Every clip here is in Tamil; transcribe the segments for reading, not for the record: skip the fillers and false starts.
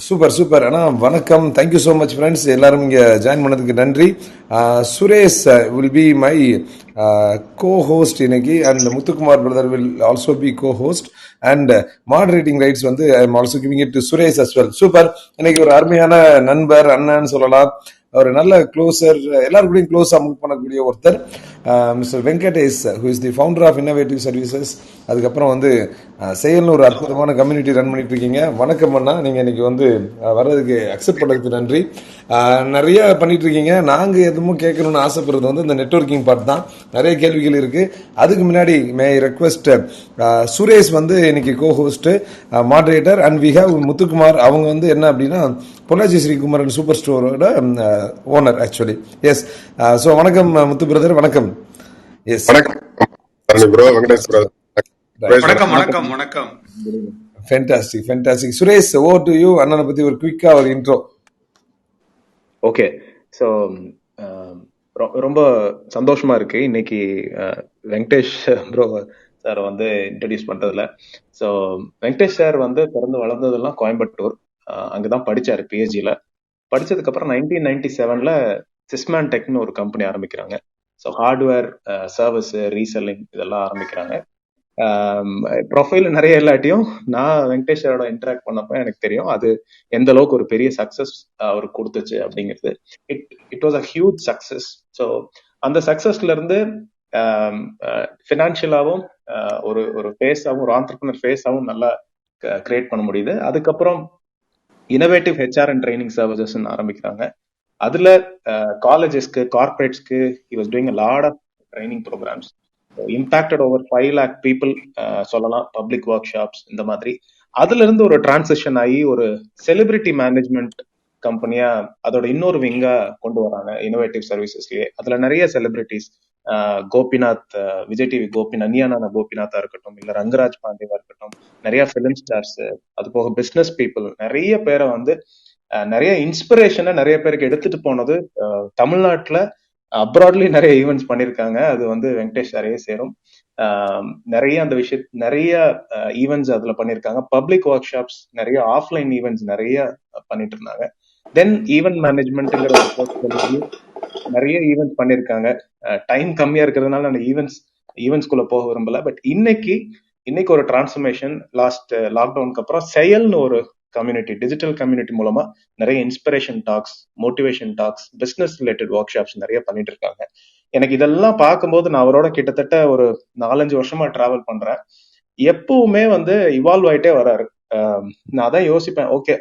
Super super. அண்ணா வணக்கம். Thank you so much friends. எல்லாரும் இங்கே ஜாயின் பண்ணதுக்கு நன்றி. Suresh will be my co host இன்னைக்கு, and Muthukumar brother will also be co host, and moderating rights வந்து I am also giving it to Suresh as well. Super. இன்னைக்கு ஒரு அருமையான நண்பர், அண்ணன்னு சொல்லலாம், ஒரு நல்ல க்ளோசர், எல்லாருக்கூடையும் க்ளோஸாக மூவ் பண்ணக்கூடிய ஒருத்தர், mister Venkatesh, who is the founder of innovative services. அதுக்கப்புறம் வந்து செயல்னு ஒரு அற்புதமான கம்யூனிட்டி ரன் பண்ணிட்டு இருக்கீங்க. வணக்கம் அண்ணா, நீங்கள் இன்னைக்கு வந்து வர்றதுக்கு அக்செப்ட் பண்ணுறதுக்கு நன்றி. நிறைய பண்ணிட்டு இருக்கீங்க. நாங்கள் எதுவும் கேட்கணும்னு ஆசைப்படுறது வந்து இந்த நெட்வொர்க்கிங் பார்ட் தான். நிறைய கேள்விகள் இருக்கு. அதுக்கு முன்னாடி மே ரெக்வெஸ்ட், சுரேஷ் வந்து இன்னைக்கு co host, moderator, and we have Muthukumar. அவங்க வந்து என்ன அப்படின்னா பொள்ளாச்சி ஸ்ரீகுமரன் சூப்பர் ஸ்டோரோட ஓனர் ஆக்சுவலி. எஸ். ஸோ வணக்கம் முத்து பிரதர், வணக்கம். எஸ், வணக்கம் ப்ரோ, வெங்கடேஷ் பிரதர். வணக்கம் வணக்கம் வணக்கம். Fantastic fantastic. Suresh, over to you. அண்ணனை பத்தி ஒரு குயிக்கா ஒரு இன்ட்ரோ. ஓகே. ஸோ ரொம்ப சந்தோஷமா இருக்கு இன்னைக்கு வெங்கடேஷ் ப்ரோ சார் வந்து இன்ட்ரடியூஸ் பண்றதுல. ஸோ வெங்கடேஷ் சார் வந்து பிறந்து வளர்ந்ததெல்லாம் கோயம்புத்தூர். அங்கதான் படிச்சாரு பிஹெச்டில. படிச்சதுக்கு அப்புறம் 1997ல சிஸ்மேன் டெக்னு ஒரு கம்பெனி ஆரம்பிக்கிறாங்க. ஸோ ஹார்ட்வேர் சர்வீஸ் ரீசெல்லிங் இதெல்லாம் ஆரம்பிக்கிறாங்க. ப்ரொஃபைல் நிறைய இல்லாட்டியும் நான் வெங்கடேஷரோட இன்டராக்ட் பண்ணப்ப எனக்கு தெரியும் அது எந்த அளவுக்கு ஒரு பெரிய சக்சஸ் அவருக்கு கொடுத்துச்சு அப்படிங்கிறது. It was a huge success. So அந்த சக்சஸ்ல இருந்து ஃபினான்ஷியலாவும் ஒரு ஒரு ஃபேஸாவும், ஒரு ஆண்டர்பிரினர் ஃபேஸாவும் நல்லா கிரியேட் பண்ண முடியுது. அதுக்கப்புறம் innovative HR and training services ஆரம்பிக்கிறாங்க. அதுல காலேஜஸ்க்கு, கார்பரேட்ஸ்க்கு he was doing a lot of training programs. impacted over 5 lakh people சொல்லலாம். பப்ளிக் ஒர்க் ஷாப்ஸ் இந்த மாதிரி. அதுல இருந்து ஒரு டிரான்சிஷன் ஆகி ஒரு செலிபிரிட்டி மேனேஜ்மெண்ட் கம்பெனியா அதோட இன்னொரு விங்கா கொண்டு வராங்க இனோவேட்டிவ் சர்வீசஸ்லயே. அதுல நிறைய செலிபிரிட்டிஸ், கோபிநாத், விஜய் டிவி கோபிநாத், நியானா கோபிநாத்தா இருக்கட்டும், இல்ல ரங்கராஜ் பாண்டேவா இருக்கட்டும், நிறைய பிலிம் ஸ்டார்ஸ், அது போக பிசினஸ் பீப்புள், நிறைய பேரை வந்து நிறைய இன்ஸ்பிரேஷனை நிறைய பேருக்கு எடுத்துட்டு போனது. தமிழ்நாட்டுல அப்ராட்லயும் நிறைய ஈவெண்ட்ஸ் பண்ணிருக்காங்க. அது வந்து வெங்கடேஷ் சாரையே சேரும். நிறைய அந்த நிறைய ஈவெண்ட்ஸ் அதுல பண்ணிருக்காங்க. பப்ளிக் ஒர்க் ஷாப்ஸ், நிறைய ஆஃப்லைன் ஈவெண்ட்ஸ் நிறைய பண்ணிட்டு இருந்தாங்க. தென் ஈவெண்ட் மேனேஜ்மெண்ட்ங்கிற ஒரு கோர்ஸ் நிறைய ஈவெண்ட்ஸ் பண்ணிருக்காங்க. டைம் கம்மியா இருக்கிறதுனால அந்த ஈவெண்ட்ஸ்குள்ள போக விரும்பல. பட் இன்னைக்கு ஒரு டிரான்ஸ்ஃபர்மேஷன். லாஸ்ட் லாக்டவுனுக்கு அப்புறம் செயல்னு ஒரு கம்யூனிட்டி, டிஜிட்டல் கம்யூனிட்டி மூலமா நிறைய inspiration talks, motivation talks, business related workshops நிறைய பண்ணிட்டு இருக்காங்க. எனக்கு இதெல்லாம் பார்க்கும்போது நான் அவரோட கிட்டத்தட்ட ஒரு 4-5 வருஷமா டிராவல் பண்றேன். எப்பவுமே வந்து இவால்வ் ஆயிட்டே வராரு. நான் அதான் யோசிப்பேன், ஓகே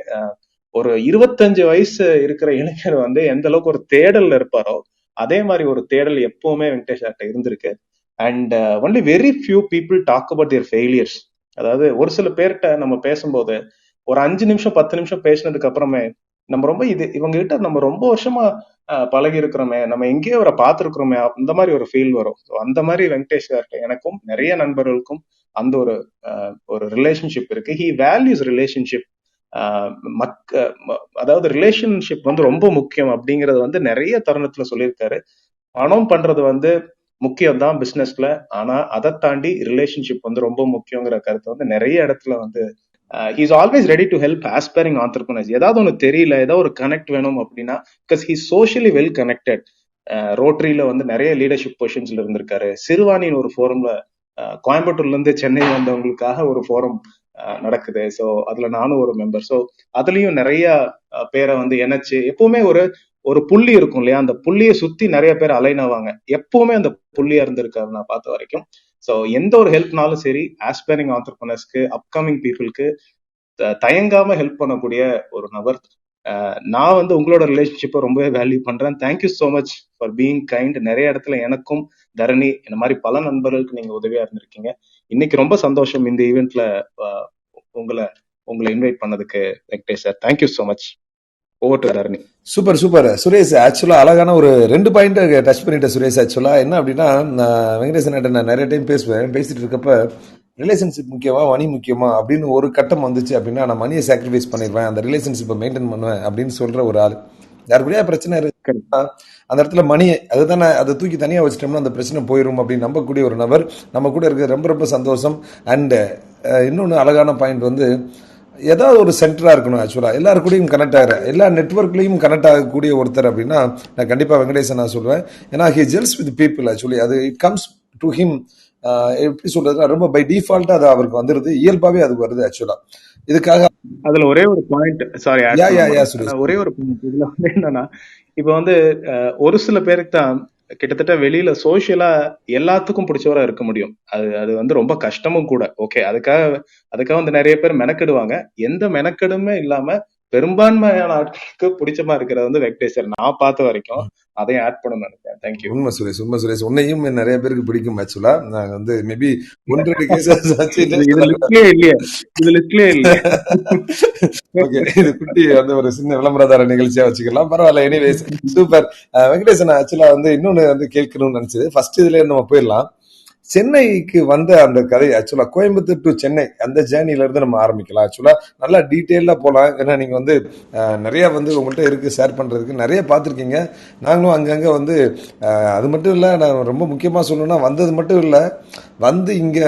ஒரு 25 வயசு இருக்கிற இளைஞர் வந்து எந்த அளவுக்கு ஒரு தேடல்ல இருப்பாரோ அதே மாதிரி ஒரு தேடல் எப்பவுமே வெங்கடேஷ் சார்ட்ட இருந்திருக்கு. And only very few people talk about their failures. அதாவது ஒரு சில பேர்கிட்ட நம்ம பேசும்போது ஒரு 5 நிமிஷம் 10 நிமிஷம் பேசினதுக்கு அப்புறமே நம்ம ரொம்ப இவங்க கிட்ட நம்ம ரொம்ப வருஷமா பழகி இருக்கிறோமே, நம்ம எங்கேயோ அவரை பார்த்துருக்கிறோமே, அந்த மாதிரி ஒரு ஃபீல் வரும். அந்த மாதிரி வெங்கடேஷ் சார்ட்ட எனக்கும் நிறைய நண்பர்களுக்கும் அந்த ஒரு ரிலேஷன்ஷிப் இருக்கு. He values relationship. அதாவது ரிலேஷன்ஷிப் வந்து ரொம்ப முக்கியம் அப்படிங்கறது வந்து நிறைய தருணத்துல சொல்லியிருக்காரு. பணம் பண்றது வந்து முக்கியம் தான் பிசினஸ்ல, ஆனா அதை தாண்டி ரிலேஷன்ஷிப் வந்து ரொம்ப முக்கியங்கிற கருத்தை வந்து நிறைய இடத்துல வந்து he's always ready to help aspiring entrepreneurs. ஏதாவது ஒன்று தெரியல, ஏதாவது ஒரு கனெக்ட் வேணும் அப்படின்னா, because he's socially well connected. ரோட்டரியில வந்து நிறைய லீடர்ஷிப் பொசிஷன்ஸ்ல இருந்திருக்காரு. சிறுவாணின்னு ஒரு ஃபோரம்ல கோயம்புத்தூர்ல இருந்து சென்னை வந்தவங்களுக்காக ஒரு ஃபோரம் நடக்குது. ஸோ அதுல நானும் ஒரு மெம்பர். ஸோ அதுலயும் நிறைய பேரை வந்து இணைச்சு, எப்பவுமே ஒரு புள்ளி இருக்கும் இல்லையா, அந்த புள்ளியை சுத்தி நிறைய பேர் அலைன் ஆவாங்க. எப்பவுமே அந்த புள்ளியா இருந்திருக்காரு நான் பார்த்த வரைக்கும். ஸோ எந்த ஒரு ஹெல்ப்னாலும் சரி, ஆஸ்பைரிங் ஆண்டர்பிரினர்ஸ்க்கு, அப்கமிங் பீப்புளுக்கு தயங்காம ஹெல்ப் பண்ணக்கூடிய ஒரு நபர். நான் வந்து உங்களோட ரிலேஷன்ஷிப்பை ரொம்பவே வேல்யூ பண்றேன். Thank you so much for being kind. நிறைய இடத்துல எனக்கும் தரணி இந்த மாதிரி பல நண்பர்களுக்கு நீங்க உதவியா இருந்திருக்கீங்க. இன்னைக்கு ரொம்ப சந்தோஷம் இந்த ஈவெண்ட்ல உங்களை இன்வைட் பண்ணதுக்கு Venkatesh sir. Thank you so much. Over to Dharani. Super super Suresh. ஆக்சுவலா அழகான ஒரு 2 பாயிண்ட் டச் பண்ணிட்டேன் சுரேஷ். ஆக்சுவலா என்ன அப்படின்னா, வெங்கடேசன் நான் நிறைய டைம் பேசிட்டு இருக்கப்ப ரிலேஷன்ஷிப் முக்கியமா மணி முக்கியமா அப்படின்னு ஒரு கட்டம் வந்துச்சு அப்படின்னா, நான் மணியை சாக்ரிஃபைஸ் பண்ணிடுவேன், அந்த ரிலேஷன்ஷிப்பை மெயின்டைன் பண்ணுவேன் அப்படின்னு சொல்ற ஒரு ஆள். யாருக்குள்ளே பிரச்சனை இருக்குன்னா அந்த இடத்துல மணி அதுதானே, அதை தூக்கி தனியாக வச்சிட்டோம்னா அந்த பிரச்சனை போயிடும் அப்படின்னு நம்பக்கூடிய ஒரு நபர் நம்ம கூட இருக்கிறது ரொம்ப ரொம்ப சந்தோஷம். அண்ட் இன்னொன்று அழகான பாயிண்ட் வந்து, ஏதாவது ஒரு சென்டரா இருக்கணும். ஆக்சுவலா எல்லாரு கூடயும் கனெக்ட் ஆகிற எல்லா நெட்ஒர்க்லயும் கனெக்ட் ஆகக்கூடிய ஒருத்தர் அப்படின்னா நான் கண்டிப்பா வெங்கடேசன் நான் சொல்றேன். ஏன்னா he gels with people. Actually அது இட் கம்ஸ் டு ஹிம். எப்படி சொல்றதுன்னா ரொம்ப பை டிஃபால்ட்டா அது அவருக்கு வந்துருது, இயல்பாவே அது வருது. ஆக்சுவலா இதுக்காக அதுல ஒரே ஒரு பாயிண்ட், சாரி ஆட் யா பண்ண யா யா போறேன். சுரேஷ். ஒரே ஒரு பாயிண்ட் இதுல வந்து என்னன்னா, இப்ப வந்து ஒரு சில பேருக்கு தான் கிட்டத்தட்ட வெளியில சோசியலா எல்லாத்துக்கும் பிடிச்சவரா இருக்க முடியும். அது அது வந்து ரொம்ப கஷ்டமும் கூட. ஓகே, அதுக்காக வந்து நிறைய பேர் மெனக்கெடுவாங்க. எந்த மெனக்கெடுமே இல்லாம பெரும்பான்மையான ஆட்களுக்கு பிடிச்சமா இருக்கிறது வந்து வெங்கடேசர், நான் பார்த்த வரைக்கும். அதையும் ஆட் பண்ணணும்னு நினைக்கிறேன். தேங்க்யூ. உண்மை சுரேஷ், உண்மை சுரேஷ். உன்னையும் நிறைய பேருக்கு பிடிக்கும். ஆக்சுவலா நாங்க வந்து மேபி 1-2 கேசஸ் இது லிஸ்ட்லயே இல்லையே, இது லிஸ்ட்லயே இல்லையே. ஓகே, இது குட்டி வந்து ஒரு சின்ன விளம்பரதார நிகழ்ச்சியா வச்சுக்கலாம். பரவாயில்ல. Anyways super. வெங்கடேசன் ஆக்சுவலா வந்து இன்னொன்னு வந்து கேட்கணும்னு நினைச்சது. ஃபர்ஸ்ட் இதுல நம்ம போயிடலாம். சென்னைக்கு வந்த அந்த கதை ஆக்சுவலா கோயம்புத்தூர் டு சென்னை அந்த ஜேர்னில இருந்து நம்ம ஆரம்பிக்கலாம். ஆக்சுவலா நல்லா டீட்டெயிலா போகலாம். ஏன்னா நீங்க வந்து நிறைய வந்து உங்கள்கிட்ட இருக்கு ஷேர் பண்றதுக்கு, நிறைய பார்த்துருக்கீங்க. நாங்களும் அங்கங்க வந்து அது மட்டும் இல்லை, நான் ரொம்ப முக்கியமா சொல்லணும்னா வந்தது மட்டும் இல்லை, வந்து இங்க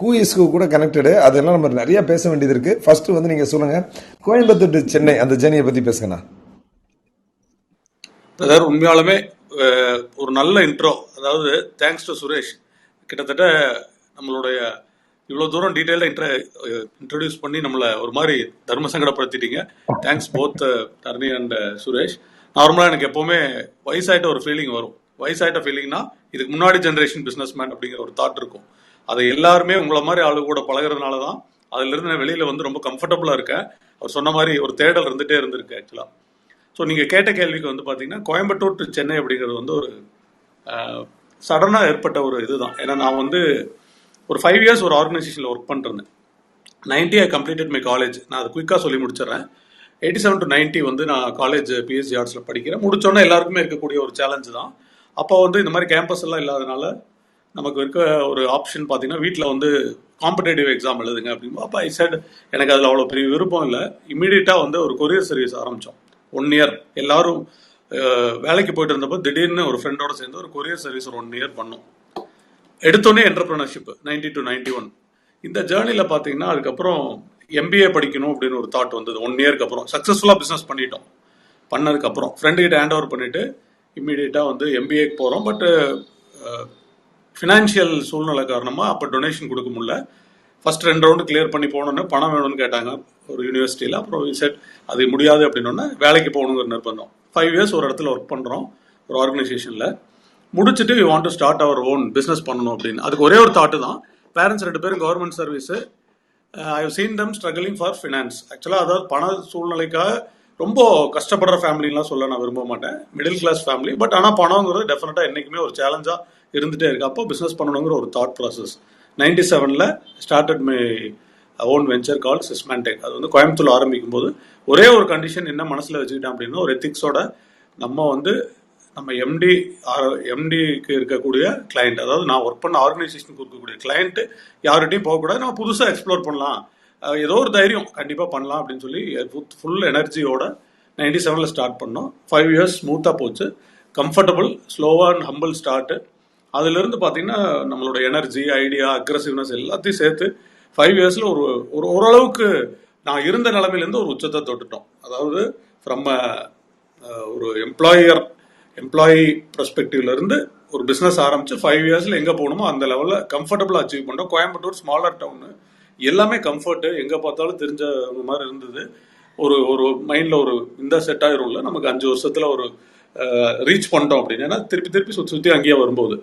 ஹூஇஸ்க்கு கூட கனெக்டடு. அதெல்லாம் நம்ம நிறைய பேச வேண்டியது இருக்கு. ஃபர்ஸ்ட் வந்து நீங்க சொல்லுங்க, கோயம்புத்தூர் டு சென்னை அந்த ஜேர்னியை பத்தி பேசுங்கண்ணா. பிரதர், உண்மையாலுமே ஒரு நல்ல இன்ட்ரோ. அதாவது தேங்க்ஸ் டு சுரேஷ். கிட்டத்தட்ட நம்மளுடைய இவ்வளோ தூரம் டீட்டெயிலாக இன்ட்ரடியூஸ் பண்ணி நம்மளை ஒரு மாதிரி தர்ம சங்கடப்படுத்திட்டீங்க. Thanks both Dharani and Suresh. நார்மலாக எனக்கு எப்போவுமே வயசாயிட்ட ஒரு ஃபீலிங் வரும். வயசாயிட்ட ஃபீலிங்னா இதுக்கு முன்னாடி ஜென்ரேஷன் பிஸ்னஸ் மேன் அப்படிங்கிற ஒரு தாட் இருக்கும். அதை எல்லாருமே உங்களை மாதிரி ஆளு கூட பழகிறதுனால தான் அதுலேருந்து நான் வெளியில் வந்து ரொம்ப கம்ஃபர்டபுளாக இருக்கேன். அவர் சொன்ன மாதிரி ஒரு தேடல் இருந்துகிட்டே இருந்திருக்கு ஆக்சுவலாக. ஸோ நீங்கள் கேட்ட கேள்விக்கு வந்து பார்த்தீங்கன்னா கோயம்புத்தூர் டு சென்னை அப்படிங்கிறது வந்து ஒரு சடனாக ஏற்பட்ட ஒரு இதுதான். ஏன்னா நான் வந்து ஒரு 5 years ஒரு ஆர்கனைசேஷனில் ஒர்க் பண்ணிருந்தேன். 90 ஐ கம்ப்ளீட்டட் மை காலேஜ். நான் அதை குயிக்காக சொல்லி முடிச்சிடறேன். 87 to 90 வந்து நான் காலேஜ் பிஎஸ்சி ஆர்ட்ஸில் படிக்கிறேன். முடிச்சோன்னே எல்லாருக்குமே இருக்கக்கூடிய ஒரு சேலஞ்சு தான். அப்போ வந்து இந்த மாதிரி கேம்பஸ் எல்லாம் இல்லாதனால நமக்கு இருக்க ஒரு ஆப்ஷன் பார்த்தீங்கன்னா வீட்டில் வந்து காம்படேட்டிவ் எக்ஸாம் எழுதுங்க அப்படின்போ. அப்போ ஐ செட் எனக்கு அதில் அவ்வளோ பெரிய விருப்பம் இல்லை. இமீடியட்டாக வந்து ஒரு கொரியர் சர்வீஸ் ஆரம்பித்தோம். 1 year எல்லாரும் வேலைக்கு போயிட்டு இருந்தப்போ திடீர்னு ஒரு ஃப்ரெண்டோட சேர்ந்து ஒரு கொரியர் சர்வீஸ் ஒரு 1 year பண்ணோம். எடுத்தோடனே என்டர்பிரினர்ஷிப் 90 to 91. இந்த ஜேர்னியில் பார்த்தீங்கன்னா அதுக்கப்புறம் எம்பிஏ படிக்கணும் அப்படின்னு ஒரு தாட் வந்தது. 1 yearக்கு அப்புறம் சக்ஸஸ்ஃபுல்லாக பிஸ்னஸ் பண்ணிட்டோம். பண்ணதுக்கப்புறம் ஃப்ரெண்டுக்கிட்ட ஹேண்ட் ஓவர் பண்ணிவிட்டு இம்மீடியட்டாக வந்து எம்பிஏக்கு போகிறோம். பட்டு ஃபினான்ஷியல் சூழ்நிலை காரணமாக அப்போ டொனேஷன் கொடுக்க முடியல. ஃபர்ஸ்ட் 2 round கிளியர் பண்ணி போனோன்னே பணம் வேணும்னு கேட்டாங்க ஒரு யூனிவர்சிட்டியில். அப்புறம் செட் அது முடியாது அப்படின்னோடனே வேலைக்கு போகணுங்கிற நிர்பந்தம். 5 years ஒரு இடத்துல ஒர்க் பண்ணுறோம் ஒரு ஆர்கனைசேஷனில். முடிச்சுட்டு we want to start our own business பண்ணணும் அப்படின்னு. அதுக்கு ஒரே ஒரு தாட்டு தான். பேரண்ட்ஸ் 2 பேரும் government service. I have seen them struggling for finance. ஆக்சுவலாக அதாவது பண சூழ்நிலைக்காக ரொம்ப கஷ்டப்படுற ஃபேமிலின்லாம் சொல்ல நான் விரும்ப மாட்டேன். Middle class family. பட் ஆனால் பணங்கிறது டெஃபினட்டாக என்றைக்குமே ஒரு சேலஞ்சாக இருந்துகிட்டே இருக்குது. அப்போ பிஸ்னஸ் பண்ணணுங்கிற ஒரு thought process. 97 started my own venture call Sysmantec. அது வந்து கோயம்புத்தூர் ஆரம்பிக்கும் போது ஒரே ஒரு கண்டிஷன் என்ன மனசில் வச்சுக்கிட்டேன் அப்படின்னா, ஒரு எத்திக்ஸோட நம்ம எம்டிக்கு இருக்கக்கூடிய கிளைண்ட், அதாவது நான் ஒர்க் பண்ண ஆர்கனைசேஷனுக்கு இருக்கக்கூடிய கிளைண்ட் யார்கிட்டையும் போகக்கூடாது. நம்ம புதுசாக எக்ஸ்ப்ளோர் பண்ணலாம், ஏதோ ஒரு தைரியம் கண்டிப்பாக பண்ணலாம் அப்படின்னு சொல்லி ஃபுல் எனர்ஜியோட 97 ஸ்டார்ட் பண்ணோம். 5 years ஸ்மூத்தாக போச்சு. கம்ஃபர்டபுள், ஸ்லோவாக அண்ட் ஹம்பிள் ஸ்டார்ட்டு. அதுலேருந்து பார்த்தீங்கன்னா நம்மளோட எனர்ஜி, ஐடியா, அக்ரெசிவ்னஸ் எல்லாத்தையும் சேர்த்து 5 yearsல ஒரு ஓரளவுக்கு நான் இருந்த நிலைமையிலேருந்து ஒரு உச்சத்தை தொட்டுட்டோம். அதாவது ஃப்ரம் ஒரு எம்ப்ளாயி பெர்ஸ்பெக்டிவ்ல இருந்து ஒரு பிஸ்னஸ் ஆரம்பிச்சு 5 yearsல எங்கே போகணுமோ அந்த லெவலில் கம்ஃபர்டபுளாக அச்சீவ் பண்ணோம். கோயம்புத்தூர் ஸ்மாலர் டவுனு, எல்லாமே கம்ஃபர்ட்டு, எங்கே பார்த்தாலும் தெரிஞ்சவங்க மாதிரி இருந்தது. ஒரு மைண்டில் ஒரு இந்த செட் ஆயிரும்ல நமக்கு 5 வருஷத்தில் ஒரு ரீச் பண்ணிட்டோம் அப்படின்னு. ஏன்னா திருப்பி சுற்றி அங்கேயே வரும்போது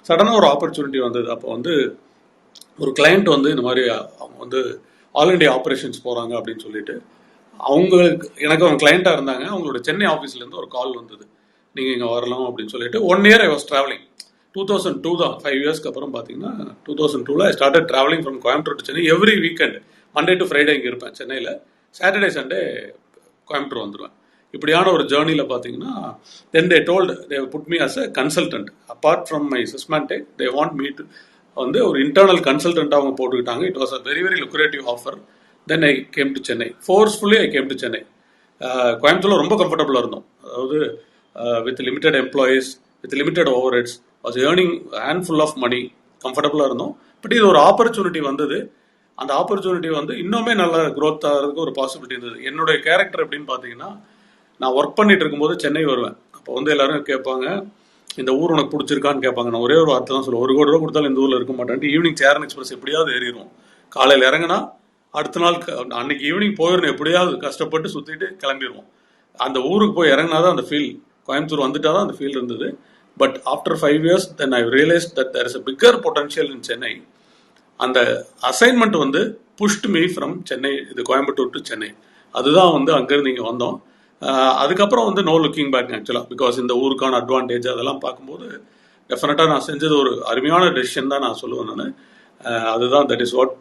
சடனாக ஒரு ஆப்பர்ச்சுனிட்டி வந்தது. அப்போ வந்து ஒரு கிளைண்ட் வந்து இந்த மாதிரி அவங்க வந்து ஆல் இண்டியா ஆப்ரேஷன்ஸ் போகிறாங்க அப்படின்னு சொல்லிட்டு எனக்கு அவங்க கிளைண்ட்டாக இருந்தாங்க. அவங்களோட சென்னை ஆஃபீஸ்லேருந்து ஒரு கால் வந்தது, நீங்கள் இங்கே வரலாம் அப்படின்னு சொல்லிட்டு. 1 year ஐ வாஸ் ட்ராவலிங். 2002 தான், 5 yearsக்கு அப்புறம் பார்த்தீங்கன்னா 2002 ஐ started travelling from Coimbatore to Chennai. Every weekend Monday to Friday இங்கே இருப்பேன் சென்னையில். சாட்டர்டே சண்டே கோயம்புத்தூர் வந்துடுவேன். இப்படியான ஒரு ஜேர்னியில் பார்த்தீங்கன்னா then they told they put me as a consultant. Apart from my Sysmantec they want me to வந்து ஒரு இன்டர்னல் கன்சல்டன்ட் அவங்க போட்டுக்கிட்டாங்க. It was a very very lucrative offer. Then I came to Chennai. Forcefully I came to Chennai. கோயம்புத்தூரில் ரொம்ப கம்ஃபர்டபுளாக இருந்தோம். அதாவது with limited employees, with limited overheads, was earning handful of money, கம்ஃபர்டபுளாக இருந்தோம். பட் இது ஒரு ஆப்பர்ச்சுனிட்டி வந்தது. அந்த ஆப்பர்ச்சுனிட்டி வந்து இன்னுமே நல்ல growth ஆகிறதுக்கு ஒரு பாசிபிலிட்டி இருந்தது. என்னுடைய கேரக்டர் எப்படின்னு பார்த்தீங்கன்னா, நான் ஒர்க் பண்ணிட்டு இருக்கும்போது சென்னை வருவேன். அப்போ வந்து எல்லாரும் கேட்பாங்க, இந்த ஊர் உனக்கு பிடிச்சிருக்கான்னு கேட்பாங்க. நான் ஒரே ஒரு வார்த்தை தான் சொல்லுவேன், 1 கோடி ரூபா கொடுத்தாலும் இந்த ஊரில் இருக்க மாட்டேன்ட்டு. ஈவினிங் சேரன் எக்ஸ்பிரஸ் எப்படியாவது ஏறிடுவோம். காலையில் இறங்கினா அடுத்த நாள் அன்னைக்கு ஈவினிங் போயிடணும், எப்படியாவது கஷ்டப்பட்டு சுற்றிட்டு கிளம்பிடுவோம். அந்த ஊருக்கு போய் இறங்கினாதான் அந்த ஃபீல், கோயம்புத்தூர் வந்துட்டாதான் அந்த ஃபீல் இருந்தது. But after 5 years then I realise that there is a bigger potential in Chennai. அந்த அசைன்மெண்ட் வந்து புஷ்ட் மீ ஃப்ரம் சென்னை, இது கோயம்புத்தூர் டு சென்னை. அதுதான் வந்து அங்கேருந்து இங்கே வந்தோம். அதுக்கப்புறம் வந்து நோ லுக்கிங் பேக் ஆக்சுவலாக, பிகாஸ் இந்த ஊருக்கான அட்வான்டேஜ் அதெல்லாம் பார்க்கும்போது டெஃபினட்டாக நான் செஞ்சது ஒரு அருமையான டெசிஷன் தான் நான் சொல்லுவேன் நான். அதுதான் that is what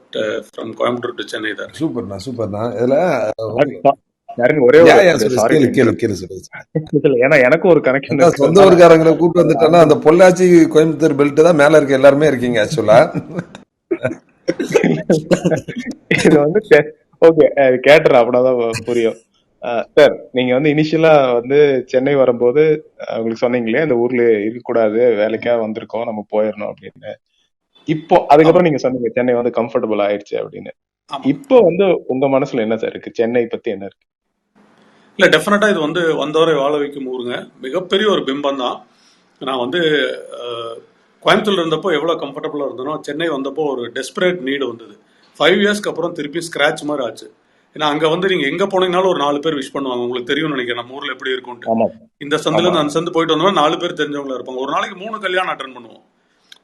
from Coimbatore to Chennai தான். சூப்பர்ண்ணா இதுல யாருங்க ஒரே யா ஒரு யா சுரேஷ் சாரி கேளு சுரேஷ். ஏன்னா எனக்கும் ஒரு கனெக்ஷன் அதான் சொந்த இருக்கிறதுனால ஊருக்காரங்களை கூப்பிட்டு வந்துட்டோம்னா அந்த பொள்ளாச்சி கோயம்புத்தூர் பெல்ட் தான் மேல இருக்க எல்லாருமே இருக்கீங்க ஆக்சுவலா. இது வந்து ஓகே கேட்டுறேன், அப்படின்னாதான் புரியும். சார், நீங்க வந்து இனிஷியலா வந்து சென்னை வரும்போது உங்களுக்கு சொன்னீங்களே இந்த ஊர்ல இருக்கக்கூடாது, வேலைக்காக வந்திருக்கோம், நம்ம போயிடணும் அப்படின்னு. இப்போ அதுக்கப்புறம் ஆமாம் நீங்க சொன்னீங்க சென்னை வந்து கம்ஃபர்டபுள் ஆயிடுச்சு அப்படின்னு. ஆமாம். இப்போ வந்து உங்க மனசுல என்ன சார் இருக்கு, சென்னை பத்தி என்ன இருக்கு? இல்லை, டெஃபினட்டாக இது வந்து வந்தவரை வாழ வைக்கும் ஊருங்க. மிகப்பெரிய ஒரு பிம்பம் தான். நான் வந்து கோயம்புத்தூர்ல இருந்தப்போ எவ்வளோ கம்ஃபர்டபுளாக இருந்தனோ, சென்னை வந்தப்போ ஒரு டெஸ்பரேட் நீடு வந்தது. 5 yearsக்கு அப்புறம் திருப்பி ஸ்க்ராட்ச் மாதிரி ஆச்சு. ஏன்னா அங்கே வந்து நீங்கள் எங்கே போனீங்கனாலும் ஒரு 4 பேர் விஷ் பண்ணுவாங்க. உங்களுக்கு தெரியும்னு நினைக்கிறேன் நம்ம ஊரில் எப்படி இருக்கும்ட்டு. ஆமா இந்த ஆமா சந்திலேருந்து அந்த சந்து போயிட்டு வந்தோம்னா 4 பேர் தெரிஞ்சவங்களா இருப்பாங்க. ஒரு நாளைக்கு 3 கல்யாணம் அட்டன் பண்ணுவோம்.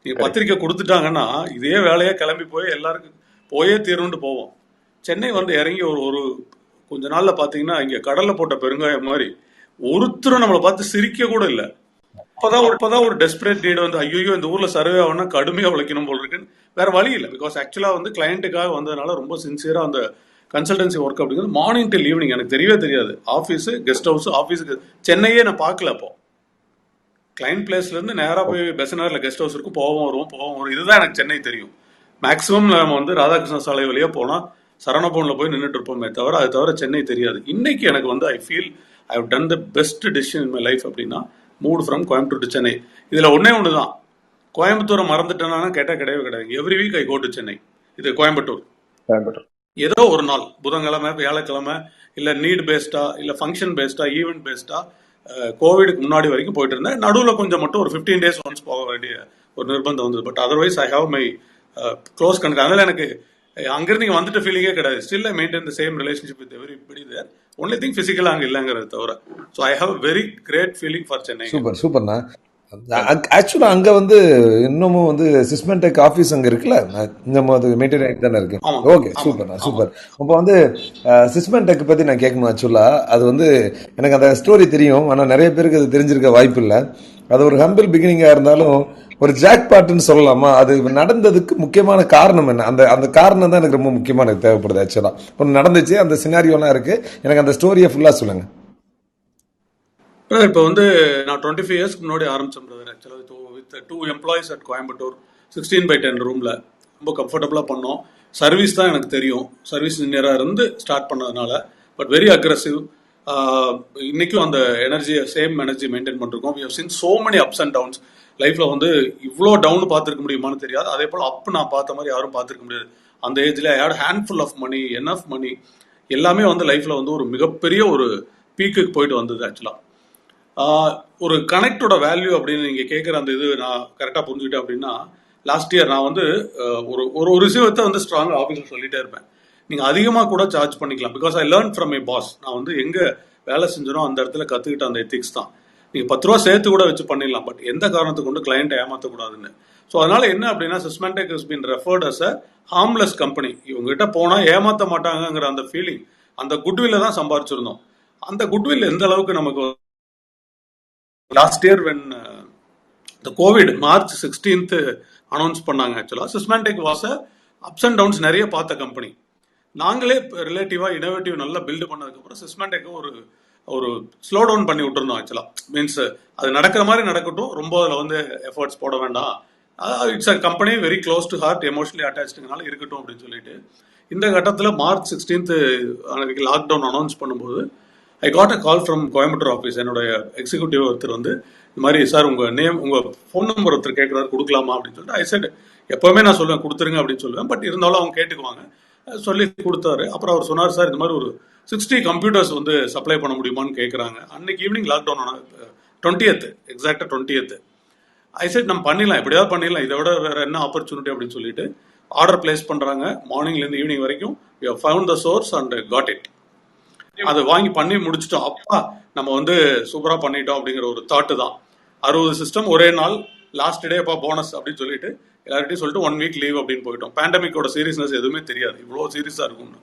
நீங்கள் கரெக்ட். பத்திரிக்கை கொடுத்துட்டாங்கன்னா இதே வேலையாக கிளம்பி போய் எல்லாருக்கும் போயே தீரும்னு போவோம். சென்னை வந்து இறங்கி ஒரு ஒரு கொஞ்ச நாள்ல பாத்தீங்கன்னா இங்க கடல்ல போட்ட பெருங்காயம் மாதிரி ஒருத்தரும் நம்மளை பார்த்து சிரிக்க கூட இல்லை. இப்பதான் ஒரு டெஸ்பரேட் நீடு வந்து, ஐயோ இந்த ஊர்ல சர்வே ஆகணும்னா கடுமையா உழைக்கணும் போல் இருக்குன்னு. வேற வழி இல்லை. பிகாஸ் ஆக்சுவலா வந்து கிளையண்ட்டுக்காக வந்ததுனால ரொம்ப சின்சியரா அந்த கன்சல்டன்சி ஒர்க் அப்படிங்கிறது மார்னிங் டில் ஈவினிங். எனக்கு தெரியவே தெரியாது. ஆஃபீஸு, கெஸ்ட் ஹவுஸ், ஆஃபீஸுக்கு சென்னையே நான் பார்க்கல. அப்போ கிளைண்ட் பிளேஸ்ல இருந்து நேராக போய் பெசனர்ல கெஸ்ட் ஹவுஸ் இருக்கும், போவோம் வருவோம். இதுதான் எனக்கு சென்னை தெரியும். மேக்ஸிமம் நம்ம வந்து ராதாகிருஷ்ண சாலை வழியா போனா சரவணபவன்ல போய் நின்றுட்டு இருப்போமே தவிர, அது தவிர சென்னை தெரியாது. இன்னைக்கு எனக்கு வந்து I feel I have done the best decision in my life அப்படின்னா move from Coimbatore to Chennai. இதுல ஒன்னே ஒன்று தான், கோயம்புத்தூரை மறந்துட்டேன்னா கேட்டால் கிடையவே கிடையாது. Every week I go to Chennai. இது கோயம்புத்தூர் கோயம்புத்தூர். ஏதோ ஒரு நாள் புதன்கிழமை, வியாழக்கிழமை, இல்லை நீட் பேஸ்டா, இல்லை ஃபங்க்ஷன் பேஸ்டா, ஈவெண்ட் பேஸ்டா கோவிடுக்கு முன்னாடி வரைக்கும் போயிட்டு இருந்தேன். நடுவில் கொஞ்சம் மட்டும் ஒரு 15 days ஒன்ஸ் போக வேண்டிய ஒரு நிர்பந்தம் வந்தது. But otherwise I have my close connect. அதனால எனக்கு அங்கிருந்து இங்கே வந்துட்டு ஃபீலிங்கே கிடையாது. Still I maintain the same relationship with everybody there. Only thing ஃபிசிக்கலாக அங்கே இல்லைங்கிறத தவிர. So I have very great feeling for Chennai. சூப்பர்ண்ணா. ஆக்சுவலா அங்க வந்து இன்னமும் வந்து சிஸ்மென்டெக் ஆஃபீஸ் அங்க இருக்குல்ல, நம்ம அது மெயின்டைன் ஆகிட்டு தானே இருக்கு. ஆமாம் ஓகே, ஆமாம் சூப்பர்ண்ணா, ஆமாம். சூப்பர். இப்போ வந்து சிஸ்மென்டெக் பத்தி நான் கேட்கணும். ஆக்சுவலா அது வந்து எனக்கு அந்த ஸ்டோரி தெரியும், ஆனா நிறைய பேருக்கு அது தெரிஞ்சிருக்க வாய்ப்பு இல்லை. அது ஒரு ஹம்பிள் பிகினிங்கா இருந்தாலும் ஒரு ஜாக் பாட்டுன்னு சொல்லலாமா, அது நடந்ததுக்கு முக்கியமான காரணம் என்ன? அந்த அந்த காரணம் தான் எனக்கு ரொம்ப முக்கியமா எனக்கு தேவைப்படுது. ஆக்சுவலா ஒன்று நடந்துச்சு, அந்த சினாரியோலாம் இருக்கு, எனக்கு அந்த ஸ்டோரியை ஃபுல்லா சொல்லுங்க. இப்போ வந்து நான் 25 yearsக்கு முன்னாடி ஆரம்பிச்சேன் பிரதர். ஆக்சுவலாக வித் 2 employees அட் கோயம்புத்தூர் 16/10 ரூமில் ரொம்ப கம்ஃபர்டபுளாக பண்ணோம். சர்வீஸ் தான் எனக்கு தெரியும், சர்வீஸ் இன்ஜினியராக இருந்து ஸ்டார்ட் பண்ணதுனால. But very aggressive. இன்னைக்கும் அந்த எனர்ஜியை, சேம் எனர்ஜி மெயின்டைன் பண்ணிருக்கோம். We have seen so many ups and downs. லைஃப்பில் வந்து இவ்வளோ டவுன் பார்த்துருக்க முடியுமான்னு தெரியாது. அதே போல் அப் நான் பார்த்த மாதிரி யாரும் பார்த்துருக்க முடியாது. அந்த ஏஜில் I had handful of money, enough money, எல்லாமே வந்து லைஃப்பில் வந்து ஒரு மிகப்பெரிய ஒரு பீக்குக்கு போயிட்டு வந்தது. ஆக்சுவலாக ஒரு கனெக்டோட வேல்யூ அப்படின்னு நீங்கள் கேட்குற அந்த இது நான் கரெக்டாக புரிஞ்சுக்கிட்டேன். அப்படின்னா லாஸ்ட் இயர் நான் வந்து ஒரு ஒரு ஒரு விஷயத்தை வந்து ஸ்ட்ராங்காக ஆஃபீஸில் சொல்லிட்டே இருப்பேன். நீங்கள் அதிகமாக கூட சார்ஜ் பண்ணிக்கலாம். Because I learn from my boss. நான் வந்து எங்கே வேலை செஞ்சனோ அந்த இடத்துல கற்றுக்கிட்ட அந்த எத்திக்ஸ் தான். நீங்கள் 10 ரூபா சேர்த்து கூட வச்சு பண்ணிடலாம், பட் எந்த காரணத்தை கொண்டு கிளைண்ட்டை ஏமாற்றக்கூடாதுன்னு. ஸோ அதனால என்ன அப்படின்னா, Sysmantec is been referred as a harmless company. இவங்ககிட்ட போனால் ஏமாற்ற மாட்டாங்கிற அந்த ஃபீலிங், அந்த குட்வில்ல தான் சம்பாரிச்சிருந்தோம். அந்த குட்வில் எந்த அளவுக்கு நமக்கு last year when the Covid March 16th announce பண்ணாங்க. ஆக்சுவலாக சிஸ்மென்டெக் வாஸ் அப்ஸ் அண்ட் டவுன்ஸ் நிறைய பார்த்த கம்பெனி. நாங்களே ரிலேட்டிவாக இனோவேட்டிவ் நல்லா பில்டு பண்ணதுக்கப்புறம் சிஸ்மென்டெக் ஒரு ஒரு ஸ்லோ டவுன் பண்ணி விட்டுருந்தோம். ஆக்சுவலாக மீன்ஸ் அது நடக்கிற மாதிரி நடக்கட்டும், ரொம்ப அதில் வந்து எஃபர்ட்ஸ் போட வேண்டாம். It's a company very close to heart, emotionally அட்டாச்டுங்கனால இருக்கட்டும் அப்படின்னு சொல்லிட்டு இந்த கட்டத்தில் March 16th அன்னைக்கு லாக்டவுன் அனௌன்ஸ் பண்ணும்போது ஐ got a call from Coimbatore office. என்னுடைய எக்ஸிக்யூட்டிவ் ஒருத்தர் வந்து இந்த மாதிரி, சார் உங்கள் நேம், உங்கள் ஃபோன் நம்பர் ஒருத்தர் கேட்குறாரு, கொடுக்கலாமா அப்படின்னு சொல்லிட்டு ஐ செட், எப்போவுமே நான் சொல்லுவேன் கொடுத்துருங்க அப்படின்னு சொல்லுவேன். பட் இருந்தாலும் அவங்க கேட்டுக்குவாங்க. சொல்லி கொடுத்தாரு. அப்புறம் அவர் சொன்னார், சார் இந்த மாதிரி ஒரு 60 கம்ப்யூட்டர்ஸ் வந்து சப்ளை பண்ண முடியுமான்னு கேட்குறாங்க. அன்னைக்கு ஈவினிங் லாக்டவுன் ஆனால் 20th எக்ஸாக்டாக 20th. ஐ செட் நம்ம பண்ணிடலாம், எப்படியாவது பண்ணிடலாம், இதை விட வேற என்ன ஆப்பர்ச்சுனிட்டி அப்படின்னு சொல்லிட்டு ஆர்டர் பிளேஸ் பண்ணுறாங்க. மார்னிங்லேருந்து ஈவினிங் வரைக்கும் we have found the source and got it. அதை வாங்கி பண்ணி முடிச்சிட்டோம். அப்பா நம்ம வந்து சூப்பராக பண்ணிட்டோம் அப்படிங்கிற ஒரு தாட்டு தான். 60 சிஸ்டம் ஒரே நாள், லாஸ்ட் டே அப்பா போனஸ் அப்படின்னு சொல்லிட்டு எல்லார்ட்டையும் சொல்லிட்டு 1 வீக் லீவ் அப்படின்னு போயிட்டோம். பேண்டமிக்கோட சீரியஸ்னஸ் எதுவுமே தெரியாது, இவ்வளோ சீரியஸாக இருக்கும்னு.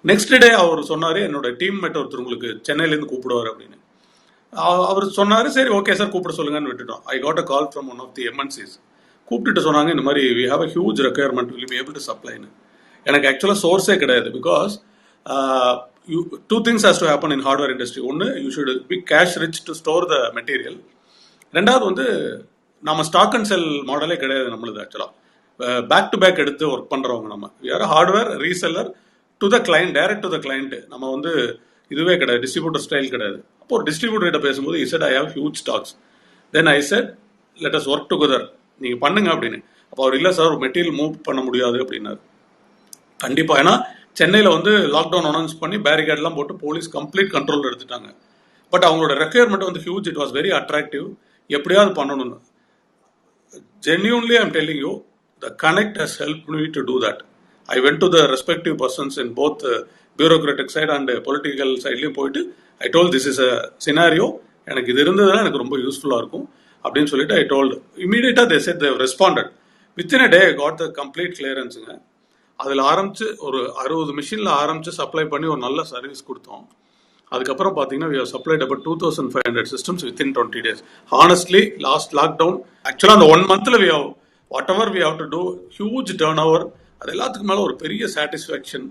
நெக்ஸ்ட் டே அவர் சொன்னார், என்னோட டீம் மேட் ஒருத்தர் உங்களுக்கு சென்னையிலேருந்து கூப்பிடுவார் அப்படின்னு. அவர் சொன்னார், சரி ஓகே சார் கூப்பிட சொல்லுங்கன்னு விட்டுட்டோம். I got a call from one of the MNCs. கூப்பிட்டுட்டு சொன்னாங்க, இந்த மாதிரி we have a huge requirement, will be able to சப்ளைன்னு. எனக்கு ஆக்சுவலாக சோர்ஸே கிடையாது. Because two things has to happen in hardware industry. ஒன்று, you should be cash rich to store the material. ரெண்டாவது வந்து நம்ம ஸ்டாக் அண்ட் செல் மாடலே கிடையாது நம்மளுது. ஆக்சுவலாக பேக் டு பேக் எடுத்து ஒர்க் பண்ணுறவங்க நம்ம. We are hardware reseller to the client, direct to the client. நம்ம வந்து இதுவே கிடையாது, டிஸ்ட்ரிபியூட்டர் ஸ்டைல் கிடையாது. அப்போ ஒரு டிஸ்ட்ரிபியூட்டர்கிட்ட பேசும்போது he said I have huge stocks. Then I said let us work together, நீங்கள் பண்ணுங்க அப்படின்னு. அப்போ அவர் இல்லை சார் மெட்டீரியல் மூவ் பண்ண முடியாது அப்படின்னாரு. கண்டிப்பாக, ஏன்னா சென்னையில் வந்து லாக்டவுன் அனௌன்ஸ் பண்ணி பேரிகேட்லாம் போட்டு போலீஸ் கம்ப்ளீட் கண்ட்ரோல் எடுத்துட்டாங்க. பட் அவங்களோட ரெக்யர்மெண்ட் வந்து huge, it was very attractive, எப்படியாவது பண்ணணும்னு. Genuinely I'm telling you, the connect has helped me to do that. I went to the respective persons in both bureaucratic side and political sideலையும் போயிட்டு I told this is a scenario, எனக்கு இது இருந்ததுன்னா எனக்கு ரொம்ப யூஸ்ஃபுல்லாக இருக்கும் அப்படின்னு சொல்லிட்டு I told. Immediately they said they have responded. Within a day I got the complete clearanceங்க. அதில் ஆரம்பிச்சு ஒரு 60 மிஷினில் ஆரம்பிச்சு சப்ளை பண்ணி ஒரு நல்ல சர்வீஸ் கொடுத்தோம். அதுக்கப்புறம் பார்த்தீங்கன்னா we have supplied about 2500 systems within 20 days. Honestly, last lockdown, actually அந்த 1 monthல we have whatever we have to do, huge turnover. அது எல்லாத்துக்கு மேலே ஒரு பெரிய சாட்டிஸ்ஃபேக்ஷன்.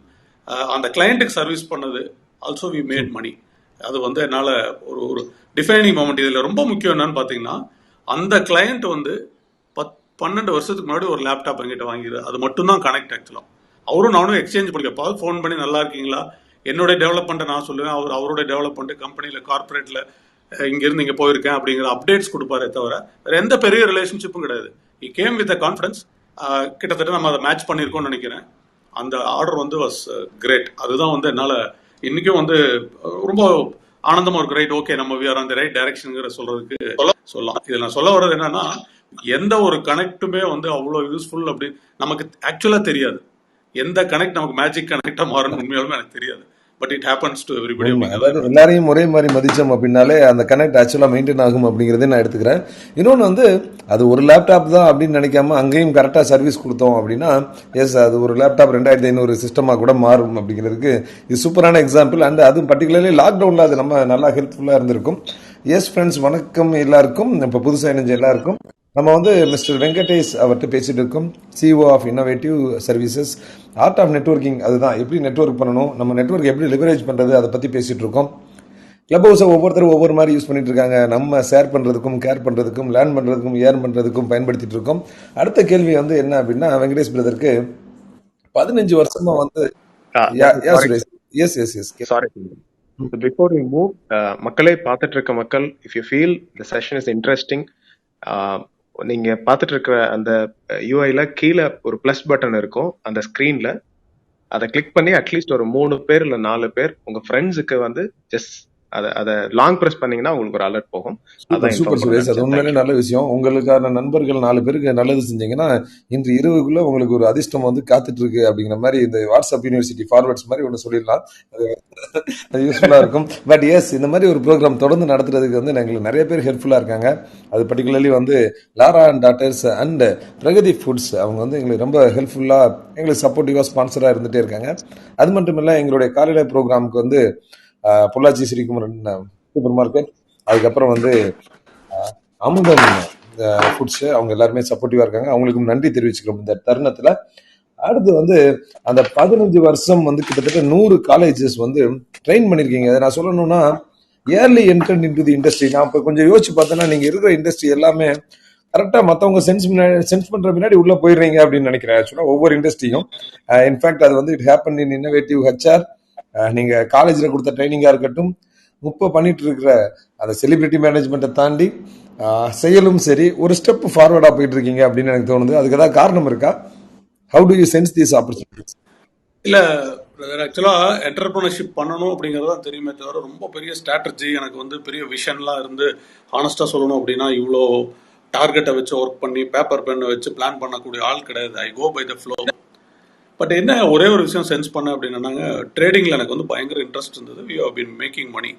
அந்த கிளைண்ட்டுக்கு சர்வீஸ் பண்ணது, ஆல்சோ வி மேட் மணி. அது வந்து என்னால் ஒரு டிஃபைனிங் மொமெண்ட். இதில் ரொம்ப முக்கியம் என்னன்னு பார்த்தீங்கன்னா, அந்த கிளைண்ட் வந்து 12 வருஷத்துக்கு முன்னாடி ஒரு லேப்டாப் எங்கிட்ட வாங்கிடு, அது மட்டும்தான் கனெக்ட். ஆக்சுவலாக அவரும் நானும் எக்ஸ்சேஞ்ச் பண்ணிக்க ஃபோன் பண்ணி நல்லா இருக்கீங்களா, என்னுடைய டெவலப்மெண்ட்டை நான் சொல்லுவேன், அவருடைய டெவலப்மெண்ட்டு கம்பெனியில் கார்பரேட்டில் இங்கேருந்து இங்கே போயிருக்கேன் அப்படிங்கிற அப்டேட்ஸ் கொடுப்பாரே தவிர வேறு எந்த பெரிய ரிலேஷன்ஷிப்பும் கிடையாது. இ கேம் வித் அ கான்ஃபிடன்ஸ். கிட்டத்தட்ட நம்ம அதை மேட்ச் பண்ணியிருக்கோம்னு நினைக்கிறேன். அந்த ஆர்டர் வந்து வாஸ் கிரேட். அதுதான் வந்து என்னால் இன்றைக்கும் வந்து ரொம்ப ஆனந்தமாக இருக்கும். ரைட், ஓகே, நம்ம we are on the right டைரக்ஷனுங்கிற சொல்கிறதுக்கு சொல்லலாம். இதில் நான் சொல்ல வர்றது என்னன்னா, எந்த ஒரு கனெக்ட்டுமே வந்து அவ்வளோ யூஸ்ஃபுல் அப்படி நமக்கு ஆக்சுவலாக தெரியாது. எந்த கனெக்ட் நமக்கு மேஜிக் கனெக்டாக மாறணும் உண்மையாலுமே எனக்கு தெரியாது. But it happens to everybody. அதாவது எல்லாரையும் ஒரே மாதிரி மதிச்சோம் அப்படின்னாலே அந்த கனெக்ட் ஆக்சுவலாக மெயின்டைன் ஆகும் அப்படிங்கிறதே நான் எடுத்துக்கிறேன். இன்னொன்று வந்து அது ஒரு லேப்டாப் தான் அப்படின்னு நினைக்காம அங்கேயும் கரெக்டாக சர்வீஸ் கொடுத்தோம் அப்படின்னா, எஸ், அது ஒரு லேப்டாப் 2500 சிஸ்டமாக கூட மாறும் அப்படிங்கிறதுக்கு இது சூப்பரான எக்ஸாம்பிள். அண்ட் அதுவும் பர்டிகுலர்லி லாக்டவுனில் அது நம்ம நல்லா ஹெல்ப்ஃபுல்லாக இருந்திருக்கும். எஸ் ஃப்ரெண்ட்ஸ், வணக்கம் எல்லாருக்கும். இப்போ புதுசாக இணைஞ்ச எல்லாருக்கும் நம்ம வந்து மிஸ்டர் வெங்கடேஷ் அவர்கிட்ட பேசிட்டு இருக்கோம், CEO of innovative services, art of networking. அதுதான் எப்படி நெட்வொர்க் பண்ணணும், நம்ம நெட்வொர்க் எப்படி லிவரேஜ் பண்ணுறது, அதை பற்றி பேசிகிட்டு இருக்கோம். கிளப் ஹவுஸை ஒவ்வொருத்தரும் ஒவ்வொரு மாதிரி யூஸ் பண்ணிட்டு இருக்காங்க. நம்ம ஷேர் பண்ணுறதுக்கும், கேர் பண்ணுறதுக்கும், லேர்ன் பண்ணுறதுக்கும், ஏர்ன் பண்ணுறதுக்கும் பயன்படுத்திட்டு இருக்கோம். அடுத்த கேள்வி வந்து என்ன அப்படின்னா, வெங்கடேஷ் பிரதருக்கு 15 வருஷமா வந்து சாரி, பிஃபோர் வி மூவ், மக்களே பார்த்துட்டு இருக்க மக்கள், if you feel the session is interesting, நீங்க பார்த்துட்டு இருக்கிற அந்த யூஐல கீழே ஒரு பிளஸ் பட்டன் இருக்கும் அந்த ஸ்கிரீன்ல, அதை கிளிக் பண்ணி அட்லீஸ்ட் ஒரு 3 பேர் இல்ல 4 பேர் உங்க ஃப்ரெண்ட்ஸுக்கு வந்து ஜஸ்ட் அதை லாங் பிரஸ் பண்ணீங்கன்னா உங்களுக்கு ஒரு அலர்ட் போகும். சூப்பர் சுரேஷ், அது உண்மையிலே நல்ல விஷயம். உங்களுக்கான நண்பர்கள் 4 பேருக்கு நல்லது செஞ்சீங்கன்னா இன்று இரவுக்குள்ள உங்களுக்கு ஒரு அதிர்ஷ்டம் வந்து காத்துட்டு இருக்கு அப்படிங்கிற மாதிரி இந்த வாட்ஸ்அப் யூனிவர்சிட்டி ஃபார்வர்ட்ஸ் மாதிரி ஒன்று சொல்லிடலாம். அது யூஸ்ஃபுல்லா இருக்கும். பட் எஸ், இந்த மாதிரி ஒரு ப்ரோக்ராம் தொடர்ந்து நடத்துறதுக்கு வந்து எங்களுக்கு நிறைய பேர் ஹெல்ப்ஃபுல்லா இருக்காங்க. அது பர்டிகுலர்லி வந்து Lara and daughters and Pragathi foods, அவங்க வந்து எங்களுக்கு ரொம்ப ஹெல்ப்ஃபுல்லா, எங்களுக்கு சப்போர்ட்டிவா ஸ்பான்சரா இருந்துட்டே இருக்காங்க. அது மட்டும் இல்ல, எங்களுடைய காலையில ப்ரோக்ராமுக்கு வந்து பொள்ளாச்சி ஸ்ரீகுமரன் சூப்பர் மார்க்கெட், அதுக்கப்புறம் வந்து அமுதன் ஃபுட்ஸ், அவங்க எல்லாருமே சப்போர்ட்டிவா இருக்காங்க. அவங்களுக்கும் நன்றி தெரிவிச்சுக்கிறோம் இந்த தருணத்துல. அடுத்து வந்து அந்த 15 வருஷம் வந்து கிட்டத்தட்ட 100 காலேஜஸ் வந்து ட்ரெயின் பண்ணிருக்கீங்க. அதை நான் சொல்லணும்னா, early entrant into the industry. நான் இப்போ கொஞ்சம் யோசிச்சு பார்த்தேன்னா, நீங்க இருக்கிற இண்டஸ்ட்ரி எல்லாமே கரெக்டா மற்றவங்க சென்ஸ் பண்ற பின்னாடி உள்ள போயிடுறீங்க அப்படின்னு நினைக்கிறேன். ஆக்சுவலா ஒவ்வொரு இண்டஸ்ட்ரியும், இன்ஃபேக்ட் அது வந்து it happen in innovative HR. நீங்க காலேஜ்ல கொடுத்த ட்ரைனிங்கா இருக்கட்டும், இப்போ பண்ணிட்டு இருக்கிற அந்த செலிபிரிட்டி மேனேஜ்மெண்ட்டை தாண்டி செயலும் சரி, ஒரு ஸ்டெப் ஃபார்வர்டா போயிட்டு இருக்கீங்க அப்படின்னு எனக்கு தோணுது. அதுக்கு ஏதாவது காரணம் இருக்கா? How do you sense these opportunities? இல்ல ஆக்சுவலா என்டர்பிரினர்ஷிப் பண்ணணும் அப்படிங்கிறது தான் தெரியுமே தவிர ரொம்ப பெரிய ஸ்ட்ராட்டஜி எனக்கு வந்து பெரிய விஷன்லாம் இருந்து ஹானஸ்டா சொல்லணும் அப்படின்னா இவ்வளோ டார்கெட்டை வச்சு ஒர்க் பண்ணி பேப்பர் பெண்ணை வச்சு பிளான் பண்ணக்கூடிய ஆள் கிடையாது. I go by the flow. But என்ன ஒரே ஒரு விஷயம் சென்ஸ் பண்ணேன் அப்படின்னா ட்ரேடிங்ல எனக்கு வந்து பயங்கர இன்ட்ரெஸ்ட் இருந்தது. We have been making money.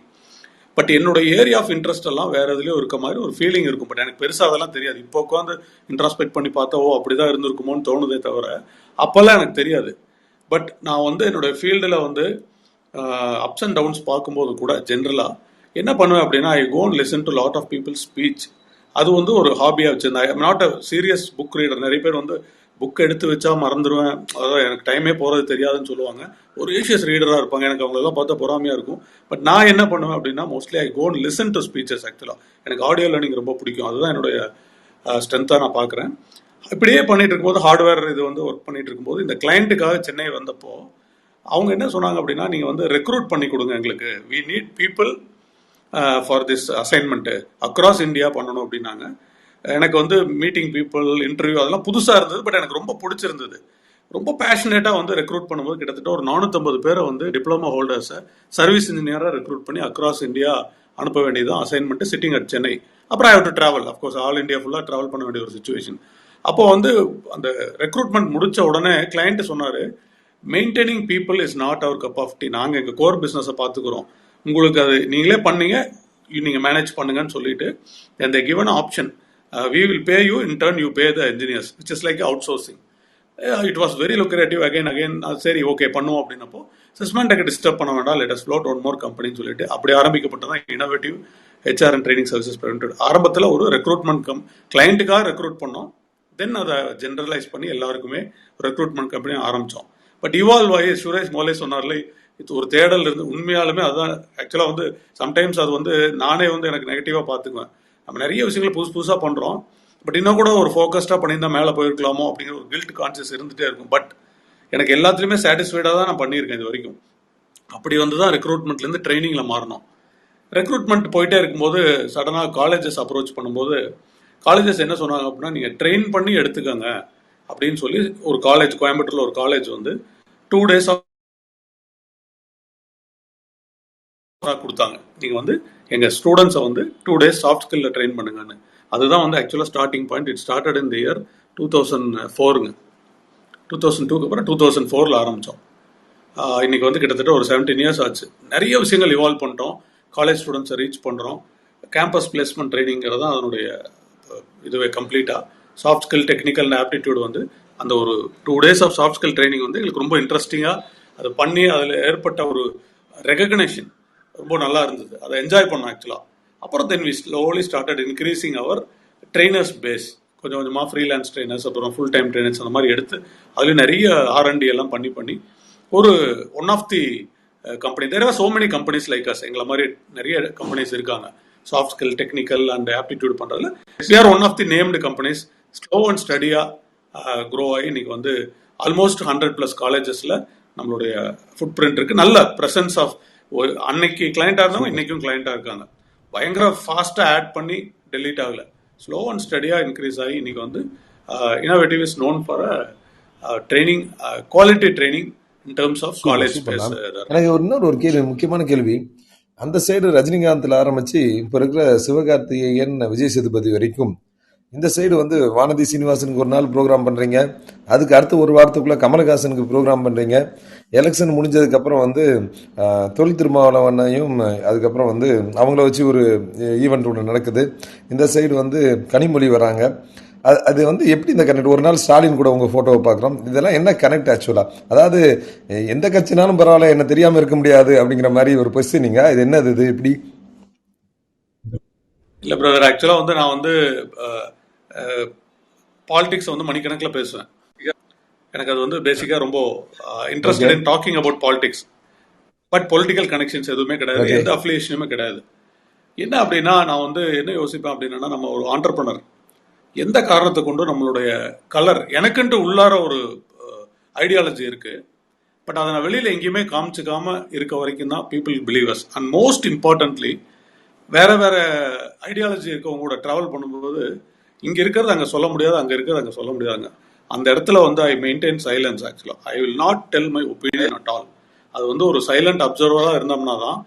But என்னோட ஏரியா ஆஃப் இன்ட்ரெஸ்ட் எல்லாம் வேற எதுலயும் இருக்க மாதிரி ஒரு ஃபீலிங் இருக்கும். பட் எனக்கு பெருசா அதெல்லாம் தெரியாது. இப்போ உட்காந்து இன்ட்ராஸ்பெக்ட் பண்ணி பார்த்தா ஓ அப்படிதான் இருந்திருக்குமோன்னு தோணுதே தவிர அப்பெல்லாம் எனக்கு தெரியாது. பட் நான் வந்து என்னோட ஃபீல்டில் வந்து அப்ஸ் அண்ட் டவுன்ஸ் பார்க்கும்போது கூட ஜென்ரலா என்ன பண்ணுவேன் அப்படின்னா I go and listen to lot of people speech. அது வந்து ஒரு ஹாபியா வச்சிருந்தேன். I am not a serious book reader. நிறைய பேர் வந்து புக் எடுத்து வச்சா மறந்துடுவேன், அதாவது எனக்கு டைமே போறது தெரியாதுன்னு சொல்லுவாங்க. ஒரு ஏஷியஸ் ரீடரா இருப்பாங்க. எனக்கு அவங்களெல்லாம் பார்த்தா பொறாமையா இருக்கும். பட் நான் என்ன பண்ணுவேன் அப்படின்னா mostly I go and listen to speeches. ஆக்சுவலா எனக்கு ஆடியோ லேர்னிங் ரொம்ப பிடிக்கும். அதுதான் என்னுடைய ஸ்ட்ரென்த்தாக நான் பார்க்குறேன். இப்படியே பண்ணிட்டு இருக்கும்போது ஹார்ட்வேர் இது வந்து ஒர்க் பண்ணிட்டு இருக்கும்போது இந்த கிளைண்ட்டுக்காக சென்னை வந்தப்போ அவங்க என்ன சொன்னாங்க அப்படின்னா நீங்கள் வந்து ரெக்ரூட் பண்ணி கொடுங்க எங்களுக்கு, we need people for this assignment across India பண்ணணும் அப்படின்னாங்க. எனக்கு வந்து மீட்டிங் பீப்புள் இன்டர்வியூ அதெல்லாம் புதுசாக இருந்தது. பட் எனக்கு ரொம்ப பிடிச்சிருந்தது. ரொம்ப பேஷனேட்டாக வந்து ரெக்ரூட் பண்ணும்போது கிட்டத்தட்ட ஒரு 450 பேரை வந்து டிப்ளமோ ஹோல்டர்ஸை சர்வீஸ் இன்ஜினியராக ரெக்ரூட் பண்ணி அக்ராஸ் இந்தியா அனுப்ப வேண்டியதான் அசைன்மெண்ட் சிட்டிங் அட் சென்னை. அப்புறம் I have to travel, of course all India ஃபுல்லாக ட்ராவல் பண்ண வேண்டிய ஒரு சுச்சுவேஷன். அப்போ வந்து அந்த ரெக்ரூட்மெண்ட் முடிச்ச உடனே கிளைண்ட் சொன்னாரு, maintaining people is not our cup of tea. நாங்கள் எங்கள் கோர் பிஸ்னஸை பார்த்துக்கிறோம், உங்களுக்கு அது நீங்களே பண்ணீங்க, நீங்கள் மேனேஜ் பண்ணுங்கன்னு சொல்லிட்டு and they given an option, we will pay you, in turn you pay the engineers, which is like outsourcing. It was very lucrative. again சரி ஓகே பண்ணுவோம் அப்படின்னப்போ சிஸ்மெண்டக்கு டிஸ்டர்ப் பண்ண வேண்டாம், let us float one more கம்பெனின்னு சொல்லிட்டு அப்படி ஆரம்பிக்கப்பட்டதான் innovative HR and training services private. ஆரம்பத்தில் ஒரு ரெக்ரூட்மெண்ட் கிளைண்ட்டுக்காக ரெக்ரூட் பண்ணோம். தென் அதை ஜென்ரலைஸ் பண்ணி எல்லாருக்குமே ரெக்ரூட்மெண்ட் கம்பெனி ஆரம்பித்தோம். பட் இவால்வ் ஆகி சுரேஷ் மோலே சொன்னார்ல, இது ஒரு தேடல் இருந்து உண்மையாலுமே அதுதான். ஆக்சுவலாக வந்து சம்டைம்ஸ் அது வந்து நானே வந்து எனக்கு நெகட்டிவாக பார்த்துக்குவேன். நம்ம நிறைய விஷயங்களை புதுசாக பண்ணுறோம். பட் இன்னும் கூட ஒரு ஃபோக்கஸ்டாக பண்ணியிருந்தா மேலே போயிருக்கலாமோ அப்படிங்கிற ஒரு கில்ட் கான்சியஸ் இருந்துகிட்டே இருக்கும். பட் எனக்கு எல்லாத்துலேயுமே சாட்டிஸ்ஃபைடாக தான் நான் பண்ணியிருக்கேன் இது வரைக்கும். அப்படி வந்து தான் ரெக்ரூட்மெண்ட்லேருந்து ட்ரைனிங்கில் மாறணும். ரெக்ரூட்மெண்ட் போயிட்டே இருக்கும்போது சடனாக காலேஜஸ் அப்ரோச் பண்ணும்போது காலேஜஸ் என்ன சொன்னாங்க அப்படின்னா, நீங்கள் ட்ரெயின் பண்ணி எடுத்துக்கோங்க அப்படின்னு சொல்லி ஒரு காலேஜ், கோயம்புத்தூரில் ஒரு காலேஜ் வந்து 2 days கொடுத்தாங்க. நீங்கள் வந்து எங்கள் ஸ்டூடெண்ட்ஸை வந்து 2 days சாஃப்ட் ஸ்கில்ல ட்ரெயின் பண்ணுங்கன்னு. அதுதான் வந்து ஆக்சுவலாக starting point. It started in the year 2004ங்க. 2002க்கு அப்புறம் 2004ல் ஆரம்பித்தோம். இன்னைக்கு வந்து கிட்டத்தட்ட ஒரு 17 years ஆச்சு. நிறைய விஷயங்கள் இவால்வ் பண்ணிட்டோம். காலேஜ் ஸ்டூடெண்ட்ஸை ரீச் பண்ணுறோம். கேம்பஸ் பிளேஸ்மெண்ட் ட்ரைனிங்கிறது தான் அதனுடைய இதுவே கம்ப்ளீட்டாக. Soft skill, technical and aptitude வந்து அந்த ஒரு 2 days of soft skill training வந்து எங்களுக்கு ரொம்ப இன்ட்ரெஸ்டிங்காக அதை பண்ணி அதில் ஏற்பட்ட ஒரு ரெகக்னேஷன் ரொம்ப நல்லா இருந்தது. அதை என்ஜாய் பண்ணோம் ஆக்சுவலாக. அப்புறம் then we slowly started increasing our trainers base. கொஞ்சம் கொஞ்சமாக ஃப்ரீலான்ஸ் ட்ரெயினர்ஸ், அப்புறம் ஃபுல் டைம் ட்ரெயினர்ஸ் அந்த மாதிரி எடுத்து அதுலேயும் நிறைய R&D எல்லாம் பண்ணி ஒரு one of the company, there are so many companies like us. எங்களை மாதிரி நிறைய கம்பெனிஸ் இருக்காங்க soft skill, technical and aptitude பண்ணுறதுல. We are one of the named companies. Slow and ஸ்டடியாக க்ரோ ஆகி இன்னைக்கு வந்து ஆல்மோஸ்ட் 100+ காலேஜஸில் நம்மளுடைய ஃபுட் பிரிண்ட் இருக்குது. நல்ல ப்ரெசன்ஸ் ஆஃப் அன்னைக்கு கிளைண்ட்டாக இருந்தவங்க இன்னைக்கும் கிளைண்ட்டாக இருக்காங்க. பயங்கர ஃபாஸ்ட்டாக ஆட் பண்ணி டெலீட் ஆகல, ஸ்லோ அண்ட் ஸ்டடியாக இன்க்ரீஸ் ஆகி இன்னைக்கு வந்து innovative is known for training, quality training in terms of college space. எனக்கு ஒரு கேள்வி, முக்கியமான கேள்வி. அந்த சைடு ரஜினிகாந்த்ல ஆரம்பிச்சு இப்போ இருக்கிற சிவகார்த்திகேயன், விஜய் சேதுபதி வரைக்கும் இந்த சைடு வந்து வானதி சீனிவாசனுக்கு ஒரு நாள் ப்ரோக்ராம் பண்ணுறீங்க. அதுக்கு அடுத்து ஒரு வாரத்துக்குள்ளே கமலஹாசனுக்கு ப்ரோக்ராம் பண்ணுறீங்க. எலெக்ஷன் முடிஞ்சதுக்கப்புறம் வந்து தொல் திருமாவளவனையும் அதுக்கப்புறம் வந்து அவங்கள வச்சு ஒரு ஈவெண்ட் ஒன்று நடக்குது. இந்த சைடு வந்து கனிமொழி வராங்க. அது வந்து எப்படி இந்த கனெக்ட்? ஒரு நாள் ஸ்டாலின் கூட உங்கள் ஃபோட்டோவை பார்க்குறோம். இதெல்லாம் என்ன கனெக்ட் ஆக்சுவலாக? அதாவது எந்த கட்சினாலும் பரவாயில்ல, என்ன தெரியாமல் இருக்க முடியாது அப்படிங்கிற மாதிரி ஒரு பொசிஷனிங்க. இது என்னது, இது எப்படி? இல்லை பிரதர், ஆக்சுவலாக வந்து நான் வந்து பாலிடிக்ஸ் வந்து மணிக்கணக்கில் பேசுவேன். எனக்கு அது வந்து பேசிக்காக ரொம்ப interested in talking about politics. But political connections எதுவுமே கிடையாது, எந்த அஃபிலியேஷனுமே கிடையாது. என்ன அப்படின்னா நான் வந்து என்ன யோசிப்பேன் அப்படின்னா, நம்ம ஒரு ஆண்டர்பிரனர் எந்த காரணத்தை கொண்டும் நம்மளுடைய கலர், எனக்குன்ட்டு உள்ளார ஒரு ஐடியாலஜி இருக்கு. பட் அதை நான் வெளியில் எங்கேயுமே காமிச்சிக்காம இருக்க வரைக்கும் தான் people believers. And most importantly வேற வேற ஐடியாலஜி இருக்கவங்க கூட ட்ராவல் பண்ணும்போது இங்கே இருக்கிறது அங்கே சொல்ல முடியாது, அங்கே இருக்கிறது அங்கே சொல்ல முடியாதுங்க. அந்த இடத்துல வந்து ஐ மெயின்டைன் சைலன்ஸ். ஆக்சுவலாக I will not tell my opinion at all. அது வந்து ஒரு சைலண்ட் அப்சர்வராக இருந்தோம்னா தான்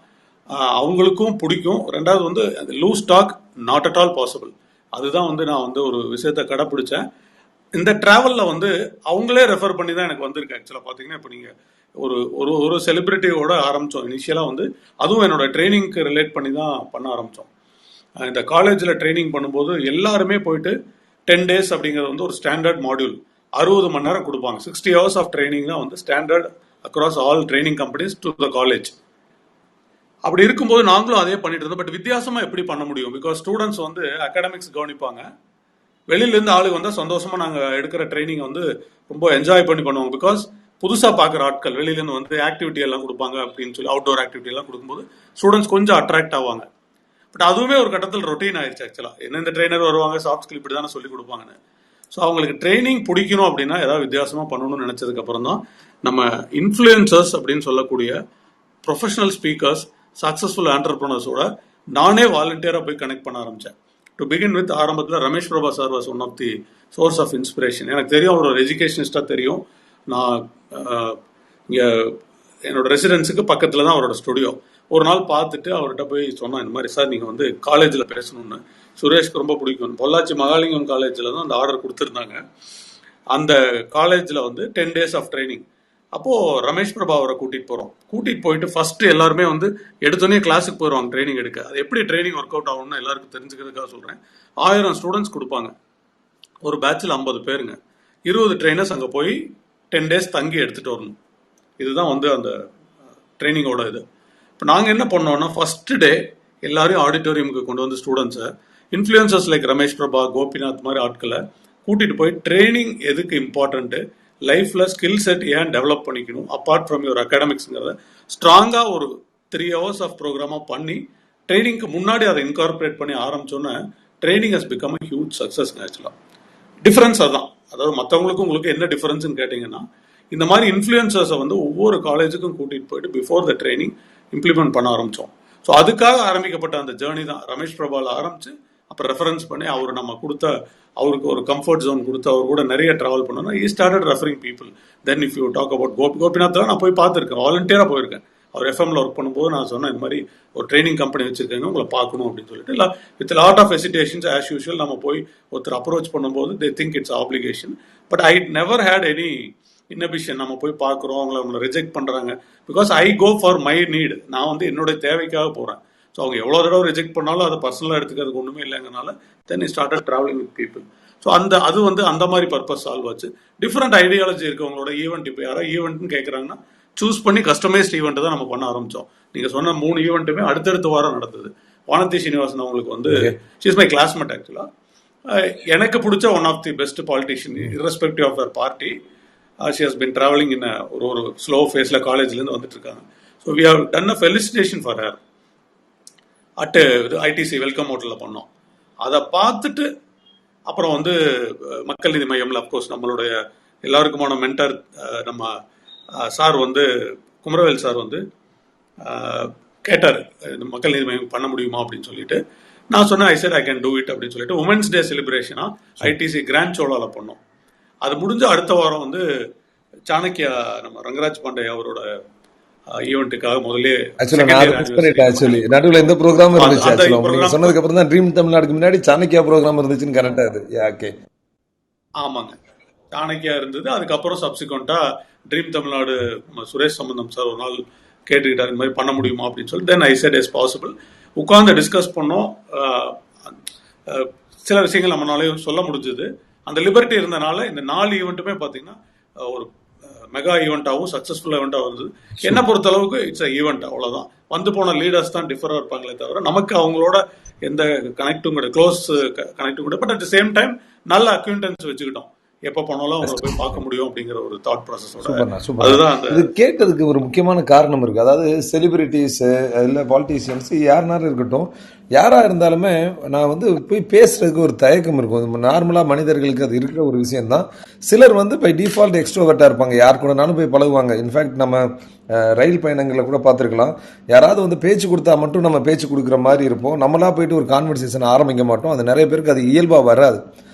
அவங்களுக்கும் பிடிக்கும். ரெண்டாவது வந்து loose talk not at all possible. அதுதான் வந்து நான் வந்து ஒரு விஷயத்தை கடைப்பிடிச்சேன். இந்த டிராவலில் வந்து அவங்களே ரெஃபர் பண்ணி தான் எனக்கு வந்திருக்கு. ஆக்சுவலாக பார்த்தீங்கன்னா இப்போ நீங்கள் ஒரு ஒரு ஒரு செலிபிரிட்டியோட ஆரம்பித்தோம் இனிஷியலாக வந்து, அதுவும் என்னோட ட்ரைனிங்க்கு ரிலேட் பண்ணி தான் பண்ண ஆரம்பித்தோம். இந்த காலேஜில் ட்ரைனிங் பண்ணும்போது எல்லாருமே போயிட்டு 10 days அப்படிங்கிறது வந்து ஒரு ஸ்டாண்டர்ட் மாடியூல் 60 மணி நேரம் கொடுப்பாங்க. 60 hours ஆஃப் ட்ரைனிங் தான் வந்து standard across all training companies to the college. அப்படி இருக்கும்போது நாங்களும் அதே பண்ணிட்டு இருந்தோம். பட் வித்தியாசமாக எப்படி பண்ண முடியும்? பிகாஸ் ஸ்டூடெண்ட்ஸ் வந்து அகாடமிக்ஸ் கவனிப்பாங்க, வெளியிலேருந்து ஆளுங்க வந்தால் சந்தோஷமாக நாங்கள் எடுக்கிற ட்ரைனிங் வந்து ரொம்ப என்ஜாய் பண்ணி பண்ணுவோம். பிகாஸ் புதுசாக பார்க்குற ஆட்கள் வெளியிலேருந்து வந்து ஆக்டிவிட்டி எல்லாம் கொடுப்பாங்க அப்படின்னு சொல்லி அவுட்டோர் ஆக்டிவிட்டி எல்லாம் கொடுக்கும்போது ஸ்டூடெண்ட்ஸ் கொஞ்சம் அட்ராக்ட் ஆவாங்க. பட் அதுவுமே ஒரு கட்டத்தில் ரொட்டீன் ஆயிடுச்சு. ஆக்சுவலாக எந்தெந்த ட்ரைனர் வருவாங்க, சாஃப்ட் ஸ்கில் இப்படி தானே சொல்லி கொடுப்பாங்கன்னு. ஸோ அவங்களுக்கு ட்ரைனிங் பிடிக்கணும் அப்படின்னா ஏதாவது வித்தியாசமாக பண்ணணும்னு நினச்சதுக்கு அப்புறம் தான் நம்ம இன்ஃப்ளூயன்சர்ஸ் அப்படின்னு சொல்லக்கூடிய ப்ரொஃபஷனல் ஸ்பீக்கர்ஸ், சக்ஸஸ்ஃபுல் ஆண்டர்பிரனர்ஸோட நானே வாலண்டியராக போய் கனெக்ட் பண்ண ஆரம்பித்தேன். டு பிகின் வித் ஆரம்பத்தில் Ramesh Prabha sir was one of the source of inspiration. எனக்கு தெரியும், அவர் ஒரு எஜுகேஷனிஸ்டாக தெரியும். நான் இங்கே என்னோட ரெசிடென்ஸுக்கு பக்கத்தில் தான் அவரோட ஸ்டுடியோ. ஒரு நாள் பார்த்துட்டு அவர்கிட்ட போய் சொன்னேன், இந்த மாதிரி சார் நீங்கள் வந்து காலேஜில் பேசணும்னு. சுரேஷ்க்கு ரொம்ப பிடிக்கும். பொள்ளாச்சி மகாலிங்கம் காலேஜில் தான் அந்த ஆர்டர் கொடுத்துருந்தாங்க. அந்த காலேஜில் வந்து 10 days ஆஃப் ட்ரைனிங். அப்போது ரமேஷ் பிரபா அவரை கூட்டிகிட்டு போயிட்டு ஃபஸ்ட்டு எல்லாருமே வந்து எடுத்தோடனே கிளாஸுக்கு போயிடுவாங்க ட்ரைனிங் எடுக்க. அது எப்படி ட்ரைனிங் ஒர்க் அவுட் ஆகும்னு எல்லாருக்கும் தெரிஞ்சுக்கிறதுக்காக சொல்கிறேன். 1000 ஸ்டூடெண்ட்ஸ் கொடுப்பாங்க, ஒரு பேட்சில் 50 பேருங்க. 20 ட்ரைனர்ஸ் அங்கே போய் 10 days தங்கி எடுத்துகிட்டு வரணும். இதுதான் வந்து அந்த ட்ரைனிங்கோட இது. இப்போ நாங்கள் என்ன பண்ணோம்னா, ஃபஸ்ட்டு டே எல்லாரையும் ஆடிட்டோரியமுக்கு கொண்டு வந்து ஸ்டூடெண்ட்ஸை, இன்ஃப்ளூயன்சர்ஸ் லைக் ரமேஷ் பிரபா, கோபிநாத் மாதிரி ஆட்களை கூட்டிகிட்டு போய் ட்ரைனிங் எதுக்கு இம்பார்ட்டன்ட்டு, லைஃப்பில் ஸ்கில் செட் ஏன் டெவலப் பண்ணிக்கணும் அப்பார்ட் ஃப்ரம் யுவர் அகாடமிக்ஸுங்கிறத ஸ்ட்ராங்காக ஒரு 3 hours ஆஃப் ப்ரோக்ராமாக பண்ணி ட்ரைனிங்க்கு முன்னாடி அதை இன்கார்பரேட் பண்ணி ஆரம்பித்தோன்னே training has become a huge success. ஆக்சுவலாக டிஃப்ரென்ஸ் அதான். அதாவது மற்றவங்களுக்கும் உங்களுக்கு என்ன டிஃப்ரென்ஸ்னு கேட்டிங்கன்னா, இந்த மாதிரி இன்ஃப்ளூயன்சர்ஸை வந்து ஒவ்வொரு காலேஜுக்கும் கூட்டிகிட்டு போயிட்டு பிஃபோர் த ட்ரைனிங் இம்ப்ளிமெண்ட் பண்ண ஆரம்பித்தோம். ஸோ அதுக்காக ஆரம்பிக்கப்பட்ட அந்த ஜேர்னி தான் ரமேஷ் பிரபாவில் ஆரம்பித்து அப்புறம் ரெஃபரன்ஸ் பண்ணி அவர் நம்ம கொடுத்த அவருக்கு ஒரு கம்ஃபர்ட் ஜோன் கொடுத்து அவர் கூட நிறைய ட்ராவல் பண்ணோன்னா I started referring people. Then if you talk about கோபிநாத்லாம் நான் போய் பார்த்துருக்கேன், வாலண்டியராக போயிருக்கேன். அவர் எஃப்எம்ல ஒர்க் பண்ணும்போது நான் சொன்னேன், இந்த மாதிரி ஒரு ட்ரைனிங் கம்பெனி வச்சிருக்காங்க, உங்களை பார்க்கணும் அப்படின்னு சொல்லிட்டு. இல்லை with lot of hesitations as usual நம்ம போய் ஒருத்தர் அப்ரோச் பண்ணும்போது they think it's application. But I never had any inhibition. நம்ம போய் பார்க்குறோம், அவங்கள ரிஜெக்ட் பண்ணுறாங்க. Because I go for my need. நான் வந்து என்னுடைய தேவைக்காக போகிறேன். ஸோ அவங்க எவ்வளோ தடவை ரிஜெக்ட் பண்ணாலும் அதை பர்சனலாக எடுத்துக்கிறதுக்கு ஒன்றுமே இல்லைங்கனால then I started travelling with people. So அது வந்து அந்த மாதிரி பர்பஸ் சால்வ் ஆச்சு. டிஃப்ரெண்ட் ஐடியாலஜி இருக்கவங்களோட ஈவெண்ட், இப்போ யாராவது ஈவெண்ட்னு கேட்குறாங்கன்னா சூஸ் பண்ணி கஸ்டமைஸ்ட் ஈவெண்ட் தான் நம்ம பண்ண ஆரம்பித்தோம். நீங்கள் சொன்ன 3 ஈவெண்ட்டுமே அடுத்தடுத்த வாரம் நடந்தது. வானதி சீனிவாசன் அவங்களுக்கு வந்து ஷீ இஸ் மை கிளாஸ்மேட். ஆக்சுவலாக எனக்கு பிடிச்ச one of the best politician irrespective of அவர் party. She has been travelling in ஒரு ஸ்லோ ஃபேஸில் காலேஜ்லேருந்து வந்துட்டு இருக்காங்க. So we have done a felicitation for her at ITC welcome ஹோட்டலில் பண்ணோம். அதை பார்த்துட்டு அப்புறம் வந்து மக்கள் நீதி மையம்ல அப்கோர்ஸ் நம்மளுடைய எல்லாருக்குமான மென்டர் நம்ம சார் வந்து குமரவேல் சார் வந்து கேட்டார், இந்த மக்கள் நீதி மையம் பண்ண முடியுமா அப்படின்னு சொல்லிட்டு. நான் சொன்னேன், ஐ set I can do it அப்படின்னு சொல்லிட்டு உமன்ஸ் டே செலிப்ரேஷனாக ஐடிசி கிராண்ட் சோலாவில் பண்ணோம். அது முடிஞ்ச அடுத்த வாரம் வந்து சாணக்கியா நம்ம ரங்கராஜ் பாண்டே அவரோட ஈவெண்ட்டுக்காக முதல்ல நடுவில் எந்த ப்ரோக்ராம் இருந்துச்சு சொன்னதுக்கு அப்புறம் தான் ட்ரீம் தமிழ்நாடுக்கு முன்னாடி சாணக்கியா ப்ரோக்ராம் இருந்துச்சுன்னு கரெக்டா அது. ஆமாங்க, சாணக்கியா இருந்தது. அதுக்கப்புறம் சப்சிக்வெண்டா ட்ரீம் தமிழ்நாடு சுரேஷ் சம்பந்தம் சார் ஒரு நாள் கேட்டுக்கிட்டார், இந்த மாதிரி பண்ண முடியுமா அப்படின்னு சொல்லி. தென் ஐ செட் இஸ் பாசிபிள். உட்காந்து டிஸ்கஸ் பண்ணோம். சில விஷயங்கள் நம்மளாலையும் சொல்ல முடிஞ்சது. அந்த லிபர்ட்டி இருந்தனால இந்த 4 ஈவெண்ட்டுமே பார்த்தீங்கன்னா ஒரு மெகா ஈவெண்ட்டாகவும் சக்ஸஸ்ஃபுல் ஈவெண்ட்டாக வந்தது. என்னை பொறுத்த அளவுக்கு இட்ஸ் அ ஈவெண்ட், அவ்வளோதான். வந்து போன லீடர்ஸ் தான் டிஃபராக இருப்பாங்களே தவிர நமக்கு அவங்களோட எந்த கனெக்டும் கிடையாது, க்ளோஸ் கனெக்டும் கிடையாது. But at the same time நல்ல அக்யூண்டன்ஸ் வச்சுக்கிட்டோம். எப்போ போனாலும் அவங்களை போய் பார்க்க முடியும் அப்படிங்கிற ஒரு தாட் ப்ராசஸோட. அதுதான் இது கேட்டதுக்கு ஒரு முக்கியமான காரணம் இருக்குது. அதாவது செலிபிரிட்டிஸ் இல்லை பாலிட்டிஷியன்ஸ் யாருனாலும் இருக்கட்டும், யாராக இருந்தாலுமே நான் வந்து போய் பேசுறதுக்கு ஒரு தயக்கம் இருக்கும். நார்மலாக மனிதர்களுக்கு அது இருக்கிற ஒரு விஷயம்தான். சிலர் வந்து பை டிஃபால்ட் எக்ஸ்ட்ரோவர்ட்டாக இருப்பாங்க, யார் கூடனாலும் போய் பழகுவாங்க. இன்ஃபேக்ட் நம்ம ரயில் பயணங்களில் கூட பார்த்துருக்கலாம், யாராவது வந்து பேச்சு கொடுத்தா மட்டும் நம்ம பேச்சு கொடுக்குற மாதிரி இருப்போம். நம்மளா போயிட்டு ஒரு கான்வர்சேஷன் ஆரம்பிக்க மாட்டோம். அது நிறைய பேருக்கு அது இயல்பாக வராது.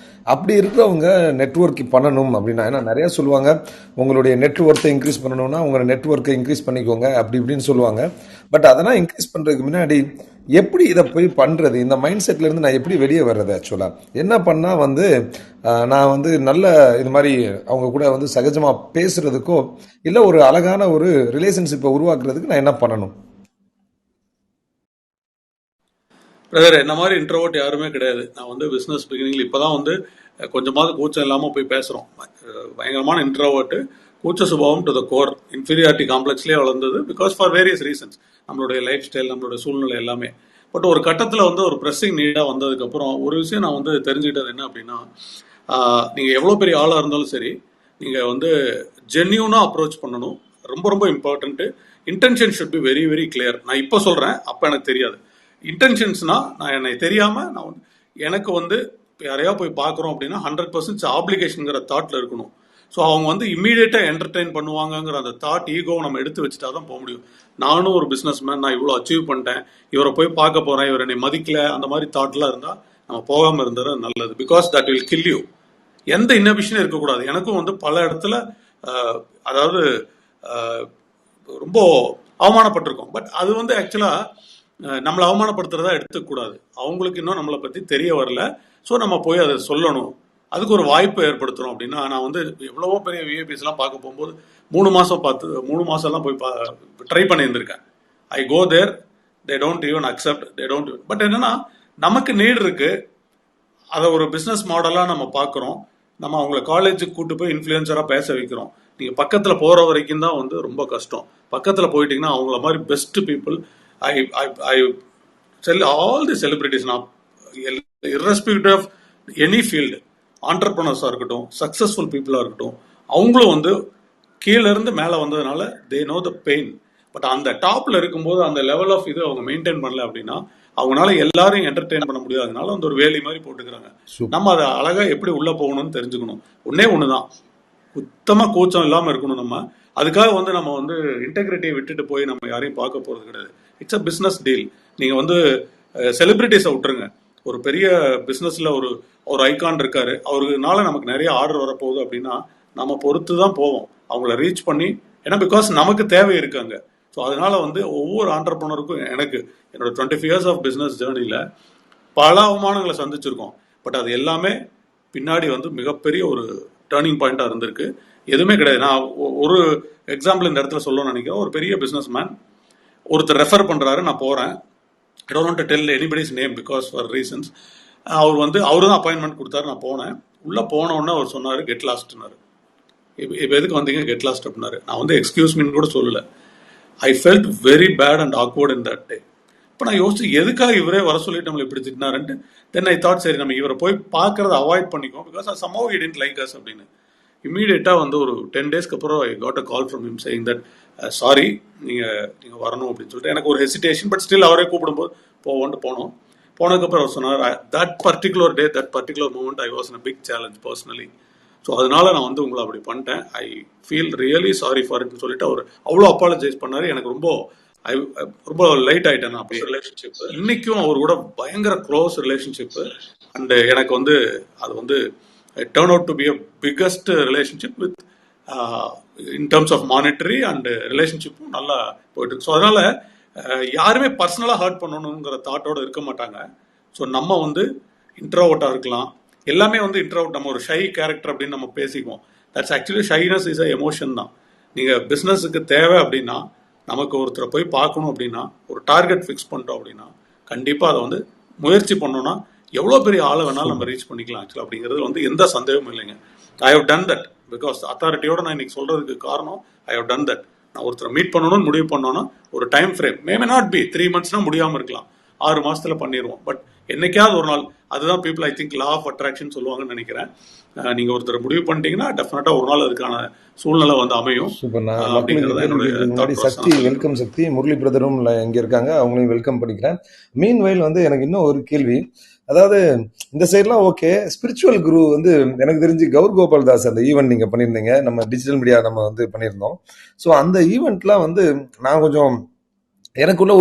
அப்படி இருக்கிறவங்க நெட்வொர்க் பண்ணணும் அப்படின்னா, ஏன்னா நிறைய சொல்லுவாங்க, உங்களுடைய நெட்வொர்க்கை இன்க்ரீஸ் பண்ணணும்னா உங்களோட நெட்வொர்க்கை இன்க்ரீஸ் பண்ணிக்கோங்க அப்படி இப்படின்னு சொல்லுவாங்க. பட் அதெல்லாம் இன்க்ரீஸ் பண்ணுறதுக்கு முன்னாடி எப்படி இதை போய் பண்ணுறது, இந்த மைண்ட் செட்லேருந்து நான் எப்படி வெளியே வர்றது? ஆக்சுவலாக என்ன பண்ணால் வந்து நான் வந்து நல்ல இது மாதிரி அவங்க கூட வந்து சகஜமாக பேசுகிறதுக்கோ இல்லை ஒரு அழகான ஒரு ரிலேஷன்ஷிப்பை உருவாக்குறதுக்கு நான் என்ன பண்ணணும்? பிரதர், என்ன மாதிரி இன்ட்ரோவர்ட் யாருமே கிடையாது. நான் வந்து பிஸ்னஸ் பிகினிங்ல இப்போதான் வந்து கொஞ்சமாவது கூச்சம் இல்லாமல் போய் பேசுகிறோம். பயங்கரமான இன்ட்ரோவர்ட்டு, கூச்ச சுபாவம் டு த கோர், இன்ஃபீரியாரிட்டி காம்ப்ளெக்ஸ்லேயே வளர்ந்தது. பிகாஸ் ஃபார் வேரியஸ் ரீசன்ஸ், நம்மளுடைய லைஃப் ஸ்டைல், நம்மளுடைய சூழ்நிலை எல்லாமே. பட் ஒரு கட்டத்தில் வந்து ஒரு ப்ரெஸ்ஸிங் நீடாக வந்ததுக்கப்புறம் ஒரு விஷயம் நான் வந்து தெரிஞ்சுக்கிட்டது என்ன அப்படின்னா, நீங்கள் எவ்வளோ பெரிய ஆளாக இருந்தாலும் சரி, நீங்கள் வந்து ஜென்யூனாக அப்ரோச் பண்ணணும். ரொம்ப ரொம்ப important. Intention should be very very clear. நான் இப்போ சொல்கிறேன், அப்போ எனக்கு தெரியாது. இன்டென்ஷன்ஸ்னா நான் என்னை தெரியாமல் நான் வந்து எனக்கு வந்து யாரையா போய் பார்க்குறோம் அப்படின்னா 100% ஆப்ளிகேஷனுங்கிற தாட்டில் இருக்கணும். ஸோ அவங்க வந்து இம்மீடியட்டாக என்டர்டெயின் பண்ணுவாங்கங்கிற அந்த தாட், ஈகோவை நம்ம எடுத்து வச்சுட்டா தான் போக முடியும். நானும் ஒரு பிஸ்னஸ் மேன், நான் இவ்வளோ அச்சீவ் பண்ணிட்டேன், இவரை போய் பார்க்க போகிறேன், இவர் என்னை மதிக்கல, அந்த மாதிரி தாட்லாம் இருந்தால் நம்ம போகாமல் இருந்தது நல்லது. Because that will kill you. எந்த இன்னபிஷனும் இருக்கக்கூடாது. எனக்கும் வந்து பல இடத்துல அதாவது ரொம்ப அவமானப்பட்டிருக்கோம். பட் அது வந்து ஆக்சுவலாக நம்மளை அவமானப்படுத்துறதா எடுத்துக்கூடாது. அவங்களுக்கு இன்னும் நம்மளை பற்றி தெரிய வரல. ஸோ நம்ம போய் அதை சொல்லணும், அதுக்கு ஒரு வாய்ப்பு ஏற்படுத்துகிறோம். அப்படின்னா நான் வந்து எவ்வளவோ பெரிய விஐபிஸ்லாம் பார்க்க போகும்போது 3 மாதம்லாம் போய் ட்ரை பண்ணியிருந்திருக்கேன். I go there, they don't even accept, they don't. But என்னன்னா நமக்கு நீட் இருக்கு, அதை ஒரு பிஸ்னஸ் மாடலாக நம்ம பார்க்குறோம். நம்ம அவங்கள காலேஜுக்கு கூட்டு போய் இன்ஃப்ளூயன்சராக பேச வைக்கிறோம். நீங்கள் பக்கத்தில் போகிற வரைக்கும் தான் வந்து ரொம்ப கஷ்டம். பக்கத்தில் போயிட்டீங்கன்னா அவங்கள மாதிரி best people, I I I sell all the celebrities, நான் irrespective ஆஃப் எனி ஃபீல்டு, ஆண்டர்பிரனர்ஸாக இருக்கட்டும், சக்ஸஸ்ஃபுல் பீப்புளாக இருக்கட்டும், அவங்களும் வந்து கீழே இருந்து மேலே வந்ததுனால they know the pain. But அந்த டாப்பில் இருக்கும்போது அந்த லெவல் ஆஃப் இது அவங்க மெயின்டைன் பண்ணல அப்படின்னா அவங்களால எல்லாரும் என்டர்டெயின் பண்ண முடியாதனால அந்த ஒரு வேலி மாதிரி போட்டுக்கிறாங்க. நம்ம அதை அழகாக எப்படி உள்ளே போகணும்னு தெரிஞ்சுக்கணும். ஒன்று தான், சுத்தமாக கூச்சம் இல்லாமல் இருக்கணும். நம்ம அதுக்காக வந்து நம்ம வந்து இன்டெகிரிட்டியை விட்டுட்டு போய் நம்ம யாரையும் பார்க்க போகிறது கிடையாது. It's a business deal. நீங்கள் வந்து செலிபிரிட்டிஸை விட்டுருங்க. ஒரு பெரிய பிஸ்னஸில் ஒரு ஐகான் இருக்காரு, அவருக்குனால நமக்கு நிறைய ஆர்டர் வரப்போகுது அப்படின்னா நம்ம பொறுத்து தான் போவோம் அவங்கள ரீச் பண்ணி. ஏன்னா பிகாஸ் நமக்கு தேவை இருக்காங்க. ஸோ அதனால வந்து ஒவ்வொரு ஆண்டர்பிரனருக்கும், எனக்கு என்னோட 25 இயர்ஸ் ஆஃப் பிஸ்னஸ் ஜேர்னியில் பல அவமானங்களை சந்திச்சிருக்கோம். பட் அது எல்லாமே பின்னாடி வந்து மிகப்பெரிய ஒரு டேர்னிங் பாயிண்டாக இருந்திருக்கு. எதுவுமே கிடையாது. நான் ஒரு எக்ஸாம்பிள் இந்த இடத்துல சொல்லணும்னு நினைக்கிறேன். ஒரு பெரிய பிஸ்னஸ் மேன் ஒருத்தர் ரெஃபர் பண்ணுறாரு, நான் போகிறேன். I don't want to tell anybody's name because for reasons. அவரு தான் அப்பாயின்மெண்ட் கொடுத்தாரு. நான் போனேன். உள்ளே போனோடனே அவர் சொன்னார், கெட் லாஸ்ட்னாரு. இப்போ எதுக்கு வந்தீங்க, கெட் லாஸ்ட் அப்படின்னாரு. நான் வந்து எக்ஸ்கியூஸ் மீன்னு கூட சொல்லலை. I felt very bad and awkward in that day. இப்போ நான் யோசிச்சு எதுக்காக இவரே வர சொல்லிட்டு நம்மளை இப்படி திட்டினாருன்ட்டு. தென் ஐ தாட், சரி நம்ம இவரை போய் பார்க்கறத அவாய்ட் பண்ணிக்கோம், because somehow he didn't like us அப்படின்னு. இம்மீடியட்டாக வந்து ஒரு 10 டேஸ்க்கு அப்புறம் ஐ got a call from him saying that sorry, நீங்கள் வரணும் அப்படின்னு சொல்லிட்டு. எனக்கு ஒரு ஹெசிடேஷன், பட் ஸ்டில் அவரே கூப்பிடும்போது போனோம். போனதுக்கப்புறம் அவர் சொன்னார், that particular day, that particular moment I was in a big challenge personally. So அதனால நான் வந்து உங்களை அப்படி பண்ணிட்டேன், I feel really sorry for இட்னு சொல்லிட்டு அவர் அவ்வளோ அப்பாலஜைஸ் பண்ணார். எனக்கு ரொம்ப லைட் ஆகிட்டேன் நான். அப்போ ரிலேஷன்ஷிப் இன்னைக்கும் அவர் கூட பயங்கர க்ளோஸ் ரிலேஷன்ஷிப்பு. அண்டு எனக்கு வந்து அது வந்து turn out to be a biggest relationship with in terms of monetary and ரிலேஷன்ஷிப்பும் நல்லா போயிட்டு இருக்கு. ஸோ அதனால யாருமே பர்சனலாக ஹர்ட் பண்ணணுங்கிற தாட்டோடு இருக்க மாட்டாங்க. ஸோ நம்ம வந்து இன்ட்ரோவர்ட்டாக இருக்கலாம். எல்லாமே வந்து இன்ட்ரோவர்ட், நம்ம ஒரு ஷை கேரக்டர் அப்படின்னு நம்ம பேசிக்குவோம். That's actually shyness is a emotion தான். நீங்கள் பிஸ்னஸுக்கு தேவை அப்படின்னா, நமக்கு ஒருத்தரை போய் பார்க்கணும் அப்படின்னா, ஒரு டார்கெட் ஃபிக்ஸ் பண்ணிட்டோம் அப்படின்னா, கண்டிப்பாக அதை வந்து முயற்சி பண்ணோன்னா எவ்வளோ பெரிய ஆளை வேணாலும் நம்ம ரீச் பண்ணிக்கலாம் ஆக்சுவலாக. அப்படிங்கிறது வந்து எந்த சந்தேகமும் இல்லைங்க. I have done that because அத்தாரிட்டியோட நான் இன்னைக்கு சொல்கிறதுக்கு காரணம், ஐ ஹவ் டன் தட். நான் ஒருத்தரை மீட் பண்ணணும்னு முடிவு பண்ணோன்னா ஒரு time frame, May not B 3 monthsனா முடியாமல் இருக்கலாம், 6 மாதத்தில் பண்ணிடுவோம். பட் என்னைக்காவது ஒரு நாள், அதுதான் people I think law of attraction சொல்லுவாங்கன்னு நினைக்கிறேன். நீங்கள் ஒருத்தர் முடிவு பண்ணிட்டீங்கன்னா டெஃபினட்டாக ஒரு நாள் அதுக்கான சூழ்நிலை வந்து அமையும். சக்தி, வெல்கம் சக்தி. முரளி பிரதரும் இங்கே இருக்காங்க, அவங்களையும் வெல்கம் பண்ணிக்கிறேன். மீன் வயல் வந்து எனக்கு இன்னும் ஒரு கேள்வி. அதாவது இந்த சைட்லாம் ஓகே, ஸ்பிரிச்சுவல் குரு வந்து எனக்கு தெரிஞ்சு கௌர் கோபால் தாஸ் அந்த ஈவெண்ட் நீங்கள் பண்ணியிருந்தீங்க, நம்ம டிஜிட்டல் மீடியா நம்ம வந்து பண்ணியிருந்தோம். ஸோ அந்த ஈவெண்ட்லாம் வந்து நான் கொஞ்சம் எனக்குள்ள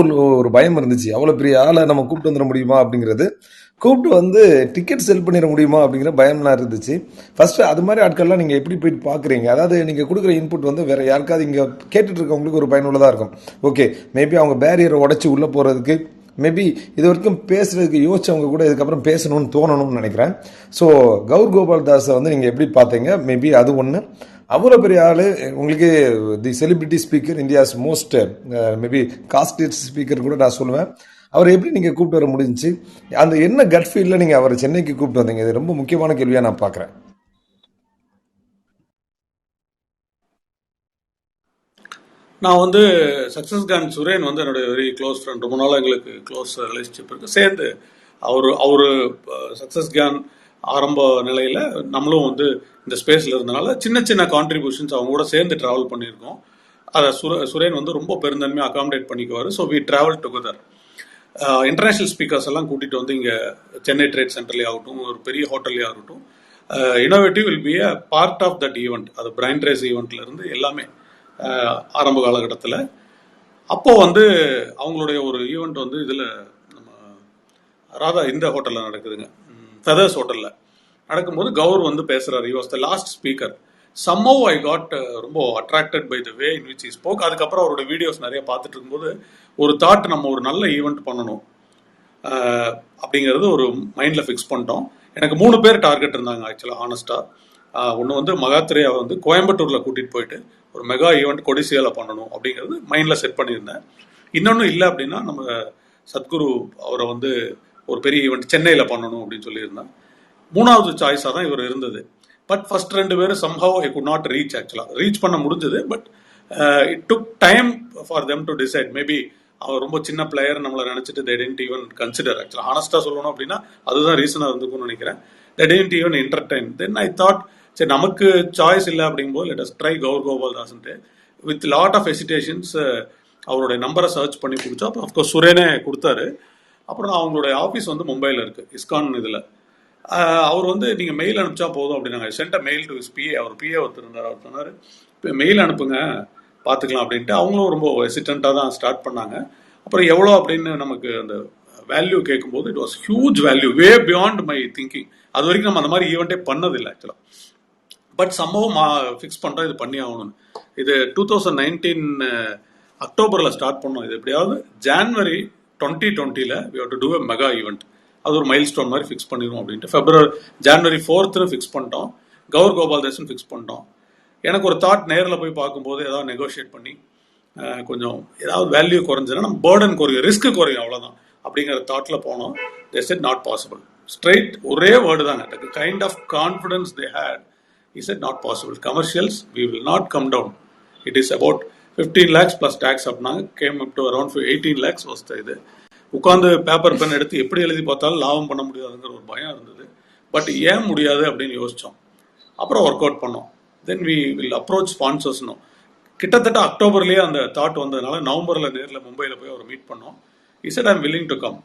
ஒரு பயம் இருந்துச்சு, அவ்வளோ பெரிய ஆளை நம்ம கூப்பிட்டு வந்துட முடியுமா அப்படிங்கிறது. கூப்பிட்டு வந்து டிக்கெட் செல் பண்ணிட முடியுமா அப்படிங்கிற பயம்லாம் இருந்துச்சு. ஃபர்ஸ்ட் அது மாதிரி ஆட்கள்லாம் நீங்கள் எப்படி போயிட்டு பார்க்குறீங்க? அதாவது நீங்கள் கொடுக்குற இன்புட் வந்து வேற யாருக்காவது இங்கே கேட்டுட்டு இருக்கவங்களுக்கு ஒரு பயனுள்ளதாக இருக்கும். ஓகே, மேபி அவங்க பேரியரை உடச்சி உள்ளே போகிறதுக்கு, மேபி இது வரைக்கும் பேசுறதுக்கு யோசிச்சவங்க கூட இதுக்கப்புறம் பேசணும்னு தோணணும்னு நினைக்கிறேன். ஸோ கௌர் கோபால் தாஸை வந்து நீங்கள் எப்படி பார்த்தீங்க? மேபி அது ஒன்று. அவ்வளோ பெரிய ஆள் உங்களுக்கு, the celebrity speaker, India's most maybe costliest speaker கூட நான் சொல்லுவேன். அவர் எப்படி நீங்கள் கூப்பிட்டு வர முடிஞ்சுச்சு? அந்த என்ன கட் ஃபீல்டில் நீங்கள் அவரை சென்னைக்கு கூப்பிட்டு வந்தீங்க? இது ரொம்ப முக்கியமான கேள்வியாக நான் பார்க்குறேன். நான் வந்து சக்சஸ் கான் சுரேன் வந்து என்னுடைய வெரி க்ளோஸ் ஃப்ரெண்ட். ரொம்ப நாளாக எங்களுக்கு க்ளோஸ் ரிலேஷன்ஷிப் இருக்குது. சேர்ந்து அவர் சக்சஸ் கேன் ஆரம்ப நிலையில் நம்மளும் வந்து இந்த ஸ்பேஸில் இருந்தனால சின்ன சின்ன கான்ட்ரிபியூஷன்ஸ் அவங்க கூட சேர்ந்து ட்ராவல் பண்ணியிருக்கோம். அதை சுரேன் வந்து ரொம்ப பெருந்தன்மையாக அகாமடேட் பண்ணிக்குவார். So we travel together. International speakers எல்லாம் கூட்டிகிட்டு வந்து இங்கே சென்னை ட்ரேட் சென்டர்லேயே ஆகட்டும், ஒரு பெரிய ஹோட்டல்லே ஆகட்டும், innovative will be a part of that event. அது பிரைன் ரேஸ் ஈவெண்ட்லேருந்து எல்லாமே ஆரம்ப காலகட்டத்தில். அப்போது வந்து அவங்களுடைய ஒரு ஈவெண்ட் வந்து இதில் நம்ம ராதா இந்த ஹோட்டலில் நடக்குதுங்க, ஃபெதர்ஸ் ஹோட்டலில் நடக்கும்போது கௌர் வந்து பேசுகிறார். he was the last speaker. somehow I got ரொம்ப attracted by the way in which he spoke. அதுக்கப்புறம் அவரோட வீடியோஸ் நிறைய பார்த்துட்டு இருக்கும்போது ஒரு தாட், நம்ம ஒரு நல்ல ஈவெண்ட் பண்ணணும் அப்படிங்கிறது ஒரு மைண்டில் ஃபிக்ஸ் பண்ணிட்டோம். எனக்கு 3 பேர் டார்கெட் இருந்தாங்க ஆக்சுவலாக, ஆனஸ்ட்டாக. ஒன்று வந்து மகாத்திரையை வந்து கோயம்புத்தூரில் கூட்டிகிட்டு போயிட்டு ஒரு மெகா ஈவெண்ட் கொடிசியாவில் பண்ணணும் அப்படிங்கிறது மைண்டில் செட் பண்ணியிருந்தேன். இன்னொன்று இல்லை அப்படின்னா நம்ம சத்குரு அவரை வந்து ஒரு பெரிய ஈவெண்ட் சென்னையில் பண்ணணும் அப்படின்னு சொல்லியிருந்தேன். 3வது சாய்ஸாக தான் இவர் இருந்தது. பட் ஃபர்ஸ்ட் 2 பேரும் somehow I could not reach. ஆக்சுவலாக ரீச் பண்ண முடிஞ்சது, but it took time for them to decide. Maybe அவர் ரொம்ப சின்ன பிளேயர் நம்மளை நினச்சிட்டு they didn't even consider. ஆக்சுவலாக ஆனஸ்டாக சொல்லணும் அப்படின்னா அதுதான் ரீசனாக இருந்துக்கும்னு நினைக்கிறேன். they didn't even entertain. then I thought, சரி நமக்கு சாய்ஸ் இல்லை அப்படிங்கும்போது let us try Gaur Gopal தாஸ்ன்ட்டு. வித் லாட் ஆஃப் ஹெசிடேஷன்ஸ் அவருடைய நம்பரை சர்ச் பண்ணி பிடிச்சோம். அப்போ அஃப்கோர்ஸ் சுரேனே கொடுத்தாரு. அப்புறம் அவங்களுடைய ஆஃபீஸ் வந்து மும்பையில் இருக்குது, இஸ்கான் இதில். அவர் வந்து நீங்கள் மெயில் அனுப்பிச்சா போதும் அப்படின்னாங்க. Send mail to PA. அவர் பிஏ ஒருத்தர் இருந்தார். அவர் சொன்னார், இப்போ மெயில் அனுப்புங்க பார்த்துக்கலாம் அப்படின்ட்டு. அவங்களும் ரொம்ப ஹெசிடண்ட்டாக தான் ஸ்டார்ட் பண்ணாங்க. அப்புறம் எவ்வளோ அப்படின்னு நமக்கு அந்த வேல்யூ கேட்கும்போது it was huge value, way beyond my thinking. அது வரைக்கும் நம்ம அந்த மாதிரி ஈவெண்ட்டே பண்ணதில்லை ஆக்சுவலாக. பட் சம்பவம் ஃபிக்ஸ் பண்ணுறோம், இது பண்ணி ஆகணும்னு. இது 2019 அக்டோபரில் ஸ்டார்ட் பண்ணோம். இது எப்படியாவது January 2020 we have to do a mega event. அது ஒரு மைல் ஸ்டோன் மாதிரி ஃபிக்ஸ் பண்ணிடுவோம் அப்படின்ட்டு ஜான்வரி 4th ஃபிக்ஸ் பண்ணிட்டோம். கௌர் கோபால் தாஸ்ன்னு ஃபிக்ஸ் பண்ணிட்டோம். எனக்கு ஒரு தாட், நேரில் போய் பார்க்கும்போது ஏதாவது நெகோஷியேட் பண்ணி கொஞ்சம் ஏதாவது வேல்யூ குறைஞ்சுன்னா நம்ம பேர்டன் குறையும், ரிஸ்க் குறையும், அவ்வளோதான் அப்படிங்கிற தாட்டில் போனோம். they said not possible. Straight ஒரே வேர்டு தாங்க. the kind of confidence they had, he said not possible. commercials we will not come down. it is about 15 lakhs plus tax அப்படின்னாங்க. came up to around 18 lakhs was இது. உட்காந்து பேப்பர் பென் எடுத்து எப்படி எழுதி பார்த்தாலும் லாபம் பண்ண முடியாதுங்கிற ஒரு பயம் இருந்தது. பட் ஏன் முடியாது அப்படின்னு யோசித்தோம். அப்புறம் ஒர்க் அவுட் பண்ணோம். தென் வி வில் அப்ரோச் ஸ்பான்சர்ஸ்னோம். கிட்டத்தட்ட அக்டோபர்லேயே அந்த தாட் வந்ததுனால நவம்பரில் நேரில் மும்பையில் போய் அவர் மீட் பண்ணோம். he said I'm willing to come,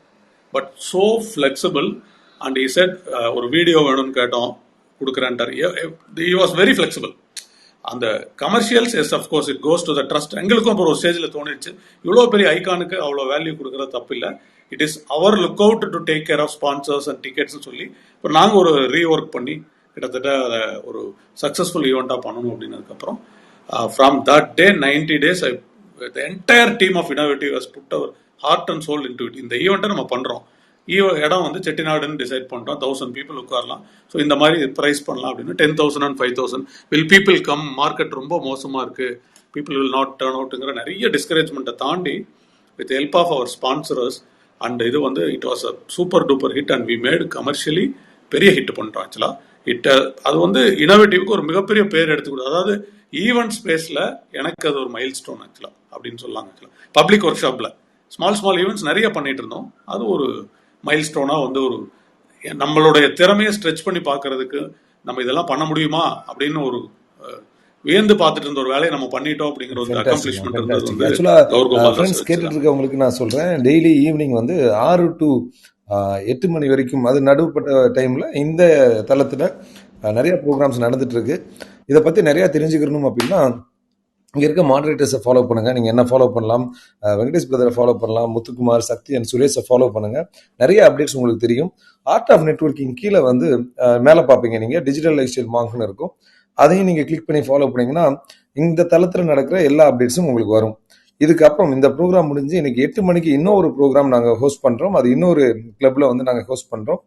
but so flexible. and he said ஒரு வீடியோ வேணும்னு கேட்டோம், கொடுக்குறேன்ட்டார். he was very flexible. அந்த commercials yes of course it goes to the trust. எங்களுக்கும் அப்புறம் ஒரு ஸ்டேஜில் தோணிடுச்சு, இவ்வளோ பெரிய ஐகானுக்கு அவ்வளோ வேல்யூ கொடுக்குறது தப்பு இல்லை. It is our look out to take care of sponsors and டிக்கெட்ஸ்னு சொல்லி இப்போ நாங்கள் ஒரு ரீஒர்க் பண்ணி கிட்டத்தட்ட அதை ஒரு சக்ஸஸ்ஃபுல் ஈவெண்ட்டாக பண்ணணும் அப்படின்னதுக்கப்புறம் from that day 90 days the entire team of Innovative has put our heart and soul into it. இந்த ஈவெண்ட்டை நம்ம பண்ணுறோம். இடம் வந்து செட்டிநாடுன்னு டிசைட் பண்ணுறோம். 1000 people உட்காரலாம். ஸோ இந்த மாதிரி ப்ரைஸ் பண்ணலாம் அப்படின்னு 10,000 and 5,000. Will people come? Market ரொம்ப மோசமாக இருக்குது, பீப்புள் வில் நாட் டர்ன் அவுட்டுங்கிற நிறைய டிஸ்கரேஜ்மெண்ட்டை தாண்டி with help of our sponsors and இது வந்து it was a super duper hit. And we made commercially பெரிய ஹிட் பண்ணிட்டோம் ஆக்சுவலாக. அது வந்து இனோவேட்டிவ்க்கு ஒரு மிகப்பெரிய பேர் எடுத்துக்கூடாது. அதாவது ஈவெண்ட் ஸ்பேஸில் எனக்கு அது ஒரு மைல் ஸ்டோன் ஆக்சுவலாக அப்படின்னு சொல்லலாம். ஆக்சுவலாக பப்ளிக் ஒர்க் ஷாப்பில் ஸ்மால் ஈவெண்ட்ஸ் நிறைய பண்ணிட்டு இருந்தோம். அது ஒரு மைல் ஸ்டோனாக வந்து ஒரு நம்மளுடைய திறமையை ஸ்ட்ரெச் பண்ணி பார்க்கறதுக்கு நம்ம இதெல்லாம் பண்ண முடியுமா அப்படின்னு ஒரு வியந்து பார்த்துட்டு இருந்த ஒரு வேலையை நம்ம பண்ணிட்டோம் அப்படிங்கிற ஒரு அக்கம்ப்ளிஷ்மெண்ட் இருந்தது. ஆக்சுவலாக கேட்டுட்டு இருக்கவங்களுக்கு நான் சொல்கிறேன், டெய்லி ஈவினிங் வந்து 6 to 8 மணி வரைக்கும், அது நடுவுப்பட்ட டைமில் இந்த தளத்தில் நிறைய ப்ரோக்ராம்ஸ் நடந்துட்டு இருக்கு. இதை பற்றி நிறையா தெரிஞ்சுக்கணும் அப்படின்னா இங்கே இருக்க மாடரேட்டர்ஸை ஃபாலோ பண்ணுங்கள். நீங்கள் என்ன ஃபாலோ பண்ணலாம், வெங்கடேஷ் பிரதரை ஃபாலோ பண்ணலாம், முத்துக்குமார், சக்தி அண்ட் சுரேஷை ஃபாலோ பண்ணுங்கள். நிறைய அப்டேட்ஸ் உங்களுக்கு தெரியும். ஆர்ட் ஆஃப் நெட்வொர்க்கிங் கீழே வந்து மேலே பார்ப்பீங்க, நீங்கள் டிஜிட்டல் லைஃப் ஸ்டைல் மார்க்னு இருக்கும். அதையும் நீங்கள் கிளிக் பண்ணி ஃபாலோ பண்ணிங்கன்னா இந்த தளத்தில் நடக்கிற எல்லா அப்டேட்ஸும் உங்களுக்கு வரும். இதுக்கப்புறம் இந்த ப்ரோக்ராம் முடிஞ்சு இன்னைக்கு 8 மணிக்கு இன்னொரு ப்ரோக்ராம் நாங்கள் ஹோஸ்ட் பண்ணுறோம். அது இன்னொரு கிளப்பில் வந்து நாங்கள் ஹோஸ்ட் பண்ணுறோம்.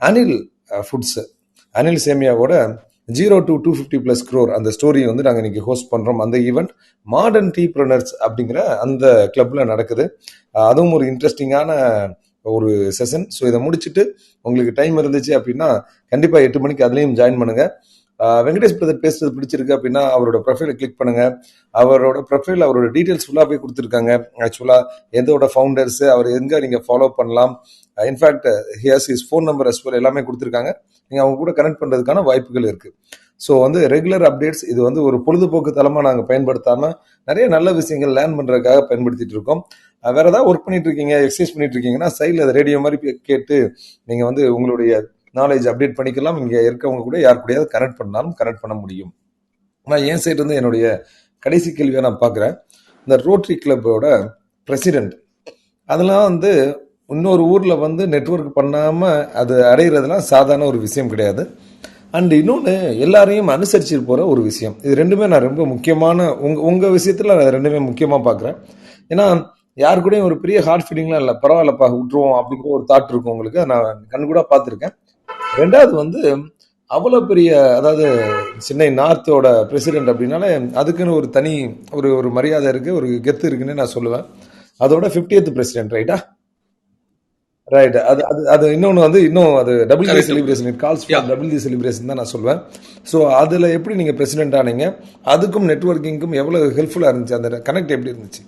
அனில் ஃபுட்ஸ், அனில் சேமியாவோட 0 to 250+ crore அந்த ஸ்டோரியை வந்து நாங்கள் இன்னைக்கு ஹோஸ்ட் பண்ணுறோம். அந்த ஈவெண்ட் மாடர்ன் டீப்ரனர்ஸ் அப்படிங்கிற அந்த கிளப்பில் நடக்குது. அதுவும் ஒரு இன்ட்ரெஸ்டிங்கான ஒரு செஷன். ஸோ இதை முடிச்சுட்டு உங்களுக்கு டைம் இருந்துச்சு அப்படின்னா கண்டிப்பாக 8 மணிக்கு அதுலேயும் ஜாயின் பண்ணுங்கள். வெங்கடேஷ் பிரதர் பேசுறது பிடிச்சிருக்கு அப்படின்னா அவரோட ப்ரொஃபைலை கிளிக் பண்ணுங்க. அவரோட ப்ரொஃபைல் அவரோட டீட்டெயில்ஸ் ஃபுல்லாக போய் கொடுத்துருக்காங்க. ஆக்சுவலாக எதோட ஃபவுண்டர்ஸ், அவர் எங்கே நீங்கள் ஃபாலோ பண்ணலாம், in fact here's is phone number as well எல்லாமே கொடுத்துருக்காங்க. நீங்கள் அவங்க கூட கனெக்ட் பண்ணுறதுக்கான வாய்ப்புகள் இருக்குது. ஸோ வந்து ரெகுலர் அப்டேட்ஸ், இது வந்து ஒரு பொழுதுபோக்கு தளமாக நாங்கள் பயன்படுத்தாமல் நிறைய நல்ல விஷயங்கள் லேர்ன் பண்ணுறதுக்காக பயன்படுத்திட்டு இருக்கோம். வேற ஏதாவது ஒர்க் பண்ணிட்டு இருக்கீங்க, எக்ஸசைஸ் பண்ணிட்டு இருக்கீங்கன்னா சைடில் அதை ரேடியோ மாதிரி கேட்டு நீங்கள் வந்து உங்களுடைய நாலேஜ் அப்டேட் பண்ணிக்கலாம். இங்கே இருக்கவங்க கூட யார் கூடயாவது கனெக்ட் பண்ணாலும் கனெக்ட் பண்ண முடியும். நான் என் சைடு இருந்து என்னுடைய கடைசி கேள்வியாக நான் பார்க்குறேன். இந்த ரோட்டரி கிளப்போட பிரசிடென்ட், அதெல்லாம் வந்து இன்னொரு ஊரில் வந்து நெட்வொர்க் பண்ணாமல் அது அடைகிறதுலாம் சாதாரண ஒரு விஷயம் கிடையாது. அண்ட் இன்னொன்று எல்லாரையும் அனுசரிச்சுட்டு போகிற ஒரு விஷயம். இது ரெண்டுமே நான் ரொம்ப முக்கியமான உங்கள் விஷயத்தில் நான் ரெண்டுமே முக்கியமாக பார்க்குறேன். ஏன்னா யாரு கூடயும் ஒரு பெரிய ஹார்ட் ஃபீலிங்லாம் இல்லை, பரவாயில்லப்பா விட்டுருவோம் அப்படிங்கிற ஒரு தாட் இருக்கும் உங்களுக்கு. நான் கண் கூட பார்த்துருக்கேன். ரெண்டாவது வந்து அவ்வளோ பெரிய, அதாவது சென்னை நார்த்தோட பிரசிடென்ட் அப்படின்னாலே அதுக்குன்னு ஒரு தனி ஒரு மரியாதை இருக்குது, ஒரு கெத்து இருக்குன்னு நான் சொல்லுவேன். அதோட 50th பிரசிடென்ட், ரைட்டா? ரைட். அது அது அது இன்னொன்று வந்து இன்னும் அது double D celebration, it calls for double D celebration தான் நான் சொல்லுவேன். ஸோ அதில் எப்படி நீங்கள் பிரசிடென்ட் ஆனீங்க, அதுக்கும் நெட்வொர்க்கிங்க்கும் எவ்வளோ ஹெல்ப்ஃபுல்லாக இருந்துச்சு, அந்த கனெக்ட் எப்படி இருந்துச்சு?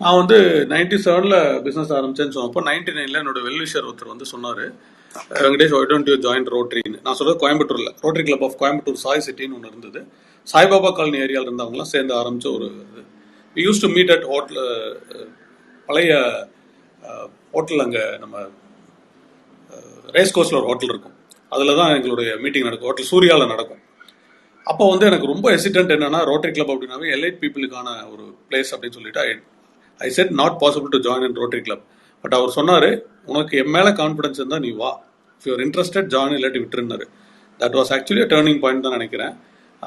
நான் வந்து 97ல் பிஸ்னஸ் ஆரம்பிச்சேன்னு சொன்னப்போ 99ல் என்னோட வெல்விஷர் ஒருத்தர் வந்து சொன்னார், Venkatesh why don't you join ரோட்டரின்னு. நான் சொல்கிறது கோயம்புத்தூரில் Rotary club of Coimbatore Sai சிட்டின்னு ஒன்று இருந்தது. சாய்பாபா காலனி ஏரியாவில் இருந்தவங்களாம் சேர்ந்து ஆரம்பித்த ஒரு இது. We use to meet at hotel, பழைய ஹோட்டல், அங்கே நம்ம ரேஸ் கோர்ஸில் ஒரு ஹோட்டல் இருக்கும், அதில் தான் எங்களுடைய மீட்டிங் நடக்கும். ஹோட்டல் சூர்யாவில் நடக்கும். அப்போ வந்து எனக்கு ரொம்ப ஹெசிடென்ட் என்னன்னா, ரோட்டரி கிளப் அப்படின்னாவே எலைட் பீப்புளுக்கான ஒரு பிளேஸ் அப்படின்னு சொல்லிட்டு I said not possible to join in Rotary Club. But அவர் சொன்னார், உனக்கு என் மேலே கான்ஃபிடன்ஸ் இருந்தால் நீ வா, இஃப் யூர் இன்ட்ரெஸ்டட் ஜாயின், இல்லாட்டி விட்டுருந்தாரு. That was actually turning point தான் நினைக்கிறேன்.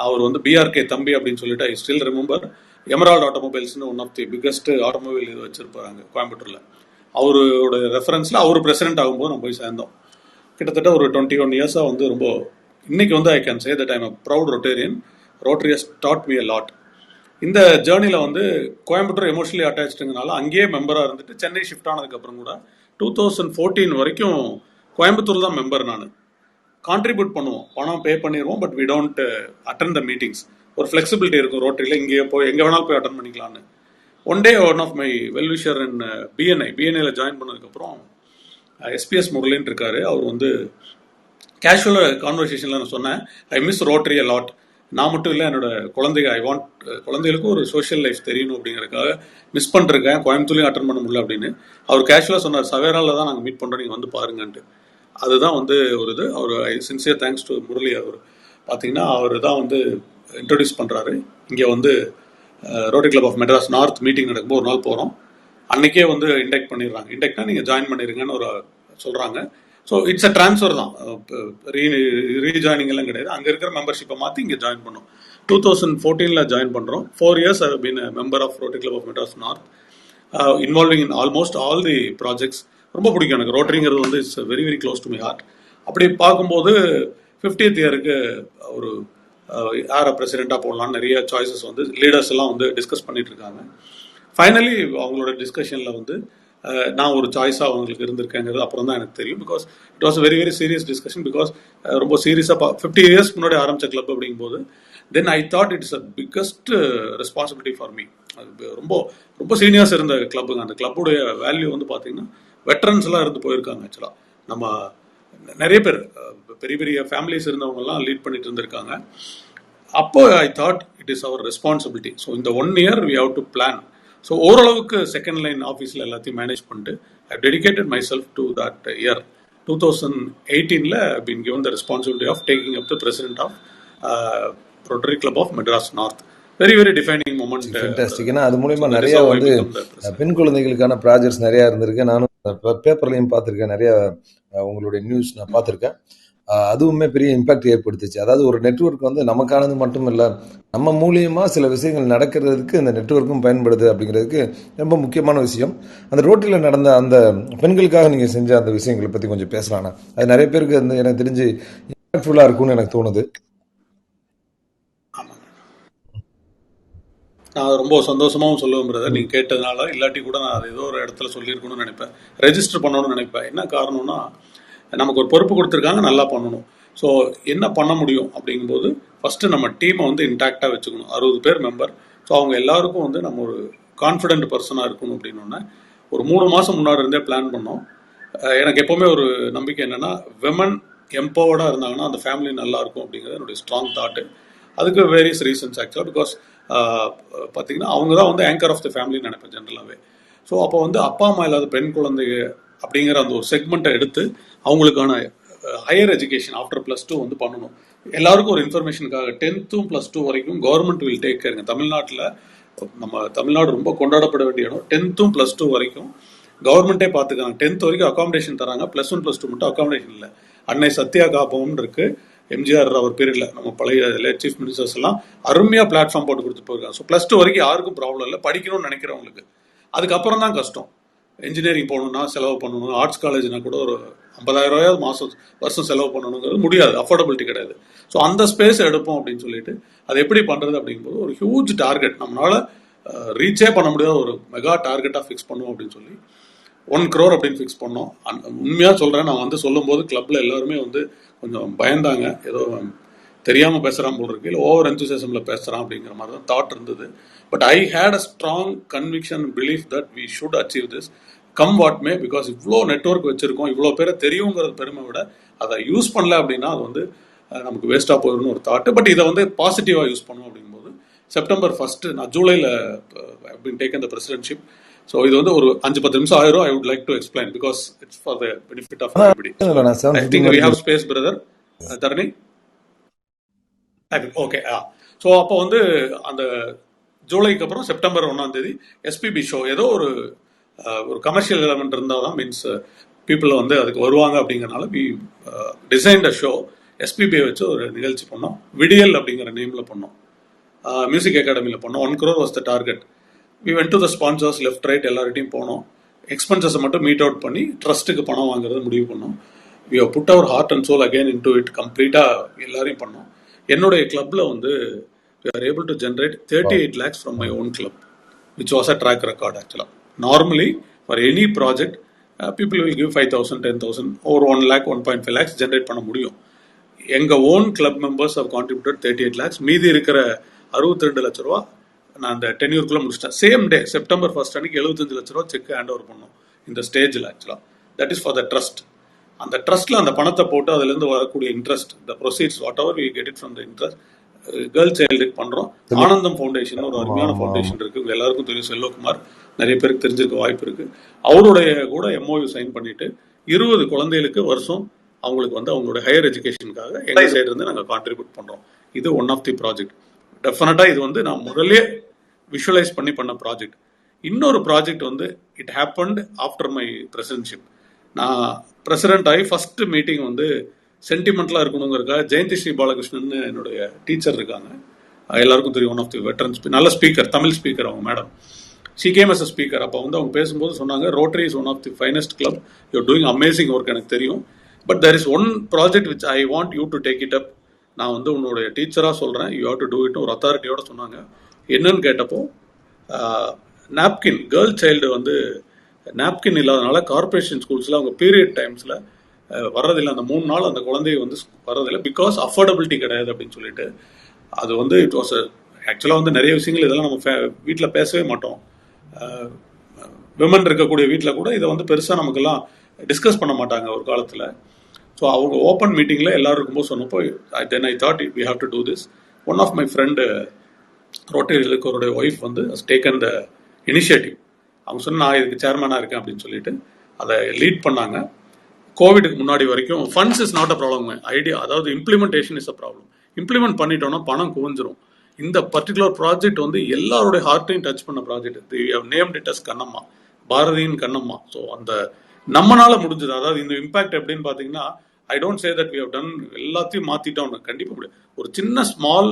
அவர் வந்து பிஆர்கே தம்பி அப்படின்னு சொல்லிட்டு ஐ ஸ்டில் ரிமெம்பர், எமரால்ட் ஆட்டோமொபைல்ஸ்னு one of the biggest automobile இது வச்சிருப்பாங்க கோயம்புத்தூரில். அவரோட ரெஃபரன்ஸில் அவர் பிரசிடென்ட் ஆகும்போது நம்ம போய் சேர்ந்தோம். கிட்டத்தட்ட ஒரு 21 இயர்ஸாக வந்து ரொம்ப இன்னைக்கு வந்து I can say that I'm a proud Rotarian. Rotary has dot me a lot. இந்த ஜேர்னியில் வந்து கோயம்புத்தூர் எமோஷனலி அட்டாச்சுங்கிறனால அங்கேயே மெம்பராக இருந்துட்டு சென்னை ஷிஃப்ட் ஆனதுக்கப்புறம் கூட 2014 வரைக்கும் கோயம்புத்தூர் தான் மெம்பர். நான் கான்ட்ரிபியூட் பண்ணுவோம், பணம் பே பண்ணிடுவோம், but we don't attend the meetings. ஒரு ஃப்ளெக்சிபிலிட்டி இருக்கும் ரோட்டரியில், இங்கேயே போய் எங்கே வேணாலும் போய் அட்டன் பண்ணிக்கலான்னு. One day one of my wellwisher in பிஎன்ஐயில் ஜாயின் பண்ணதுக்கப்புறம் எஸ்பிஎஸ் முரளின்னு இருக்காரு. அவர் வந்து கேஷுவலாக கான்வர்சேஷனில் நான் சொன்னேன், I miss Rotary a lot. நான் மட்டும் இல்லை, என்னோட குழந்தைங்க, ஐ வாண்ட் குழந்தைகளுக்கும் ஒரு சோஷியல் லைஃப் தெரியணும் அப்படிங்கிறதுக்காக மிஸ் பண்ணிருக்கேன், கோயம்புத்தூர்லையும் அட்டன் பண்ண முடியல அப்படின்னு. அவர் கேஷுவலாக சொன்னார், சவேராவில் தான் நாங்கள் மீட் பண்ணுறோம், நீங்கள் வந்து பாருங்கன்ட்டு. அதுதான் வந்து ஒரு இது. அவர் சின்சியர் தேங்க்ஸ் டு முரளி. அவர் பார்த்தீங்கன்னா அவர் தான் வந்து இன்ட்ரடியூஸ் பண்ணுறாரு. இங்கே வந்து rotary club of Madras north meeting நடக்கும்போது ஒரு நாள் போகிறோம். அன்றைக்கே வந்து இன்டெக்ட் பண்ணிடுறாங்க. இன்டெக்ட்னா நீங்கள் ஜாயின் பண்ணிடுங்கன்னு ஒரு சொல்கிறாங்க. ஸோ இட்ஸ் அ ட்ரான்ஸ்ஃபர் தான், ரீஜாயினிங் எல்லாம் கிடையாது. அங்கே இருக்கிற மெம்பர்ஷிப்பை மாற்றி இங்கே ஜாயின் பண்ணோம். 2014 ஜாயின் பண்ணுறோம். 4 years I been member of rotary club of Madras north, involving in almost all the projects. ரொம்ப பிடிக்கும் எனக்கு ரோட்டரிங்கிறது வந்து it's very very close to my heart. அப்படி பார்க்கும்போது 50th இயருக்கு ஒரு யாரை பிரசிடெண்ட்டாக போடலான்னு நிறைய சாய்ஸஸ் வந்து லீடர்ஸ் எல்லாம் வந்து டிஸ்கஸ் பண்ணிட்டு இருக்காங்க. ஃபைனலி அவங்களோட டிஸ்கஷனில் வந்து நான் ஒரு சாய்ஸாக அவங்களுக்கு இருந்திருக்கேங்கிறது அப்புறம் தான் எனக்கு தெரியும். Because it was very very serious discussion. Because ரொம்ப சீரியஸாக 50 years முன்னாடி ஆரம்பித்த கிளப் அப்படிங்கும்போது then I thought it's a biggest responsibility for me. அது ரொம்ப ரொம்ப சீனியர்ஸ் இருந்த கிளப்புங்க. அந்த கிளப்புடைய வேல்யூ வந்து பார்த்தீங்கன்னா வெட்டரன்ஸ் எல்லாம் இருந்து போயிருக்காங்க. ஆக்சுவலாக நம்ம நிறைய பேர் பெரிய பெரிய ஃபேமிலிஸ் இருந்தவங்கலாம் லீட் பண்ணிட்டு இருந்திருக்காங்க. அப்போ I thought it is our responsibility. So இந்த 1 year we have to plan. So ஓரளவுக்கு செகண்ட் லைன் ஆஃபீஸில் எல்லாத்தையும் மேனேஜ் பண்ணிட்டு I dedicated myself to that year 2018 been given the responsibility of taking up the president of Rotary Club of Madras North. Very, very defining moment. Fantastic. ஏன்னா அது மூலயமா So that is நிறைய how I வந்து become the president. பெண் குழந்தைகளுக்கான ப்ராஜெக்ட்ஸ் நிறையா இருந்திருக்கு. நானும் பேப்பர்லையும் பார்த்துருக்கேன், நிறைய உங்களுடைய நியூஸ் நான் பார்த்துருக்கேன். அதுவுமே பெரிய இம்பாக்ட் ஏற்படுத்துச்சு. அதாவது ஒரு நெட்வொர்க் வந்து நமக்கானது மட்டும் இல்லை, நம்ம மூலியமாக சில விஷயங்கள் நடக்கிறதுக்கு இந்த நெட்வொர்க்கும் பயன்படுது அப்படிங்கிறதுக்கு ரொம்ப முக்கியமான விஷயம். அந்த ரோட்டில் நடந்த அந்த பெண்களுக்காக நீங்கள் செஞ்ச அந்த விஷயங்களை பற்றி கொஞ்சம் பேசலாம்னா, அது நிறைய பேருக்கு வந்து எனக்கு தெரிஞ்சு இம்பாக்ட்ஃபுல்லாக இருக்கும்னு எனக்கு தோணுது. ஆமாங்க, நான் ரொம்ப சந்தோஷமாகவும் சொல்லுவேன் பிரதர், நீங்கள் கேட்டதுனால. இல்லாட்டி கூட நான் அது ஏதோ ஒரு இடத்துல சொல்லியிருக்கணும்னு நினைப்பேன், ரெஜிஸ்டர் பண்ணணும்னு நினைப்பேன். என்ன காரணம்னா, நமக்கு ஒரு பொறுப்பு கொடுத்துருக்காங்க, நல்லா பண்ணணும். ஸோ என்ன பண்ண முடியும் அப்படிங்கும்போது ஃபஸ்ட்டு நம்ம டீமை வந்து இன்டாக்டாக வச்சுக்கணும். 60 பேர் மெம்பர். ஸோ அவங்க எல்லாருக்கும் வந்து நம்ம ஒரு கான்ஃபிடென்ட் பர்சனாக இருக்கணும் அப்படின்னோடனே ஒரு 3 மாதம் முன்னாடி இருந்தே பிளான் பண்ணோம். எனக்கு எப்போவுமே ஒரு நம்பிக்கை என்னென்னா, விமன் எம்பவர்டாக இருந்தாங்கன்னா அந்த ஃபேமிலி நல்லா இருக்கும் அப்படிங்கிறது என்னுடைய ஸ்ட்ராங் தாட்டு. அதுக்கு வேரியஸ் ரீசன்ஸ் ஆக்சுவலாக. பிகாஸ் பார்த்தீங்கன்னா அவங்க தான் வந்து ஆங்கர் ஆஃப் த ஃபேமிலின்னு நினைப்பேன் ஜென்ரலாகவே. ஸோ அப்போ வந்து அப்பா அம்மா இல்லாத பெண் குழந்தைங்க அப்படிங்கிற அந்த ஒரு செக்மெண்ட்டை எடுத்து அவங்களுக்கான ஹையர் எஜுகேஷன் ஆஃப்டர் +2 வந்து பண்ணணும். எல்லாருக்கும் ஒரு இன்ஃபர்மேஷனுக்காக 10th +2 வரைக்கும் கவர்மெண்ட் வில் டேக் கேருங்க. தமிழ்நாட்டில் நம்ம தமிழ்நாடு ரொம்ப கொண்டாடப்பட வேண்டிய இடம். 10th +2 வரைக்கும் கவர்மெண்ட்டே பார்த்துக்காங்க. 10th வரைக்கும் அகாமடேஷன் தராங்க. +1 +2 மட்டும் அகாமடேஷன் இல்லை. அன்னை சத்யா காப்பகம் இருக்கு, எம்ஜிஆர் அவர் பீரியடில் நம்ம பழைய சீஃப் மினிஸ்டர்ஸ் எல்லாம் அருமையாக பிளாட்ஃபார்ம் போட்டு கொடுத்து போயிருக்காங்க. ஸோ +2 வரைக்கும் யாருக்கும் ப்ராப்ளம் இல்லை, படிக்கணும்னு நினைக்கிறவங்களுக்கு. அதுக்கப்புறம் தான் கஷ்டம். இன்ஜினியரிங் போகணுன்னா செலவு பண்ணணும், ஆர்ட்ஸ் காலேஜ்னா கூட ஒரு 50,000 ரூபாய் வருஷம் செலவு பண்ணணுங்கிறது முடியாது, அஃபோர்டபிலிட்டி கிடையாது. ஸோ அந்த ஸ்பேஸ் எடுப்போம் அப்படின்னு சொல்லிட்டு அது எப்படி பண்ணுறது அப்படிங்கும்போது ஒரு ஹியூஜ் டார்கெட், நம்மளால ரீச்சே பண்ண முடியாத ஒரு மெகா டார்கெட்டாக ஃபிக்ஸ் பண்ணுவோம் அப்படின்னு சொல்லி 1 crore அப்படின்னு ஃபிக்ஸ் பண்ணோம். உண்மையாக சொல்கிறேன், நான் வந்து சொல்லும்போது கிளப்பில் எல்லாருமே வந்து கொஞ்சம் பயந்தாங்க, ஏதோ தெரியாமல் பேசுகிறான் போல் இருக்கு, இல்லை ஓவர் என்தூசியாசமில் பேசுகிறான் அப்படிங்கிற மாதிரி தான் தாட் இருந்தது. But I had a strong conviction belief that we should achieve this come what may. Because இவ்வளோ நெட்வொர்க் வச்சுருக்கோம், இவ்வளோ பேரை தெரியுங்கிறது பெருமை விட அதை யூஸ் பண்ணல அப்படின்னா அது வந்து நமக்கு வேஸ்ட்டாக போயிடும்னு ஒரு தாட்டு. பட் இதை வந்து பாசிட்டிவாக யூஸ் பண்ணுவோம் அப்படிங்கும்போது September 1st நான் ஜூலையில் been taken the presidentship. So இது வந்து ஒரு 5-10 நிமிஷம் ஆயிரும். I would like to explain because it's for the benefit of everybody. I think we have space brother Dharani. Okay. So அப்போ வந்து அந்த ஜூலைக்கு அப்புறம் September 1 எஸ்பிபி ஷோ, ஏதோ ஒரு கமர்ஷியல் எலமெண்ட் இருந்தால் தான் மீன்ஸ் பீப்புளை வந்து அதுக்கு வருவாங்க அப்படிங்கிறனால வி டிசைன் த ஷோ. எஸ்பிபியை வச்சு ஒரு நிகழ்ச்சி பண்ணோம், விடியல் அப்படிங்கிற நேமில் பண்ணோம், மியூசிக் அகாடமியில் பண்ணோம். 1 crore was the target. We went to the sponsors, left right எல்லார்ட்டையும் போனோம். எக்ஸ்பென்சஸை மட்டும் மீட் அவுட் பண்ணி ட்ரஸ்ட்டுக்கு பணம் வாங்குறது முடிவு பண்ணோம். We have put our heart and soul again into it. கம்ப்ளீட்டாக எல்லாரையும் பண்ணோம். என்னுடைய கிளப்பில் வந்து we are able to generate 38 lakhs from my own club, which was a track record actually. Normally, for any project, people will give 5,000, 10,000, or 1 lakh, 1.5 lakhs generate பண்ண முடியும். எங்கள் own club members have contributed 38 lakhs. மீதி இருக்கிற 62 லட்ச ரூபா நான் அந்த டென்யூருக்குள்ளே முடிச்சிட்டேன். சேம் டே September 1st அன்னைக்கு 75 லட்ச ரூபா செக் ஹேண்ட் ஓவர் பண்ணோம் இந்த ஸ்டேஜில் ஆக்சுவலாக. That is for the trust. அந்த ட்ரஸ்ட்டில் அந்த பணத்தை போட்டு அதுலேருந்து வரக்கூடிய interest, the proceeds whatever we get it from the interest, girl சைல்டுக்கு பண்ணுறோம். ஆனந்தம் ஃபவுண்டேஷன் ஒரு அருமையான ஃபவுண்டேஷன் இருக்குது, எல்லாருக்கும் தெரியும், செல்வகுமார், நிறைய பேருக்கு தெரிஞ்சிருக்க வாய்ப்பு இருக்குது. அவருடைய கூட MOU சைன் பண்ணிட்டு 20 குழந்தைகளுக்கு வருஷம் அவங்களுக்கு வந்து அவங்களுடைய ஹையர் எஜுகேஷனுக்காக எங்கள் சைடு இருந்து நாங்கள் கான்ட்ரிபியூட் பண்ணுறோம். இது ஒன் ஆஃப் தி ப்ராஜெக்ட். டெஃபினட்டாக இது வந்து நான் முதல்ல விஷுவலைஸ் பண்ண ப்ராஜெக்ட். இன்னொரு ப்ராஜெக்ட் வந்து it happened after my presidentship. நான் பிரசிடென்ட் ஆகி ஃபர்ஸ்ட் மீட்டிங் வந்து சென்டிமெண்ட்லாம் இருக்கணுங்கிறதுக்காக ஜெயந்தி ஸ்ரீ பாலகிருஷ்ணன் என்னுடைய டீச்சர் இருக்காங்க, எல்லாருக்கும் தெரியும், ஒன் ஆஃப் தி வெட்டரன், நல்ல ஸ்பீக்கர், தமிழ் ஸ்பீக்கர் அவங்க madam. She came as a speaker. அப்போ வந்து அவங்க பேசும்போது சொன்னாங்க, rotary is one of the finest club, you're doing amazing work, எனக்கு தெரியும், but there is one project which I want you to take it up. நான் வந்து உன்னுடைய டீச்சராக சொல்கிறேன், you have to do it ஒரு அத்தாரிட்டியோட சொன்னாங்க. என்னன்னு கேட்டப்போ, நாப்கின், கேர்ள் சைல்டு வந்து நாப்கின் இல்லாதனால கார்பரேஷன் ஸ்கூல்ஸில் அவங்க பீரியட் டைம்ஸில் வர்றதில்லை, அந்த 3 நாள் அந்த குழந்தைய வந்து வர்றதில்லை, பிகாஸ் அஃபோர்டபிலிட்டி கிடையாது அப்படின்னு சொல்லிட்டு. அது வந்து இட் வாஸ் ஆக்சுவலாக வந்து நிறைய விஷயங்கள் இதெல்லாம் நம்ம வீட்டில் பேசவே மாட்டோம். விமன் இருக்கக்கூடிய வீட்டில் கூட இதை வந்து பெருசாக நமக்கெல்லாம் டிஸ்கஸ் பண்ண மாட்டாங்க ஒரு காலத்தில். ஸோ அவங்க ஓப்பன் மீட்டிங்கில் எல்லோரும் இருக்கும்போது சொன்னப்போ then I thought we have to do this. One of my friend ரோட்டரியில் இருக்கிறவருடைய ஒய்ஃப் வந்து டேக்கன் த இனிஷியேட்டிவ். அவங்க சொன்ன நான் இதுக்கு சேர்மனாக இருக்கேன் அப்படின்னு சொல்லிட்டு அதை லீட் பண்ணாங்க. கோவிடுக்கு முன்னாடி வரைக்கும் funds is not a problem. Idea, அதாவது implementation is a problem. Implement பண்ணிட்டோம்னா பணம் குவிஞ்சிரும். இந்த பர்டிகுலர் ப்ராஜெக்ட் வந்து எல்லாருடைய ஹார்ட்டையும் டச் பண்ண project. Named it as Kannamma, பாரதியின் கண்ணம்மா. ஸோ அந்த நம்மனால முடிஞ்சது. அதாவது இந்த இம்பாக்ட் எப்படின்னு பார்த்தீங்கன்னா, I don't say that we have done எல்லாத்தையும் மாத்திட்டோம்னு, கண்டிப்பாக முடியாது. ஒரு சின்ன ஸ்மால்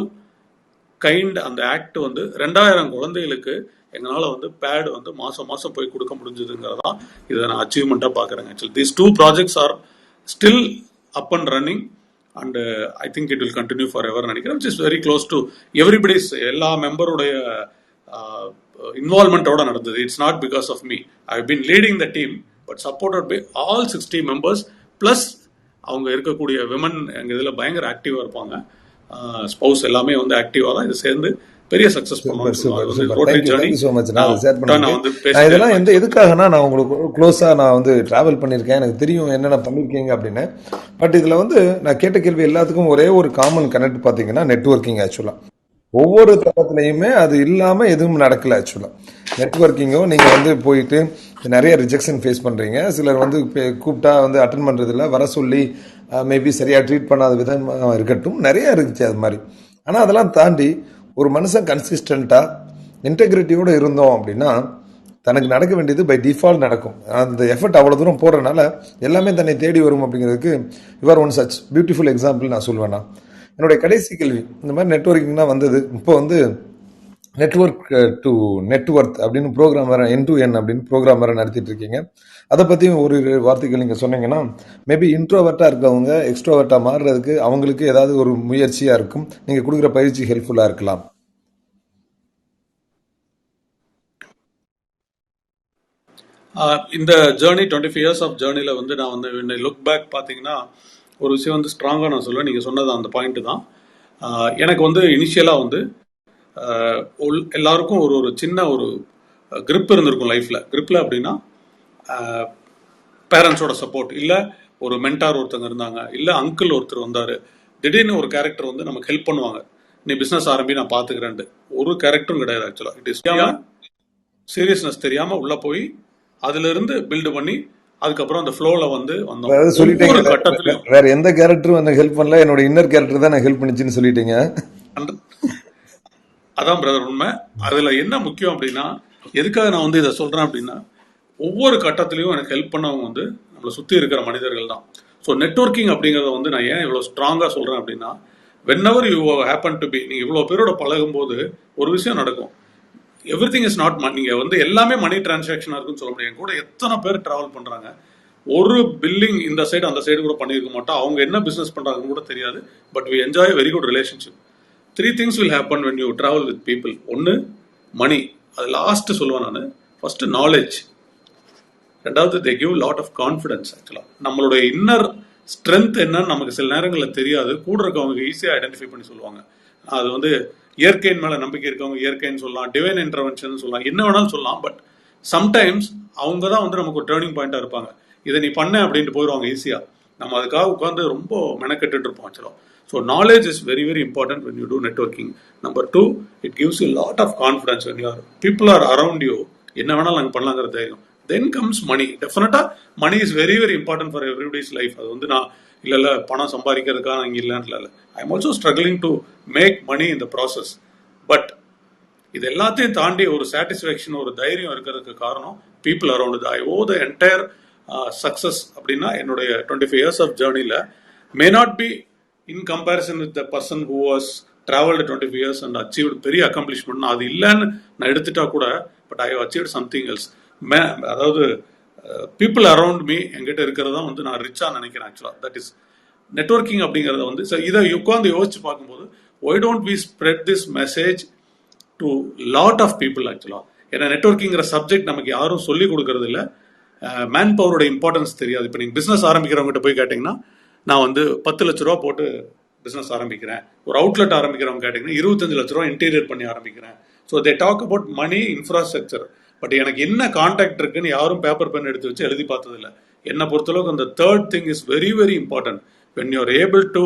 கைண்ட் அந்த ஆக்ட் வந்து 2000 குழந்தைகளுக்கு எங்களால் வந்து பேட் வந்து மாதம் மாதம் போய் கொடுக்க முடிஞ்சதுங்கிறதான் இதை நான் அச்சீவ்மெண்ட்டாக பார்க்குறேங்க. Actually these 2 projects are still up and running and I think it will continue forever நினைக்கிறேன். Which is very close to everybody's, எல்லா மெம்பருடைய இன்வால்மெண்ட்டோட நடந்தது. It's not because of me. I have been leading the team but supported by all 60 members plus அவங்க இருக்கக்கூடிய விமன் எங்கள் இதில் பயங்கர ஆக்டிவாக இருப்பாங்க. ஸ்பௌஸ் எல்லாமே வந்து ஆக்டிவாக தான் இது சேர்ந்து பெரிய சக்ஸஸ் இதெல்லாம் எதுக்காகனா, நான் உங்களுக்கு க்ளோஸா நான் வந்து டிராவல் பண்ணியிருக்கேன், எனக்கு தெரியும் என்னென்ன பண்ணியிருக்கீங்க அப்படின்னு. பட் இதில் வந்து நான் கேட்ட கேள்வி எல்லாத்துக்கும் ஒரே ஒரு காமன் கனெக்ட் பார்த்தீங்கன்னா நெட்வொர்க்கிங். ஆக்சுவலாக ஒவ்வொரு தளத்துலையுமே அது இல்லாமல் எதுவும் நடக்கல. ஆக்சுவலாக நெட்வொர்க்கிங்கோ நீங்கள் வந்து போயிட்டு நிறைய ரிஜெக்ஷன் ஃபேஸ் பண்ணுறீங்க. சிலர் வந்து கூப்பிட்டா வந்து அட்டன் பண்ணுறதில்ல, வர சொல்லி மேபி சரியாக ட்ரீட் பண்ணாத விதமாக இருக்கட்டும், நிறைய இருந்துச்சு அது மாதிரி. ஆனால் அதெல்லாம் தாண்டி ஒரு மனுஷன் கன்சிஸ்டண்ட்டாக இன்டெகிரிட்டியோடு இருந்தோம் அப்படின்னா தனக்கு நடக்க வேண்டியது பை டிஃபால்ட் நடக்கும். அந்த எஃபர்ட் அவ்வளோ தூரம் போடுறதுனால எல்லாமே தன்னை தேடி வரும் அப்படிங்கிறதுக்கு your one such beautiful example நான் சொல்லுவேன்னா. என்னுடைய கடைசி கேள்வி, இந்த மாதிரி நெட்வொர்க்கிங் தான் வந்தது. இப்போ வந்து நெட்வொர்க் டு நெட்வொர்க் அப்படின்னு ப்ரோக்ராம் வேறு, N2N அப்படின்னு ப்ரோக்ராம் வேறு நடத்திட்டு இருக்கீங்க. அதை பற்றியும் ஒரு வார்த்தைகள் நீங்கள் சொன்னீங்கன்னா மேபி இன்ட்ரோவர்ட்டாக இருக்கவங்க எக்ஸ்ட்ரோவர்ட்டாக மாறுறதுக்கு அவங்களுக்கு ஏதாவது ஒரு முயற்சியாக இருக்கும். நீங்கள் கொடுக்குற பயிற்சி ஹெல்ப்ஃபுல்லாக இருக்கலாம். இந்த ஜேர்னி 25 இயர்ஸ் ஆஃப் ஜேர்னியில் வந்து நான் வந்து லுக் பேக் பார்த்தீங்கன்னா ஒரு விஷயம் வந்து ஸ்ட்ராங்காக நான் சொல்லுவேன். நீங்கள் சொன்னது அந்த பாயிண்ட்டு தான். எனக்கு வந்து இனிஷியலாக வந்து எல்லாருக்கும் ஒரு ஒரு சின்ன ஒரு கிரிப் இருந்திருக்கும் லைஃப்பில். கிரிப்பில் அப்படின்னா பேரண்ட்ஸோட சப்போர்ட், இல்லை ஒரு மென்டார் ஒருத்தங்க இருந்தாங்க, இல்லை அங்கிள் ஒருத்தர் வந்தார், திடீர்னு ஒரு கேரக்டர் வந்து நமக்கு ஹெல்ப் பண்ணுவாங்க. நீ பிஸ்னஸ் ஆரம்பி, நான் பார்த்துக்கிறேன்ட்டு. ஒரு கேரக்டரும் கிடையாது. ஆக்சுவலாக இட் இஸ் சீரியஸ்னஸ் தெரியாமல் உள்ளே போய் அதிலிருந்து பில்டு பண்ணி அதுக்கப்புறம் அந்த ஃப்ளோல வந்து வந்தோம். சொல்லிட்டீங்க, வேற எந்த கேரக்டரும் எனக்கு ஹெல்ப் பண்ணல, என்னோட இன்னர் கேரக்டர் தான் எனக்கு ஹெல்ப் பண்ணிச்சுன்னு சொல்லிட்டீங்க. அதான் பிரதர் உண்மை. அதுல என்ன முக்கியம் அப்படின்னா, எதுக்காக நான் வந்து இதை சொல்றேன் அப்படின்னா, ஒவ்வொரு கட்டத்திலையும் எனக்கு ஹெல்ப் பண்ணவங்க வந்து நம்மளை சுற்றி இருக்கிற மனிதர்கள் தான். ஸோ நெட்வொர்க்கிங் அப்படிங்கிறத வந்து நான் ஏன் இவ்வளோ ஸ்ட்ராங்காக சொல்கிறேன் அப்படின்னா, whenever you happen to be, நீங்கள் இவ்வளோ பேரோட பழகும் போது ஒரு விஷயம் நடக்கும். Everything is not money. நீங்கள் வந்து எல்லாமே மணி டிரான்சாக்ஷனாக இருக்குன்னு சொல்ல முடியாது. கூட எத்தனை பேர் ட்ராவல் பண்ணுறாங்க, ஒரு பில்லிங் இந்த சைடு அந்த சைடு கூட பண்ணியிருக்க மாட்டோம். அவங்க என்ன பிஸ்னஸ் பண்ணுறாங்கன்னு கூட தெரியாது. But we enjoy very good relationship. 3 things will happen when you travel with people. ஒன்று மணி, அது லாஸ்ட் சொல்லுவேன் நான். ஃபர்ஸ்ட் நாலேஜ், ரெண்டாவது they give lot of confidence. ஆக்சுவலாக நம்மளுடைய இன்னர் ஸ்ட்ரென்த் என்னன்னு நமக்கு சில நேரங்களில் தெரியாது. கூட இருக்கவங்க ஈஸியாக ஐடென்டிஃபை பண்ணி சொல்லுவாங்க. அது வந்து இயற்கையின் மேலே நம்பிக்கை இருக்கவங்க இயற்கைன்னு சொல்லலாம், டிவைன் இன்டர்வென்ஷன் சொல்லலாம், என்ன வேணாலும் சொல்லலாம். பட் சம்டைம்ஸ் அவங்க தான் வந்து நமக்கு ஒரு டேர்னிங் பாயிண்டாக இருப்பாங்க. இதை நீ பண்ண அப்படின்ட்டு போயிடுவாங்க ஈஸியாக. நம்ம அதுக்காக உட்காந்து ரொம்ப மெனக்கெட்டு இருப்போம் ஆக்சுவலாக. So knowledge is very, very important when you do networking. Number 2, it gives you a lot of confidence when your people are around you. என்ன வேணாலும் நாங்கள் பண்ணலாங்கிற தைரியம். Then comes money. Definitely, money is very, very important for everybody's life. அது வந்து நான் இல்லை பணம் சம்பாதிக்கிறதுக்காக நான் இங்கே இல்லைன்னு இல்லை. I am also struggling to make money in the process. But இது எல்லாத்தையும் தாண்டி ஒரு சாட்டிஸ்ஃபேக்ஷன், ஒரு தைரியம் இருக்கிறதுக்கு காரணம் people around. I owe the entire success அப்படின்னா என்னுடைய 25 years of ஜேர்னியில் may not be in comparison with the person who was traveled 25 years and achieved பெரிய அக்கம்ப்ளிஷ்மெண்ட். அது இல்லைன்னு நான் எடுத்துட்டா கூட, but I achieved something else. அதாவது பீப்புள் அரவுண்ட் மீ என்கிட்ட இருக்கிறதா வந்து நான் ரிச்சாக நினைக்கிறேன். ஆக்சுவலாக தட் இஸ் நெட்வொர்க்கிங் அப்படிங்கிறத வந்து இதை உட்காந்து யோசிச்சு பார்க்கும்போது why don't we spread this message to lot of people. ஆக்சுவலாக ஏன்னா நெட்வொர்க்கிங்கிற சப்ஜெக்ட் நமக்கு யாரும் சொல்லிக் கொடுக்கறது இல்லை. மேன் பவரோட இம்பார்ட்டன்ஸ் தெரியாது. இப்போ நீங்கள் பிஸ்னஸ் ஆரம்பிக்கிறவங்ககிட்ட போய் கேட்டிங்கன்னா, நான் வந்து 10 லட்ச ரூபா போட்டு பிஸ்னஸ் ஆரம்பிக்கிறேன், ஒரு அவுட்லெட் ஆரம்பிக்கிறவங்க கேட்டிங்கன்னா 25 லட்ச ரூபா இன்டீரியர் பண்ணி ஆரம்பிக்கிறேன். So they talk about money, infrastructure. But எனக்கு என்ன கான்டாக்ட் இருக்குன்னு யாரும் பேப்பர் பென் எடுத்து வச்சு எழுதி பார்த்ததில்லை. என்னை பொறுத்தளவுக்கு அந்த third thing is very, very important. When you are able to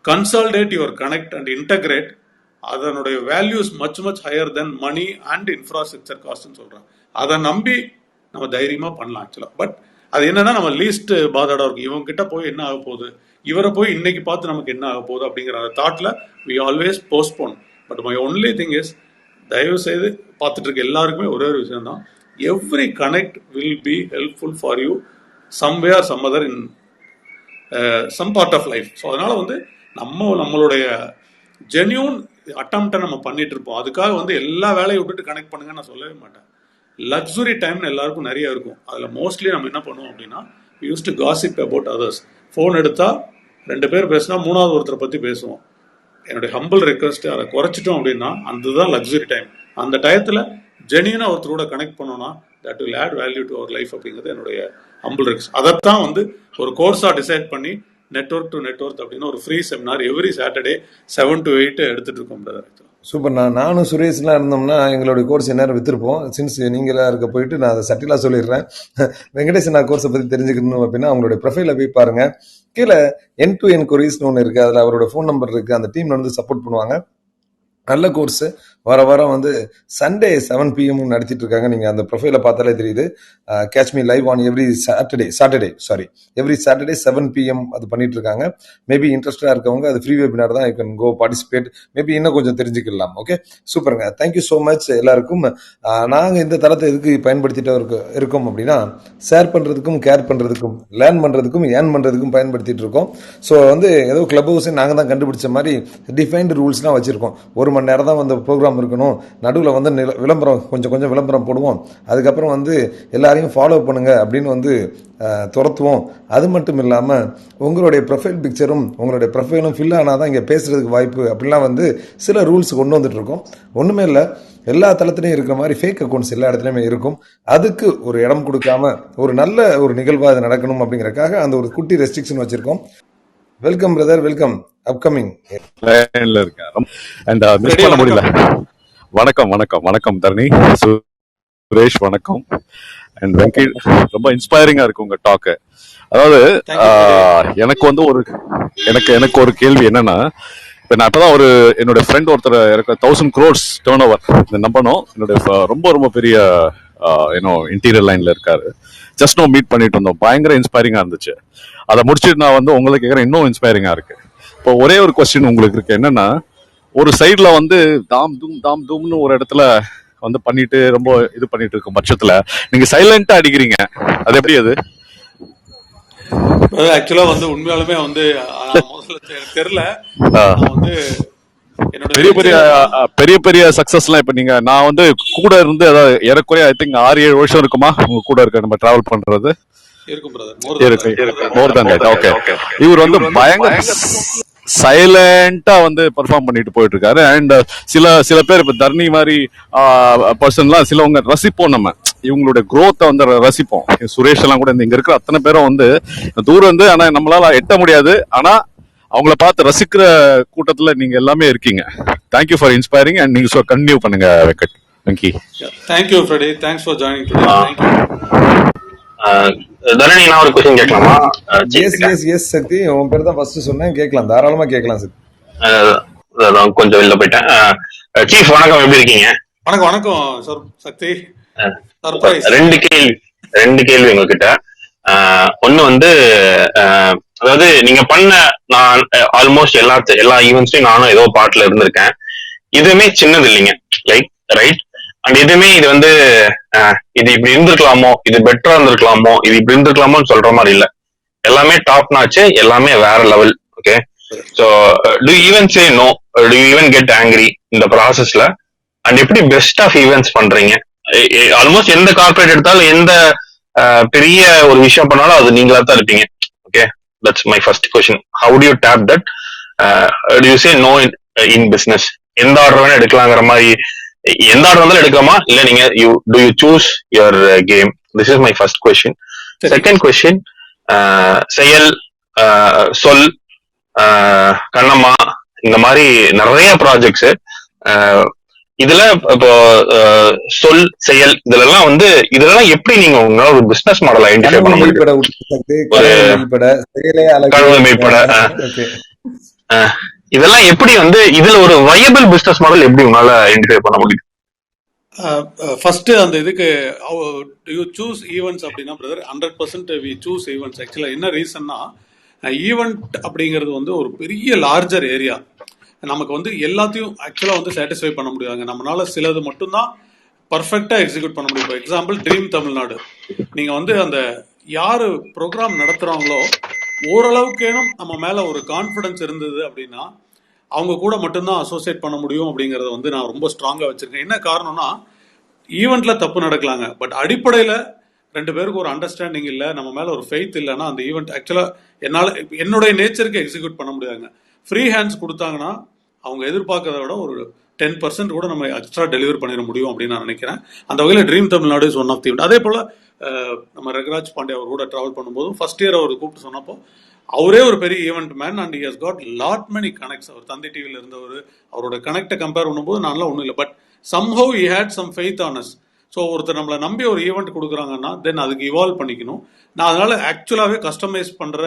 consolidate your connect and integrate, அதனுடைய values much much higher than money and infrastructure காஸ்ட்னு சொல்கிறேன். அதை நம்பி நம்ம தைரியமாக பண்ணலாம் ஆக்சுவலாக. பட் அது என்னன்னா நம்ம லீஸ்ட் பாதர்டா இருக்கும். இவங்க கிட்ட போய் என்ன ஆக போகுது, இவரை போய் இன்னைக்கு பார்த்து நமக்கு என்ன ஆக போகுது அப்படிங்கிற அந்த தாட்ல we always postpone. But my only thing is, தயவு செய்து பார்த்துட்டு இருக்க எல்லாருக்குமே ஒரே ஒரு விஷயம் தான், every connect will be helpful for you someway or some other in some part of life. So அதனால வந்து நம்மளுடைய ஜென்யூன் அட்டம்ப்டை நம்ம பண்ணிட்டு இருப்போம். அதுக்காக வந்து எல்லா வேலையை விட்டுட்டு கனெக்ட் பண்ணுங்க நான் சொல்லவே மாட்டேன். லக்ஸுரி டைம்னு எல்லாருக்கும் நிறைய இருக்கும். அதில் மோஸ்ட்லி நம்ம என்ன பண்ணுவோம் அப்படின்னா, use to gossip about others. Phone எடுத்தா 2 பேர் பேசினா 3வது ஒருத்தரை பற்றி பேசுவோம். என்னுடைய ஹம்பிள் ரெக்வஸ்ட், அதை குறைச்சிட்டோம் அப்படின்னா அதுதான் லக்ஸுரி டைம். அந்த டயத்தில் ஜெனியூனாக ஒருத்தரோட கனெக்ட் பண்ணோம்னா that will add value to our life அப்படிங்கிறது என்னுடைய ஹம்பிள் ரெக்வஸ்ட். அதைத்தான் வந்து ஒரு கோர்ஸாக டிசைட் பண்ணி நெட்வொர்க் டு நெட்வொர்க் அப்படின்னு ஒரு free seminar every Saturday 7 to 8 எடுத்துட்டு இருக்கோம் பிரதர். சூப்பர். நானும் சுரேஷ்லாம் இருந்தோம்னா எங்களுடைய கோர்ஸ் நேரம் விற்றுருப்போம். சின்ஸ் நீங்களா இருக்க போயிட்டு நான் அதை சட்டிலாக சொல்லிடுறேன். வெங்கடேஷ் நான் கோர்ஸை பற்றி தெரிஞ்சுக்கணும் அப்படின்னா அவங்களுடைய ப்ரொஃபைலை போய் பாருங்க. கீழே N2 என்கொயரிஸ்னு ஒன்று இருக்குது. அதில் அவரோட ஃபோன் நம்பர் இருக்குது. அந்த டீம் வந்து சப்போர்ட் பண்ணுவாங்க. நல்ல கோர்ஸு. வாரம் வந்து சண்டே 7 PM நடத்திட்டு இருக்காங்க. நீங்கள் அந்த ப்ரொஃபைலை பார்த்தாலே தெரியுது. Catch me live on every Saturday 7 PM அது பண்ணிட்டு இருக்காங்க. மேபி இன்ட்ரெஸ்டாக இருக்கவங்க அது ஃப்ரீ வெபினார் தான், you can go participate. Maybe இன்னும் கொஞ்சம் தெரிஞ்சுக்கலாம். ஓகே, சூப்பருங்க. தேங்க்யூ ஸோ மச் எல்லாருக்கும். நாங்கள் இந்த தளத்தை எதுக்கு பயன்படுத்திட்டு இருக்கோம் அப்படின்னா, ஷேர் பண்ணுறதுக்கும், கேர் பண்ணுறதுக்கும், லேர்ன் பண்ணுறதுக்கும், ஏர்ன் பண்ணுறதுக்கும் பயன்படுத்திட்டு இருக்கோம். ஸோ வந்து ஏதோ கிளப் ஹவுஸை நாங்கள் தான் கண்டுபிடிச்ச மாதிரி டிஃபைன்டு ரூல்ஸ்லாம் வச்சுருக்கோம். 1 மணி நேரம் தான் வந்து ப்ரோக்ராம் இருக்கணும். நடுவில் வந்து விளம்பரம் கொஞ்சம் விளம்பரம் போடுவோம். அதுக்கப்புறம் வந்து எல்லாரையும் ஃபாலோ பண்ணுங்க அப்படின்னு வந்து துரத்துவோம். அது மட்டும் இல்லாமல் உங்களுடைய ப்ரொஃபைல் பிக்சரும் உங்களுடைய ப்ரொஃபைலும் ஃபில் ஆனால் தான் இங்கே பேசுகிறதுக்கு வாய்ப்பு அப்படிலாம் வந்து சில ரூல்ஸ் கொண்டு வந்துட்டு இருக்கோம். ஒன்றுமே இல்லை, எல்லா தளத்துலையும் இருக்கிற மாதிரி ஃபேக் அக்கௌண்ட்ஸ் எல்லா இடத்துலையுமே இருக்கும். அதுக்கு ஒரு இடம் கொடுக்காம ஒரு நல்ல ஒரு நிகழ்வாக அது நடக்கணும் அப்படிங்கிறக்காக அந்த ஒரு குட்டி ரெஸ்ட்ரிக்ஷன் வச்சுருக்கோம். Welcome brother, welcome. அப்கமிங் லைன்ல இருக்கேன் அண்ட் மிஸ் பண்ண முடியல. வணக்கம் தரணி, சுரேஷ் வணக்கம். அண்ட் வெங்கட், ரொம்ப இன்ஸ்பைரிங்கா இருக்கு உங்க டாக்கு. அதாவது எனக்கு வந்து எனக்கு ஒரு கேள்வி என்னன்னா, இப்ப நான் இப்பதான் என்னோட ஃப்ரெண்ட் ஒருத்தர் எனக்கு 1000 crores டர்ன் ஓவர் இந்த நம்பணும். என்னுடைய ரொம்ப பெரிய இன்டீரியர் லைன்ல இருக்காரு. ஜஸ்ட் மீட் பண்ணிட்டு இருந்தோம். பயங்கர இன்ஸ்பைரிங்கா இருந்துச்சு. அதை முடிச்சுட்டு நான் வந்து உங்களுக்கு கேட்கறேன், இன்னும் இன்ஸ்பைரிங்கா இருக்கு. இப்போ ஒரே ஒரு கொஸ்டின் உங்களுக்கு இருக்கு. என்னன்னா, ஒரு சைட்ல வந்து தாம் தூம்னு ஒரு இடத்துல வந்து பண்ணிட்டு ரொம்ப இது பண்ணிட்டு இருக்கும் பட்சத்துல நீங்க சைலண்டா அடிக்கிறீங்க, அது எப்படி? அது ஆக்சுவலா வந்து உண்மையாலுமே வந்து தெரியல. வந்து பெரிய சக்சஸ் எல்லாம் இப்ப நான் வந்து கூட இருந்து அதாவது ஏறக்குறைய ஐ திங்க் 6-7 வருஷம் இருக்குமா உங்க கூட இருக்க நம்ம டிராவல் பண்றது? இவர் வந்து பயங்கர சைலண்டா வந்து பெர்ஃபார்ம் பண்ணிட்டு போயிட்டு இருக்காரு. அண்ட் சில பேர் இப்ப தர்ணி மாதிரி பர்சன்லாம் சிலவங்க ரசிப்போம். நம்ம இவங்களுடைய growth வந்து ரசிப்போம். சுரேஷ் எல்லாம் கூட இங்க இருக்கிற அத்தனை பேரும் வந்து தூரம் வந்து, ஆனா நம்மளால எட்ட முடியாது. ஆனா அவங்கள பார்த்து ரசிக்கிற கூட்டத்துல நீங்க எல்லாமே இருக்கீங்க. தேங்க்யூ ஃபார் இன்ஸ்பைரிங் அண்ட் நீங்க கண்டினியூ பண்ணுங்க Venkat. Thank you Freddy, thanks for joining today. Dharani, நான் ஒரு क्वेश्चन கேட்கலாமா? எஸ் சக்தி, உன் பேர் தான் ஃபர்ஸ்ட் சொன்னேன். கேட்கலாம், தாராளமா கேட்கலாம் சார். கொஞ்சம் வெளில போயிட்டேன். சீஃப் வணக்கம், எப்படி இருக்கீங்க? வணக்கம் சார் சக்தி. ரெண்டு கேள்வி உங்ககிட்ட. ஒண்ணு வந்து, அதாவது நீங்க பண்ண நான் ஆல்மோஸ்ட் எல்லா ஈவெண்ட்ஸ்லயும் நானும் ஏதோ பார்ட்ல இருந்திருக்கேன். இதுவுமே சின்னது இல்லைங்க, லைக் ரைட். அண்ட் எதுவுமே இது வந்து இது இப்படி இருந்திருக்கலாமோ, இது பெட்டரா இருந்திருக்கலாமோ, இது இப்படி இருந்திருக்கலாமோன்னு சொல்ற மாதிரி இல்ல. எல்லாமே டாப் நாச்சு, எல்லாமே வேற level. Okay, so to even say no, to even get angry இந்த ப்ராசஸ்ல? அண்ட் எப்படி பெஸ்ட் ஆஃப் ஈவெண்ட்ஸ் பண்றீங்க? ஆல்மோஸ்ட் எந்த கார்பரேட் எடுத்தாலும், எந்த பெரிய ஒரு விஷயம் பண்ணாலும் அது நீங்களா தான் இருப்பீங்க. Okay, that's my first question. How do you tap that? Do you say no in business? எந்த ஆர்டர் வேணா எடுக்கலாங்கிற மாதிரி, எந்த ஆர்டர் வந்தாலும் எடுக்கலாமா, இல்ல நீங்க do you choose your game? This is my first question. Second question, செயல், சொல், கண்ணம்மா, இந்த மாதிரி நிறைய ப்ராஜெக்ட்ஸ். இதுல இப்போ சொல், செயல், இதெல்லாம் வந்து இதெல்லாம் எப்படி நீங்க உங்களால ஒரு பிசினஸ் மாடல் ஐடென்டிஃபை பண்ண முடியும்? இதெல்லாம் எப்படி வந்து இதுல ஒரு வயபிள் பிசினஸ் மாடல் எப்படி உங்களால ஐடென்டிஃபை பண்ண முடியும்? ஃபர்ஸ்ட் அந்த இதுக்கு யூ சூஸ் ஈவெண்ட்ஸ் அப்படின்னா பிரதர் 100% வி சூஸ் ஈவெண்ட்ஸ். ஆக்சுவலாக என்ன ரீசன்னா, ஈவெண்ட் அப்படிங்கிறது வந்து ஒரு பெரிய லார்ஜர் ஏரியா. நமக்கு வந்து எல்லாத்தையும் ஆக்சுவலாக வந்து சாட்டிஸ்ஃபை பண்ண முடியாதுங்க. நம்மளால சிலது மட்டும்தான் பர்ஃபெக்டாக எக்ஸிக்யூட் பண்ண முடியும். இப்போ எக்ஸாம்பிள் ட்ரீம் தமிழ்நாடு, நீங்கள் வந்து அந்த யார் ப்ரோக்ராம் நடத்துகிறாங்களோ ஓரளவுக்கேனும் நம்ம மேலே ஒரு கான்ஃபிடன்ஸ் இருந்தது அப்படின்னா அவங்க கூட மட்டும்தான் அசோசியேட் பண்ண முடியும் அப்படிங்கிறத வந்து நான் ரொம்ப ஸ்ட்ராங்காக வச்சிருக்கேன். என்ன காரணம்னா, ஈவெண்ட்ல தப்பு நடக்கலாங்க, பட் அடிப்படையில் ரெண்டு பேருக்கு ஒரு அண்டர்ஸ்டாண்டிங் இல்லை, நம்ம மேலே ஒரு ஃபெய்த் இல்லைன்னா அந்த ஈவெண்ட் ஆக்சுவலாக என்னால் என்னுடைய நேச்சருக்கு எக்ஸிக்யூட் பண்ண முடியாதுங்க. ஃப்ரீ ஹேண்ட்ஸ் கொடுத்தாங்கன்னா அவங்க எதிர்பார்க்கறத விட ஒரு 10% கூட நம்ம எக்ஸ்ட்ரா டெலிவர் பண்ணிட முடியும் அப்படின்னு நான் நினைக்கிறேன். அந்த வகையில் dream Tamil Nadu is one of தி. அதே போல் நம்ம ரங்கராஜ் பாண்டே அவர் கூட ட்ராவல் பண்ணும்போது ஃபர்ஸ்ட் இயர் அவர் கூப்பிட்டு சொன்னப்போ அவரே ஒரு பெரிய event man and has got lot many connects. அவர் தந்தை டிவியில் இருந்தவர், அவரோட கனெக்டை கம்பேர் பண்ணும்போது நான்லாம் ஒன்றும் இல்லை, but somehow he had some faith on us. So ஒருத்தர் நம்மளை நம்பி ஒரு ஈவெண்ட் கொடுக்குறாங்கன்னா தென் அதுக்கு இவால்வ் பண்ணிக்கணும். நான் அதனால ஆக்சுவலாகவே கஸ்டமைஸ் பண்ணுற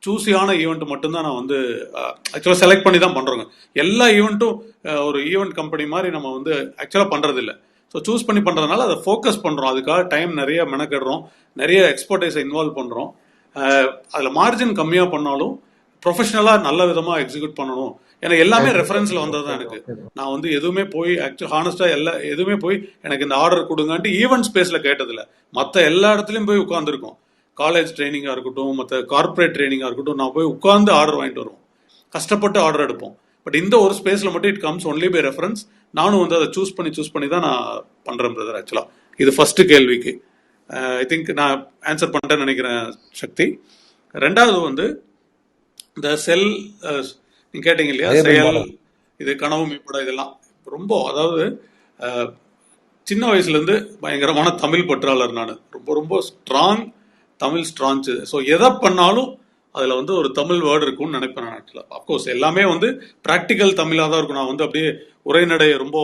சூஸியான ஈவெண்ட் மட்டும்தான் நான் வந்து ஆக்சுவலாக செலக்ட் பண்ணி தான் பண்ணுறோங்க. எல்லா ஈவெண்ட்டும் ஒரு ஈவெண்ட் கம்பெனி மாதிரி நம்ம வந்து ஆக்சுவலாக பண்ணுறதில்ல. ஸோ சூஸ் பண்ணி பண்ணுறதுனால அதை ஃபோக்கஸ் பண்ணுறோம், அதுக்காக டைம் நிறைய மெனக்கிடுறோம், நிறைய எக்ஸ்பர்டைஸை இன்வால்வ் பண்ணுறோம். அதில் மார்ஜின் கம்மியாக பண்ணாலும் ப்ரொஃபஷனலாக நல்ல விதமாக எக்ஸிக்யூட் பண்ணணும். ஏன்னா எல்லாமே ரெஃபரன்ஸில் வந்தது தான் எனக்கு. நான் வந்து எதுவுமே போய் ஆக்சுவல் ஹானஸ்டாக எதுவுமே போய் எனக்கு இந்த ஆர்டர் கொடுங்கன்ட்டு ஈவெண்ட் ஸ்பேஸில் கேட்டதில்ல. மற்ற எல்லா இடத்துலையும் போய் உட்காந்துருக்கோம். காலேஜ் ட்ரைனிங்காக இருக்கட்டும், மற்ற கார்ப்பரேட் ட்ரைனிங்காக இருக்கட்டும், நான் போய் உட்காந்து ஆர்டர் வாங்கிட்டு வருவோம், கஷ்டப்பட்டு ஆர்டர் எடுப்போம். பட் இந்த ஒரு ஸ்பேஸில் மட்டும் it comes only by reference. நானும் வந்து அதை சூஸ் பண்ணி தான் நான் பண்ணுறேன் பிரதர். ஆக்சுவலாக இது ஃபர்ஸ்ட் கேள்விக்கு ஐ திங்க் நான் ஆன்சர் பண்ணிட்டேன்னு நினைக்கிறேன் சக்தி. ரெண்டாவது வந்து இந்த செல் நீங்கள் கேட்டீங்க இல்லையா, செயல், இது கனவு மீட்பட, இதெல்லாம் ரொம்ப அதாவது சின்ன வயசுலேருந்து பயங்கரமான தமிழ் பற்றாளர் நான். ரொம்ப ரொம்ப ஸ்ட்ராங் தமிழ் ஸ்ட்ராங்கு. ஸோ எதை பண்ணாலும் அதில் வந்து ஒரு தமிழ் வேர்டு இருக்கும்னு நினைப்பேன் நான். ஆக்சுவலாக அஃப்கோர்ஸ் எல்லாமே வந்து ப்ராக்டிக்கல் தமிழாக தான் இருக்கும். நான் வந்து அப்படியே உரைநடை ரொம்ப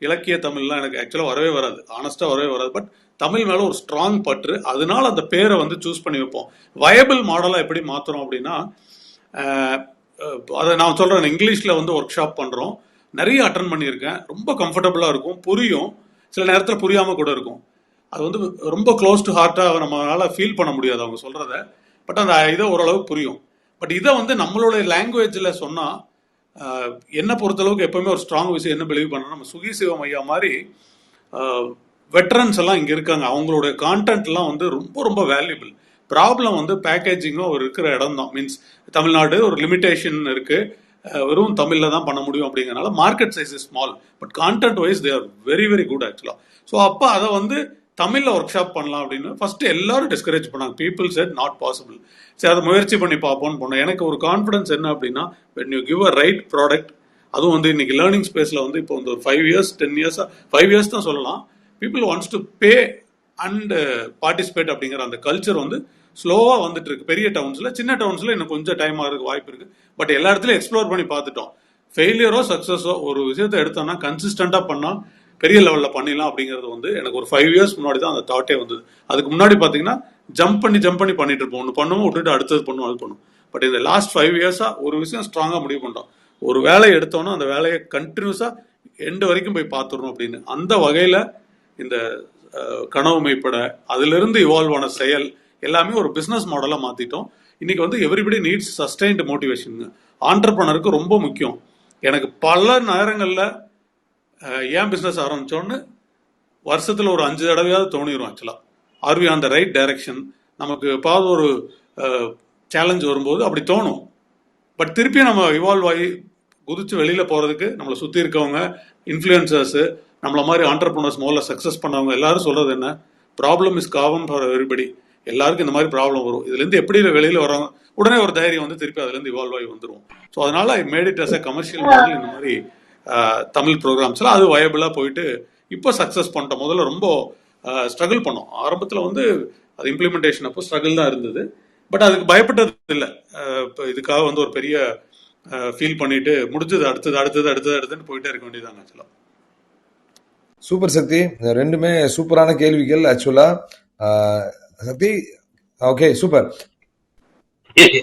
இலக்கிய தமிழ்லாம் எனக்கு ஆக்சுவலாக வரவே வராது, ஆனஸ்டாக வரவே வராது. பட் தமிழ் மேலே ஒரு ஸ்ட்ராங் பற்று, அதனால அந்த பேரை வந்து சூஸ் பண்ணி வைப்போம். வயபிள் மாடலாக எப்படி மாற்றுறோம் அப்படின்னா, அதை நான் சொல்கிறேன், இங்கிலீஷில் வந்து ஒர்க் ஷாப் பண்ணுறோம், நிறைய அட்டன் பண்ணியிருக்கேன், ரொம்ப கம்ஃபர்டபுளாக இருக்கும், புரியும், சில நேரத்தில் புரியாமல் கூட இருக்கும். அது வந்து ரொம்ப க்ளோஸ் டு ஹார்ட்டாக நம்மளால் ஃபீல் பண்ண முடியாது அவங்க சொல்கிறத, பட் அந்த இதை ஓரளவுக்கு புரியும். பட் இதை வந்து நம்மளுடைய லாங்குவேஜில் சொன்னால் என்னை பொறுத்தளவுக்கு எப்போவுமே ஒரு ஸ்ட்ராங் விஷயம் என்ன பிலீவ் பண்ணணும், நம்ம சுகி சிவம் ஐயா மாதிரி வெட்டரன்ஸ் எல்லாம் இங்கே இருக்காங்க, அவங்களுடைய கான்டென்ட்லாம் வந்து ரொம்ப ரொம்ப வேல்யூபிள். ப்ராப்ளம் வந்து பேக்கேஜிங்கும் அவர் இருக்கிற இடம் தான். மீன்ஸ் தமிழ்நாடு ஒரு லிமிடேஷன் இருக்குது, வெறும் தமிழில் தான் பண்ண முடியும் அப்படிங்கிறனால market size is small, but content wise they are very very good ஆக்சுவலாக. ஸோ அப்போ அதை வந்து தமிழில் ஒர்க் ஷாப் பண்ணலாம் அப்படின்னு ஃபஸ்ட்டு எல்லாரும் டிஸ்கரேஜ் பண்ணாங்க. People set not possible. சரி, அதை முயற்சி பண்ணி பார்ப்போம்னு போனோம். எனக்கு ஒரு கான்ஃபிடன்ஸ் என்ன அப்படின்னா, when you give a right product, அதுவும் வந்து இன்னைக்கு லேர்னிங் ஸ்பேஸில் வந்து இப்போ வந்து ஒரு 5 years 10 years 5 years தான் சொல்லலாம், people wants to pay and participate அப்படிங்கிற அந்த கல்ச்சர் வந்து ஸ்லோவாக வந்துட்டு இருக்கு பெரிய டவுன்ஸில். சின்ன டவுன்ஸில் இன்னும் கொஞ்சம் டைம் ஆகிறதுக்கு வாய்ப்பு இருக்குது. பட் எல்லா இடத்துலையும் எக்ஸ்ப்ளோர் பண்ணி பார்த்துட்டோம். ஃபெயிலியரோ சக்ஸஸோ ஒரு விஷயத்தை எடுத்தோம்னா கன்சிஸ்டண்டாக பண்ணால் பெரிய லெவலில் பண்ணிடலாம் அப்படிங்கிறது வந்து எனக்கு ஒரு 5 years முன்னாடி தான் அந்த தாட்டே வந்தது. அதுக்கு முன்னாடி பார்த்தீங்கன்னா ஜம்ப் பண்ணி பண்ணிட்டு இருப்போம், ஒன்று பண்ணுவோம், விட்டுட்டு அடுத்தது பண்ணுவோம், அது பண்ணுவோம். பட் இந்த லாஸ்ட் 5 years ஒரு விஷயம் ஸ்ட்ராங்காக முடிவு பண்ணுறோம், ஒரு வேலையை எடுத்தோன்னா அந்த வேலையை கண்டினியூஸாக எண்டு வரைக்கும் போய் பார்த்துடணும் அப்படின்னு. அந்த வகையில் இந்த கனவு மெய்ப்பட, அதிலிருந்து இவால்வ் ஆன செயல் எல்லாமே ஒரு பிஸ்னஸ் மாடலாக மாற்றிட்டோம். இன்னைக்கு வந்து எவ்ரிபடி நீட்ஸ் சஸ்டைன்டு மோட்டிவேஷன். ஆண்டர்ப்ரனருக்கு ரொம்ப முக்கியம். எனக்கு பல நேரங்களில் ஏன் பிஸ்னஸ் ஆரம்பித்தோன்னு வருஷத்தில் ஒரு 5 தடவையாவது தோணிடும். ஆக்சுவலாக are we on the right direction? நமக்கு எப்பாவது ஒரு சேலஞ்ச் வரும்போது அப்படி தோணும். பட் திருப்பியும் நம்ம இவால்வ் ஆகி குதிச்சு வெளியில் போகிறதுக்கு நம்மளை சுற்றி இருக்கவங்க, இன்ஃப்ளூயன்சர்ஸு, நம்மள மாதிரி ஆண்டர்ப்ரனர்ஸ், முதல்ல சக்ஸஸ் பண்ணவங்க எல்லாரும் சொல்கிறது என்ன, problem is common for everybody. எல்லாருக்கும் இந்த மாதிரி ப்ராப்ளம் வரும், இதுலேருந்து எப்படி வெளியில் வராங்க, உடனே ஒரு தைரியம் வந்து திருப்பி அதுலேருந்து இவால்வ் ஆகி வந்துடும். ஸோ அதனால I made it as a commercial model. இந்த மாதிரி தமிழ் ப்ரோக்ராம்ஸ்லாம் அது வயபிளாக போயிட்டு இப்போ சக்ஸஸ் பண்ணிட்டோம். முதல்ல ரொம்ப ஸ்ட்ரகிள் பண்ணோம் ஆரம்பத்தில், வந்து அது இம்ப்ளிமெண்டேஷன் அப்போ ஸ்ட்ரகிள் தான் இருந்தது. பட் அதுக்கு பயப்பட்டது இல்லை. இப்போ இதுக்காக வந்து ஒரு பெரிய ஃபீல் பண்ணிட்டு முடிஞ்சது அடுத்ததுன்னு போயிட்டே இருக்க வேண்டியதாங்க. ஆக்சுவலாக சூப்பர் சக்தி, ரெண்டுமே சூப்பரான கேள்விகள் ஆக்சுவலா. Shakti, okay, super. இருக்கு.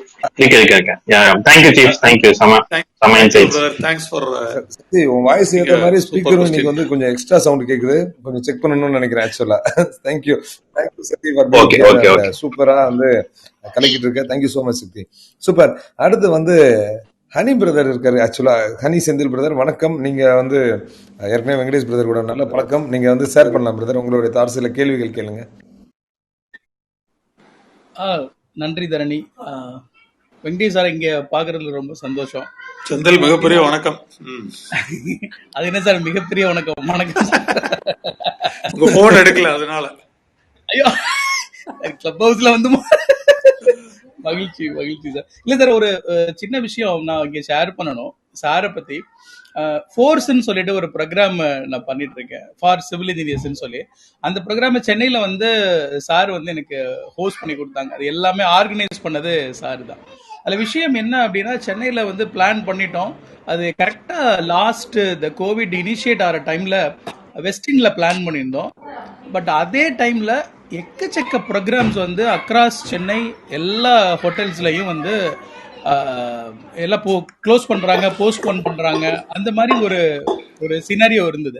Thank you chief, thank you. செம thank you insights. Brother, thanks for Shakti, உன் வாய்ஸ் நீங்க ஏற்ற மாதிரி சூப்பர் ஸ்பீக்கரும் இன்னைக்கு கொஸ்டின். வந்து கொஞ்சம் எக்ஸ்ட்ரா சவுண்ட் கேக்குது, கொஞ்சம் செக் பண்ணணும்னு நினைக்கிறேன் ஆக்சுவலா. Thank you thank you Shakti for being okay here okay and okay. சூப்பரா வந்து கலக்கிட்டு இருக்க. Thank you so much Shakti. Super. அடுத்து வந்து ஹனி பிரதர் இருக்காரு. ஆக்சுவலா ஹனி செந்தில் பிரதர், வணக்கம். நீங்க வந்து ஏற்கனவே வெங்கடேஷ் பிரதர் கூட நல்ல பழக்கம். நீங்க வந்து ஷேர் பண்ணலாம் பிரதர், உங்களுடைய தார் சில கேள்விகள் கேளுங்க. நன்றி தரணி. வெங்கடேஷ் சார் இங்க பாக்குறதுல ரொம்ப சந்தோஷம். செந்தில் மிகப்பெரிய வணக்கம். அது என்ன சார் மிகப்பெரிய வணக்கம்? வணக்கம் சார். உங்க போன் எடுக்கல அதனால. ஐயோ, கிளப் ஹவுஸ்ல வந்து மகிழ்ச்சி மகிழ்ச்சி சார். இல்ல சார், ஒரு சின்ன விஷயம் நான் இங்க ஷேர் பண்ணணும் சாரை பத்தி. ஃபோர்ஸ்ன்னு சொல்லிட்டு ஒரு ப்ரோக்ராம் நான் பண்ணிட்டு இருக்கேன், ஃபார் சிவில் இன்ஜினியர்ஸ்ன்னு சொல்லி. அந்த ப்ரோக்ராம் சென்னையில வந்து சார் வந்து எனக்கு ஹோஸ்ட் பண்ணி கொடுத்தாங்க. அது எல்லாமே ஆர்கனைஸ் பண்ணது சார் தான். அதில் விஷயம் என்ன அப்படின்னா, சென்னையில் வந்து பிளான் பண்ணிட்டோம். அது கரெக்டாக லாஸ்ட் இந்த கோவிட் இனிஷியேட் ஆகிற டைமில் வெஸ்டின்ல பிளான் பண்ணியிருந்தோம். பட் அதே டைமில் எக்கச்சக்க ப்ரோக்ராம்ஸ் வந்து அக்ராஸ் சென்னை எல்லா ஹோட்டல்ஸ்லையும் வந்து எல்லாம் க்ளோஸ் பண்ணுறாங்க, போஸ்ட்போன் பண்ணுறாங்க. அந்த மாதிரி ஒரு சினாரியோ இருந்தது.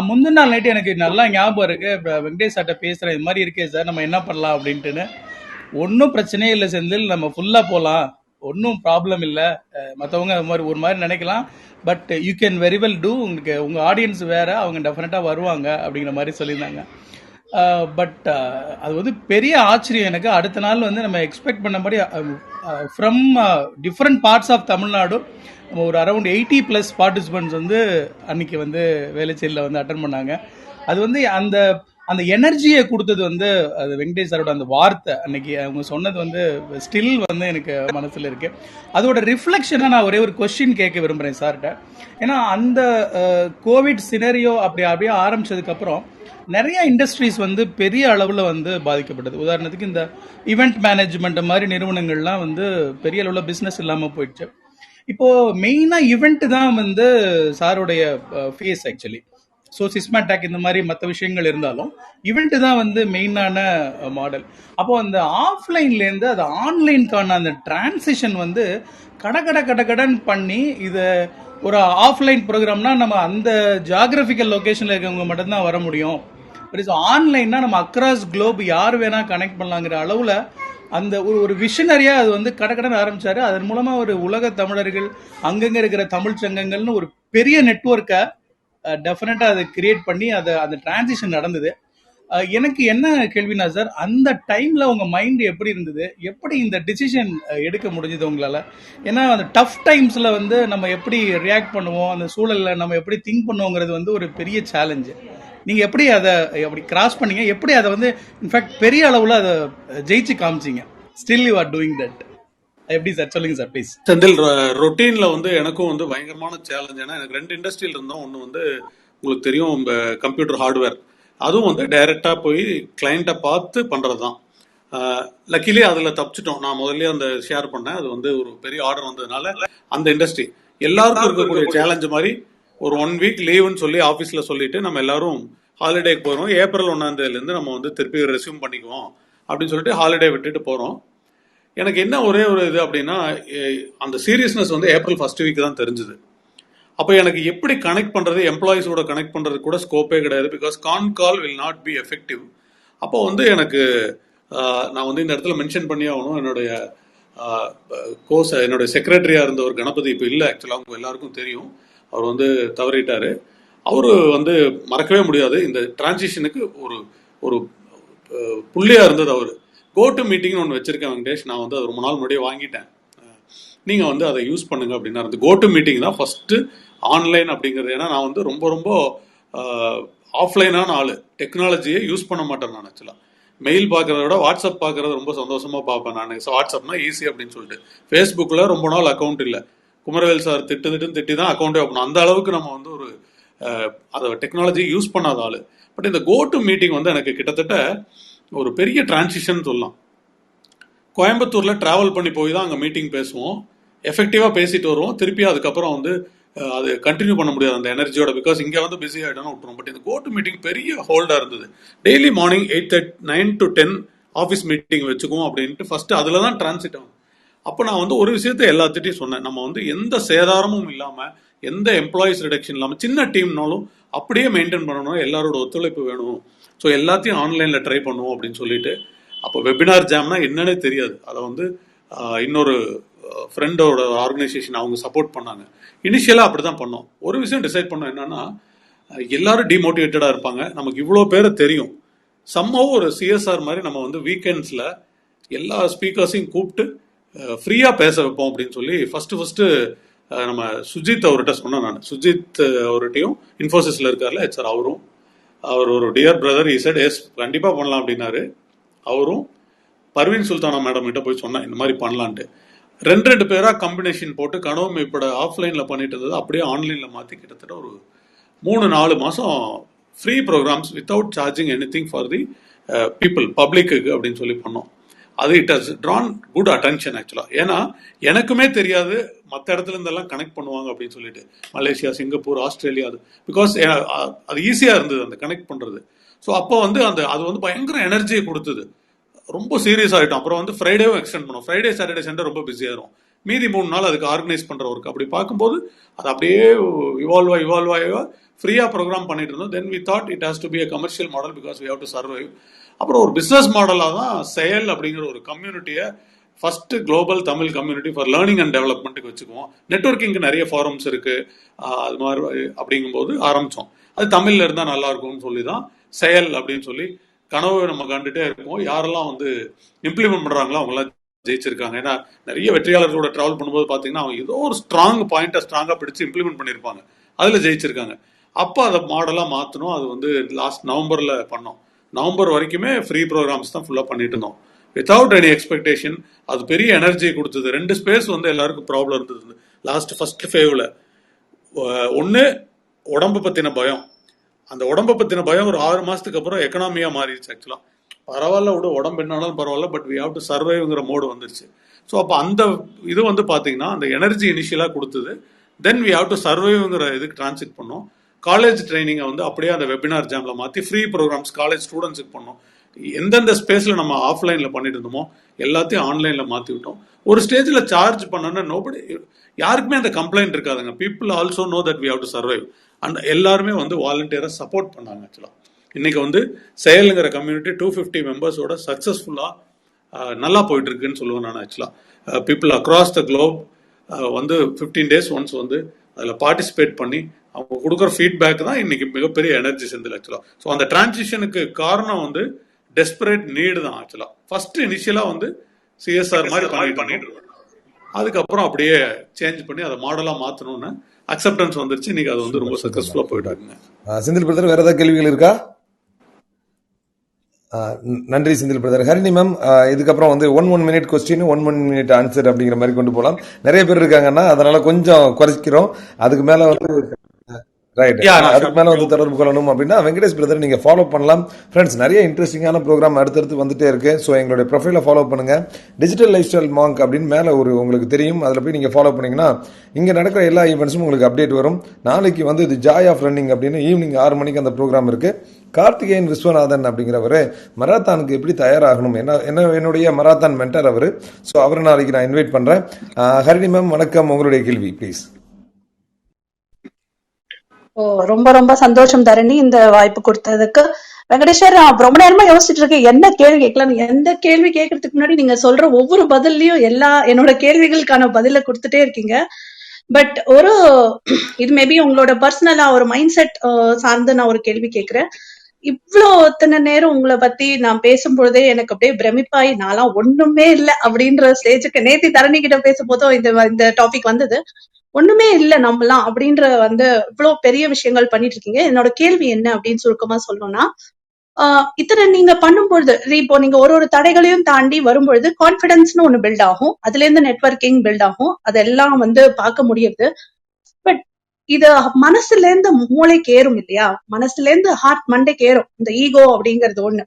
முந்தின நாள் நைட்டு எனக்கு நல்லா ஞாபகம் இருக்கு. வெங்கடேஷ் சார்ட்ட பேசுகிறேன், இது மாதிரி இருக்கே சார், நம்ம என்ன பண்ணலாம் அப்படின்ட்டுன்னு. ஒன்றும் பிரச்சனையே இல்லை செந்தில், நம்ம ஃபுல்லாக போகலாம், ஒன்றும் ப்ராப்ளம் இல்லை. மற்றவங்க அது மாதிரி ஒரு மாதிரி நினைக்கலாம், but you can very well do. உங்களுக்கு உங்கள் ஆடியன்ஸ் வேறு, அவங்க டெஃபினட்டாக வருவாங்க அப்படிங்கிற மாதிரி சொல்லியிருந்தாங்க. பட் அது வந்து பெரிய ஆச்சரியம் எனக்கு. அடுத்த நாள் வந்து நம்ம எக்ஸ்பெக்ட் பண்ண மாதிரி from different parts of Tamil Nadu நம்ம ஒரு அரௌண்ட் 80+ பார்ட்டிசிபெண்ட்ஸ் வந்து அன்னைக்கு வந்து வேலைச்சேரியில் வந்து அட்டன் பண்ணாங்க. அது வந்து அந்த அந்த எனர்ஜியை கொடுத்தது வந்து அது வெங்கடேஷ் சாரோட அந்த வார்த்தை அன்னைக்கு அவங்க சொன்னது வந்து ஸ்டில் வந்து எனக்கு மனசில் இருக்கு. அதோட ரிஃப்ளெக்ஷனாக நான் ஒரே ஒரு கொஸ்டின் கேட்க விரும்புகிறேன் சார்கிட்ட. ஏன்னா அந்த கோவிட் சினரியோ அப்படியே ஆரம்பிச்சதுக்கப்புறம் நிறைய இண்டஸ்ட்ரீஸ் வந்து பெரிய அளவில் வந்து பாதிக்கப்பட்டது. உதாரணத்துக்கு இந்த ஈவெண்ட் மேனேஜ்மெண்ட் மாதிரி நிறுவனங்கள்லாம் வந்து பெரிய அளவில் பிஸ்னஸ் இல்லாமல் போயிடுச்சு. இப்போது மெயினாக ஈவெண்ட் தான் வந்து சாருடைய ஃபேஸ் ஆக்சுவலி. ஸோ சிஸ்மாடாக் இந்த மாதிரி மற்ற விஷயங்கள் இருந்தாலும் ஈவெண்ட் தான் வந்து மெயினான மாடல். அப்போது அந்த ஆஃப்லைன்லேருந்து அது ஆன்லைனுக்கான அந்த டிரான்சிஷன் வந்து கடன் பண்ணி இதை ஒரு ஆஃப்லைன் ப்ரோக்ராம்னா நம்ம அந்த ஜியாகிரபிக்கல் லொக்கேஷனில் இருக்கவங்க மட்டும்தான் வர முடியும். ஆன்லைன்னா நம்ம அக்ராஸ் குளோப் யார் வேணா கனெக்ட் பண்ணலாங்கிற அளவில் அந்த ஒரு விஷனரியா அது வந்து கடன் ஆரம்பிச்சாரு. அதன் மூலமா ஒரு உலக தமிழர்கள் அங்கங்க இருக்கிற தமிழ் சங்கங்கள்னு ஒரு பெரிய நெட்வொர்க்கை டெஃபினட்டா அதை கிரியேட் பண்ணி அந்த டிரான்சிஷன் நடந்தது. எனக்கு என்ன கேள்வினா சார், அந்த டைம்ல உங்க மைண்ட் எப்படி இருந்தது, எப்படி இந்த டிசிஷன் எடுக்க முடிஞ்சது உங்களால? ஏன்னா அந்த டஃப் டைம்ஸ்ல வந்து நம்ம எப்படி ரியாக்ட் பண்ணுவோம், அந்த சூழல்ல நம்ம எப்படி திங்க் பண்ணுவோங்கிறது வந்து ஒரு பெரிய சேலஞ்சு. நீங்க எப்படி அதை அப்படி கிராஸ் பண்ணீங்க, எப்படி அதை வந்து இன்ஃபேக்ட் பெரிய அளவுல அதை ஜெயிச்சு காமிச்சிங்க? Still you are doing that. எப்படி சார், சொல்லுங்க சார் ப்ளீஸ். செந்தில், ரொட்டீன்ல வந்து எனக்கும் வந்து பயங்கரமான சேலஞ்ச். ஏன்னா எனக்கு 2 இண்டஸ்ட்ரியில் இருந்தோம். ஒன்று வந்து உங்களுக்கு தெரியும் கம்ப்யூட்டர் ஹார்ட்வேர், அதுவும் வந்து டைரக்டா போய் கிளைண்ட்டை பார்த்து பண்றது தான். லக்கிலி அதில் தப்பிச்சிட்டோம். நான் முதல்ல அந்த ஷேர் பண்ணேன். அது வந்து ஒரு பெரிய ஆர்டர் வந்ததுனால அந்த இண்டஸ்ட்ரி எல்லாருக்கும் இருக்கக்கூடிய சேலஞ்சு மாதிரி ஒரு 1 வீக் லீவுன்னு சொல்லி ஆஃபீஸில் சொல்லிட்டு நம்ம எல்லாரும் ஹாலிடேக்கு போகிறோம். ஏப்ரல் 1ஆம் தேதியிலேருந்து நம்ம வந்து திருப்பி ரெஸ்யூம் பண்ணிக்குவோம் அப்படின்னு சொல்லிட்டு ஹாலிடே விட்டுட்டு போகிறோம். எனக்கு என்ன ஒரே ஒரு இது அப்படின்னா, அந்த சீரியஸ்னஸ் வந்து ஏப்ரல் 1st வீக் தான் தெரிஞ்சுது. அப்போ எனக்கு எப்படி கனெக்ட் பண்ணுறது, எம்ப்ளாயிஸோட கனெக்ட் பண்ணுறது கூட ஸ்கோப்பே கிடையாது. Because call will not be effective. அப்போ வந்து எனக்கு நான் வந்து இந்த இடத்துல மென்ஷன் பண்ணி ஆகணும், என்னுடைய என்னுடைய செக்ரட்டரியாக இருந்த ஒரு கணபதி இப்போ இல்லை. ஆக்சுவலாக அவங்க எல்லாருக்கும் தெரியும், அவர் வந்து தவறிட்டாரு. அவரு வந்து மறக்கவே முடியாது. இந்த டிரான்சிஷனுக்கு ஒரு ஒரு புள்ளியாக இருந்தது அவர். கோட்டு மீட்டிங்னு ஒன்று வச்சிருக்கேன் வெங்கடேஷ், நான் வந்து அது ரொம்ப நாள் முன்னாடியே வாங்கிட்டேன், நீங்கள் வந்து அதை யூஸ் பண்ணுங்க அப்படின்னா. அந்த கோட்டு மீட்டிங் தான் ஃபஸ்ட்டு ஆன்லைன் அப்படிங்கிறது. ஏன்னா நான் வந்து ரொம்ப ரொம்ப ஆஃப்லைனான ஆள், டெக்னாலஜியை யூஸ் பண்ண மாட்டேன் நான். ஆக்சுவலாக மெயில் பார்க்குறத விட வாட்ஸ்அப் பார்க்குறது ரொம்ப சந்தோஷமாக பார்ப்பேன் நான். வாட்ஸ்அப்னா ஈஸி அப்படின்னு சொல்லிட்டு. ஃபேஸ்புக்கில் ரொம்ப நாள் அக்கௌண்ட் இல்லை. குமரவேல் சார் திட்டி தான் அக்கௌண்ட்டே ஓப்பன். அந்த அளவுக்கு நம்ம வந்து ஒரு அதை டெக்னாலஜி யூஸ் பண்ணாத ஆள். பட் இந்த கோட்டு மீட்டிங் வந்து எனக்கு கிட்டத்தட்ட ஒரு பெரிய டிரான்சிஷன் சொல்லலாம். கோயம்புத்தூரில் ட்ராவல் பண்ணி போய் தான் அங்கே மீட்டிங் பேசுவோம், எஃபெக்டிவாக பேசிட்டு வருவோம். திருப்பி அதுக்கப்புறம் வந்து அது கண்டினியூ பண்ண முடியாது அந்த எனர்ஜியோட. பிகாஸ் இங்கே வந்து பிஸி ஆகிட்டோம்னா விட்டுரும். பட் இந்த கோட்டு மீட்டிங் பெரிய ஹோல்டாக இருந்தது. Daily morning 9 to 10 office meeting வச்சுக்குவோம் அப்படின்ட்டு ஃபர்ஸ்ட் அதில் தான் டிரான்சிட் ஆகும். அப்போ நான் வந்து ஒரு விஷயத்த எல்லாத்திட்டையும் சொன்னேன், நம்ம வந்து எந்த சேதாரமும் இல்லாமல், எந்த எம்ப்ளாயிஸ் ரிடக்ஷன் இல்லாமல், சின்ன டீம்னாலும் அப்படியே மெயின்டைன் பண்ணணும், எல்லாரோட ஒத்துழைப்பு வேணும். ஸோ எல்லாத்தையும் ஆன்லைனில் ட்ரை பண்ணுவோம் அப்படின்னு சொல்லிட்டு, அப்போ வெபினார் ஜாம்னா என்னன்னே தெரியாது. அதை வந்து இன்னொரு ஃப்ரெண்டோட ஆர்கனைசேஷன் அவங்க சப்போர்ட் பண்ணாங்க. இனிஷியலாக அப்படி தான் பண்ணோம். ஒரு விஷயம் டிசைட் பண்ணோம் என்னன்னா, எல்லாரும் டிமோட்டிவேட்டடாக இருப்பாங்க, நமக்கு இவ்வளோ பேரை தெரியும், சம்மாவும் ஒரு சிஎஸ்ஆர் மாதிரி நம்ம வந்து வீக்கெண்ட்ஸில் எல்லா ஸ்பீக்கர்ஸையும் கூப்பிட்டு ஃப்ரீயாக பேச வைப்போம் அப்படின்னு சொல்லி ஃபஸ்ட்டு நம்ம சுஜித் அவர்கிட்ட சொன்னேன். நான் சுஜித் அவர்கிட்டையும் இன்ஃபோசிஸில் இருக்கார்ல ஹெச்ஆர், அவர் ஒரு டியர் பிரதர், ஈ செட் எஸ் கண்டிப்பாக பண்ணலாம் அப்படின்னாரு. அவரும் பர்வீன் சுல்தானா மேடம் கிட்ட போய் சொன்னேன் இந்த மாதிரி பண்ணலான்ட்டு. ரெண்டு பேராக காம்பினேஷன் போட்டு கனவு இப்போ ஆஃப்லைனில் பண்ணிட்டு இருந்தது அப்படியே ஆன்லைனில் மாற்றி கிட்டத்தட்ட ஒரு 3-4 மாதம் free programs without charging anything for the people, பப்ளிக்கு அப்படின்னு சொல்லி பண்ணோம். அது it has drawn good attention ஆக்சுவலாக. ஏன்னா எனக்குமே தெரியாது மற்ற இடத்துல இருந்தெல்லாம் கனெக்ட் பண்ணுவாங்க அப்படின்னு சொல்லிட்டு, மலேசியா, சிங்கப்பூர், ஆஸ்திரேலியா, அது பிகாஸ் அது ஈஸியாக இருந்தது அந்த கனெக்ட் பண்ணுறது. ஸோ அப்போ வந்து அது வந்து பயங்கர எனர்ஜியை கொடுத்தது. ரொம்ப சீரியஸ் ஆகிட்டோம். அப்புறம் வந்து ஃப்ரைடேவும் எக்ஸ்டெண்ட் பண்ணோம். ஃப்ரைடே, சாட்டர்டே, சண்டே ரொம்ப பிஸியாகிடும். மீதி 3 நாள் அதுக்கு ஆர்கனைஸ் பண்ணுற ஒர்க். அப்படி பார்க்கும்போது அது அப்படியே இவால்வ் ஆகி ஃப்ரீயாக ப்ரோக்ராம் பண்ணிட்டு இருந்தோம். Then we thought it has to be a commercial model because we have to survive. அப்புறம் ஒரு பிஸ்னஸ் மாடலாக தான் செயல் அப்படிங்கிற ஒரு கம்யூனிட்டியை first global Tamil community for learning and டெவலப்மெண்ட்டுக்கு வச்சுக்குவோம். நெட்வொர்க்கிங்க்கு நிறைய ஃபாரம்ஸ் இருக்கு, அது மாதிரி அப்படிங்கும்போது ஆரம்பித்தோம். அது தமிழில் இருந்தால் நல்லா இருக்கும்னு சொல்லி தான் செயல் அப்படின்னு சொல்லி கனவு நம்ம கண்டுட்டே இருக்கோம். யாரெல்லாம் வந்து இம்ப்ளிமெண்ட் பண்ணுறாங்களோ அவங்களாம் ஜெயிச்சிருக்காங்க. ஏன்னா நிறைய வெற்றியாளர்களோட ட்ராவல் பண்ணும்போது பார்த்தீங்கன்னா அவங்க ஏதோ ஒரு ஸ்ட்ராங் பாயிண்ட்டை ஸ்ட்ராங்காக பிடிச்சி இம்ப்ளிமெண்ட் பண்ணியிருப்பாங்க, அதில் ஜெயிச்சிருக்காங்க. அப்போ அதை மாடலாக மாற்றணும். அது வந்து லாஸ்ட் நவம்பரில் பண்ணோம். நவம்பர் வரைக்குமே ஃப்ரீ ப்ரோக்ராம்ஸ் தான் ஃபுல்லாக பண்ணிட்டு இருந்தோம் வித்தவுட் எனி எக்ஸ்பெக்டேஷன். அது பெரிய எனர்ஜியை கொடுத்தது. 2 ஸ்பேஸ் வந்து எல்லாருக்கும் ப்ராப்ளம் இருந்தது ஃபர்ஸ்ட் ஃபேவில். ஒன்று உடம்பு பற்றின பயம். அந்த உடம்பை பற்றின பயம் ஒரு 6 மாதத்துக்கு அப்புறம் எக்கனாமியாக மாறிடுச்சு ஆக்சுவலாக. பரவாயில்ல விட, உடம்பு என்னாலும் பரவாயில்ல, பட் வி ஹாவ் டு சர்வைவ்ங்கிற மோடு வந்துருச்சு. ஸோ அப்போ அந்த இது வந்து பார்த்தீங்கன்னா அந்த எனர்ஜி இனிஷியலாக கொடுத்தது. தென் வி ஹாவ் டு சர்வைவ்ங்கிற இதுக்கு டிரான்ஸ்லேட் பண்ணோம். காலேஜ் ட்ரைனிங்கை வந்து அப்படியே அந்த வெபினார் ஜாமில் மாற்றி ஃப்ரீ ப்ரோக்ராம்ஸ் காலேஜ் ஸ்டூடெண்ட்ஸுக்கு பண்ணோம். எந்தெந்த ஸ்பேஸில் நம்ம ஆஃப்லைனில் பண்ணிட்டு இருந்தோமோ எல்லாத்தையும் ஆன்லைனில் மாற்றி விட்டோம். ஒரு ஸ்டேஜில் சார்ஜ் பண்ணோன்னா நோபடி, யாருக்குமே அந்த கம்ப்ளைண்ட் இருக்காதுங்க. People also know that we have to survive. And எல்லாருமே வந்து வாலண்டியராக சப்போர்ட் பண்ணாங்க ஆக்சுவலாக. இன்னைக்கு வந்து செயலுங்கிற கம்யூனிட்டி 250 மெம்பர்ஸோட சக்ஸஸ்ஃபுல்லாக நல்லா போயிட்டு இருக்குன்னு சொல்லுவேன் நான் ஆக்சுவலாக. பீப்புள் அக்ராஸ் த குளோப் வந்து 15 days ஒன்ஸ் வந்து அதில் பார்ட்டிசிபேட் பண்ணி அவங்க கொடுக்குற ஃபீட்பேக் தான் இன்னைக்கு மிகப்பெரிய எனர்ஜி செந்தில் ஆக்சுவலாக. ஸோ அந்த டிரான்சிஷனுக்கு காரணம் வந்து டெஸ்பரேட் நீடு தான் ஆக்சுவலாக. ஃபர்ஸ்ட் இனிஷியலாக வந்து சிஎஸ்ஆர் மாதிரி பண்ணிட்டு இருக்கோம். அதுக்கப்புறம் அப்படியே சேஞ்ச் பண்ணி அதை மாடலாக மாற்றணும்னு அக்செப்டன்ஸ் வந்துருச்சு. இன்னைக்கு அது வந்து ரொம்ப சக்ஸஸ்ஃபுல்லாக போயிட்டாங்க. செந்தில் பிரதர், வேற ஏதாவது கேள்விகள் இருக்கா? நன்றி செந்தில் பிரதர். ஹரிணி மேம், இதுக்கப்புறம் வந்து 1 minute கொஸ்டின் 1 minute ஆன்சர் அப்படிங்கிற மாதிரி கொண்டு போகலாம். நிறைய பேர் இருக்காங்கன்னா அதனால கொஞ்சம் குறைக்கிறோம். அதுக்கு மேல வந்து ரைட், அதுக்கு மேல வந்து தொடர்பு கொள்ளணும் அப்படின்னா வெங்கடேஷ் பிரதர் நீங்க ஃபாலோ பண்ணலாம். ஃப்ரெண்ட்ஸ், நிறைய இன்ட்ரெஸ்டிங்கான ப்ரோக்ராம் அடுத்தடுத்து வந்துட்டே இருக்கு. ஸோ எங்களுடைய ப்ரொஃபைலை ஃபாலோ பண்ணுங்க. டிஜிட்டல் லைஃப் ஸ்டைல் மாங்க் அப்படின்னு மேல ஒரு உங்களுக்கு தெரியும், அதில் போய் நீங்க ஃபாலோ பண்ணீங்கன்னா இங்க நடக்கிற எல்லா ஈவெண்ட்ஸும் உங்களுக்கு அப்டேட் வரும். நாளைக்கு வந்து இது ஜாய் ஆஃப் ரன்னிங் அப்படின்னு ஈவினிங் 6 மணிக்கு அந்த ப்ரோக்ராம் இருக்கு. கார்த்திகேயன் விஸ்வநாதன் அப்படிங்கிறவரு மராத்தானுக்கு எப்படி தயாராகணும், என்னுடைய மராத்தான் மென்டர் அவரு. ஸோ அவரை நாளைக்கு நான் இன்வைட் பண்றேன். ஹரிணி மேம் வணக்கம், உங்களுடைய கேள்வி ப்ளீஸ். ரொம்ப ரொம்ப சந்தோஷம் தரணி, இந்த வாய்ப்பு கொடுத்ததுக்கு. வெங்கடேஸ்வர், நான் ரொம்ப நேரமா யோசிச்சுட்டு இருக்கேன் என்ன கேள்வி கேட்கலாம். எந்த கேள்வி கேட்கறதுக்கு முன்னாடி நீங்க சொல்ற ஒவ்வொரு பதிலையும் என்னோட கேள்விகளுக்கான பதில கொடுத்துட்டே இருக்கீங்க. பட் இது மேபி உங்களோட பர்சனலா ஒரு மைண்ட் செட் சார்ந்து நான் ஒரு கேள்வி கேட்கிறேன். இவ்வளோ இத்தனை நேரம் உங்களை பத்தி நான் பேசும்பொழுதே எனக்கு அப்படியே பிரமிப்பாயி நான்லாம் ஒண்ணுமே இல்லை அப்படின்ற ஸ்டேஜுக்கு நேத்தி தரணி கிட்ட பேசும் போதும் இந்த டாபிக் வந்தது. ஒண்ணுமே இல்ல நம்மலாம் அப்படின்ற இவ்வளவு பெரிய விஷயங்கள் பண்ணிட்டு இருக்கீங்க. என்னோட கேள்வி என்ன அப்படின்னு சுருக்கமா சொல்லணும்னா, இத்தனை நீங்க பண்ணும்பொழுது இப்போ நீங்க ஒரு தடைகளையும் தாண்டி வரும்பொழுது கான்பிடன்ஸ்னு ஒண்ணு பில்ட் ஆகும், அதுல இருந்து நெட்வொர்க்கிங் பில்ட் ஆகும், அதெல்லாம் பார்க்க முடியுது. பட் இது மனசுல இருந்து மூளைக்கு ஏறும் இல்லையா, மனசுல இருந்து ஹார்ட் மண்டைக்கு ஏறும் இந்த ஈகோ அப்படிங்கறது ஒண்ணு.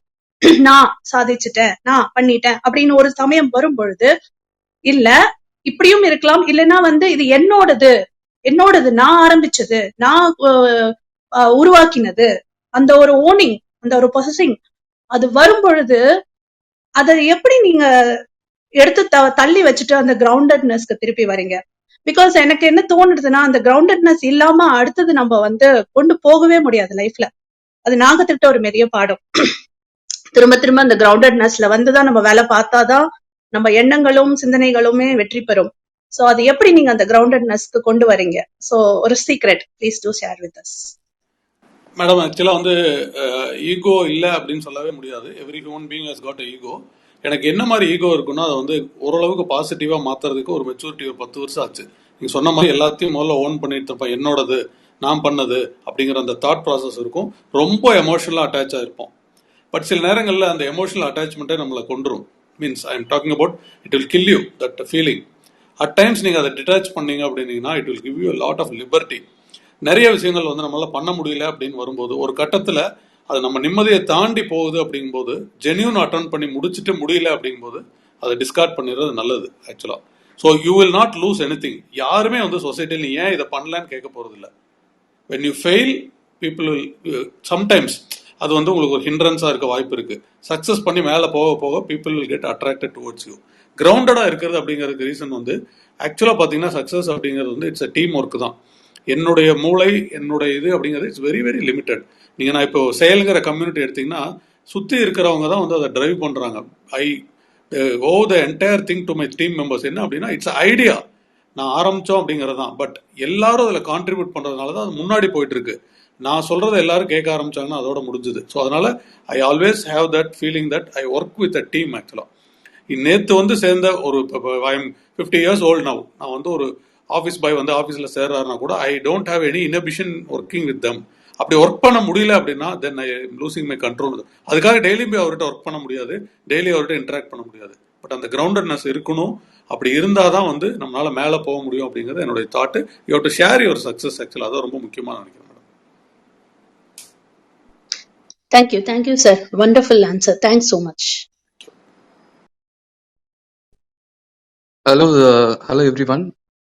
நான் சாதிச்சுட்டேன், நான் பண்ணிட்டேன் அப்படின்னு ஒரு சமயம் வரும் பொழுது, இல்ல இப்படியும் இருக்கலாம், இல்லைன்னா இது என்னோடது, நான் ஆரம்பிச்சது, நான் உருவாக்கினது, அந்த ஒரு ஓனிங், அந்த ஒரு பொசசிங் அது வரும் பொழுது அதை எப்படி நீங்க எடுத்து தள்ளி வச்சுட்டு அந்த கிரவுண்டட்னஸ்க்கு திருப்பி வரீங்க. பிகாஸ் எனக்கு என்ன தோணுதுன்னா, அந்த கிரவுண்டட்னஸ் இல்லாம அடுத்தது நம்ம வந்து கொண்டு போகவே முடியாது லைஃப்ல. அது நாங்க திட்ட ஒரு பெரிய பாடம். திரும்ப திரும்ப அந்த கிரவுண்டட்னஸ்ல வந்துதான் நம்ம வேலை பார்த்தாதான் நம்ம எண்ணங்களும் சிந்தனைகளுமே வெற்றி பெறும். சோ அது எப்படி நீங்க அந்த கிரவுண்டட்னஸ்க்கு கொண்டு வரீங்க? சோ ஒரு secret please do share with us. Madam ஆக்சுவலாக வந்து ஈகோ இல்லை அப்படின்னு சொல்லவே முடியாது. Every human being has got ego. எனக்கு என்ன மாதிரி ஈகோ இருக்குன்னா அதை வந்து ஓரளவுக்கு பாசிட்டிவாக மாற்றுறதுக்கு ஒரு மெச்சூரிட்டி ஒரு 10 வருஷம் ஆச்சு. நீங்கள் சொன்ன மாதிரி எல்லாத்தையும் முதல்ல ஓன் பண்ணிட்டு இருப்பேன், என்னோடது நான் பண்ணது அப்படிங்கிற அந்த தாட் ப்ராசஸ் இருக்கும். ரொம்ப எமோஷனலாக அட்டாச் ஆகிருப்போம். பட் சில நேரங்களில் அந்த எமோஷனல் அட்டாச்மெண்ட்டே நம்மளை கொண்டுரும். Means I am talking about it will kill you that feeling. At times நீங்கள் அதை டிட்டாச் பண்ணீங்க அப்படின்னீங்கன்னா it will give you lot of liberty. நிறைய விஷயங்கள் வந்து நம்மளால பண்ண முடியல அப்படின்னு வரும்போது ஒரு கட்டத்தில் அது நம்ம நிம்மதியை தாண்டி போகுது அப்படிங்கும்போது ஜென்யூன் அட்டன் பண்ணி முடிச்சுட்டு முடியல அப்படிங்கும்போது அதை டிஸ்கார்ட் பண்ணிடுறது நல்லது ஆக்சுவலாக. So you will not loose any thing. யாருமே வந்து சொசைட்டியில் நீ ஏன் இதை பண்ணலன்னு கேட்க போகிறதில்ல. When you fail people will sometimes அது வந்து உங்களுக்கு ஒரு ஹிண்ட்ரன்ஸாக இருக்க வாய்ப்பு இருக்குது. சக்ஸஸ் பண்ணி மேலே போக போக people will get attracted towards you. கிரவுண்டடாக இருக்கிறது அப்படிங்கிறதுக்கு ரீசன் வந்து ஆக்சுவலாக பார்த்தீங்கன்னா சக்ஸஸ் அப்படிங்கிறது வந்து இட்ஸ் அ டீம் ஒர்க் தான். என்னுடைய மூளை என்னுடைய இது அப்படிங்கிறது இட்ஸ் வெரி வெரி லிமிட்டட். நீங்கள் நான் இப்போ செயலுங்கிற கம்யூனிட்டி எடுத்தீங்கன்னா சுற்றி இருக்கிறவங்க தான் வந்து அதை டிரைவ் பண்ணுறாங்க. I owe the entire thing to my team members. என்ன அப்படின்னா இட்ஸ் ஐடியா நான் ஆரம்பித்தோம் அப்படிங்கிறது தான். பட் எல்லாரும் அதில் கான்ட்ரிபியூட் பண்ணுறதுனால தான் அது முன்னாடி போயிட்டு இருக்கு. நான் சொல்கிறத எல்லாரும் கேட்க ஆரம்பிச்சாங்கன்னா அதோட முடிஞ்சுது. ஸோ அதனால I always have that feeling that I work with a team. ஆக்சுவலாக நேற்று வந்து சேர்ந்த ஒரு I am 50 years old now. நான் வந்து ஒரு ஆஃபீஸ் பாய் வந்து ஆஃபீஸில் சேர்றாருனா கூட I don't have any inhibition working with them. அப்படி ஒர்க் பண்ண முடியல அப்படின்னா then I am losing my control. அதுக்காக டெய்லி போய் அவர்கிட்ட ஒர்க் பண்ண முடியாது, டெய்லி அவர்கிட்ட இன்டராக்ட் பண்ண முடியாது. பட் அந்த கிரவுண்டட்னஸ் இருக்கணும். அப்படி இருந்தால் தான் வந்து நம்மளால மேலே போக முடியும் அப்படிங்கிறது என்னுடைய thought. You have to share your success. ஆக்சுவலாக அதான் ரொம்ப முக்கியமாக நினைக்கிறேன் madam. Thank you sir. Wonderful answer. Thanks so much. Hello everyone.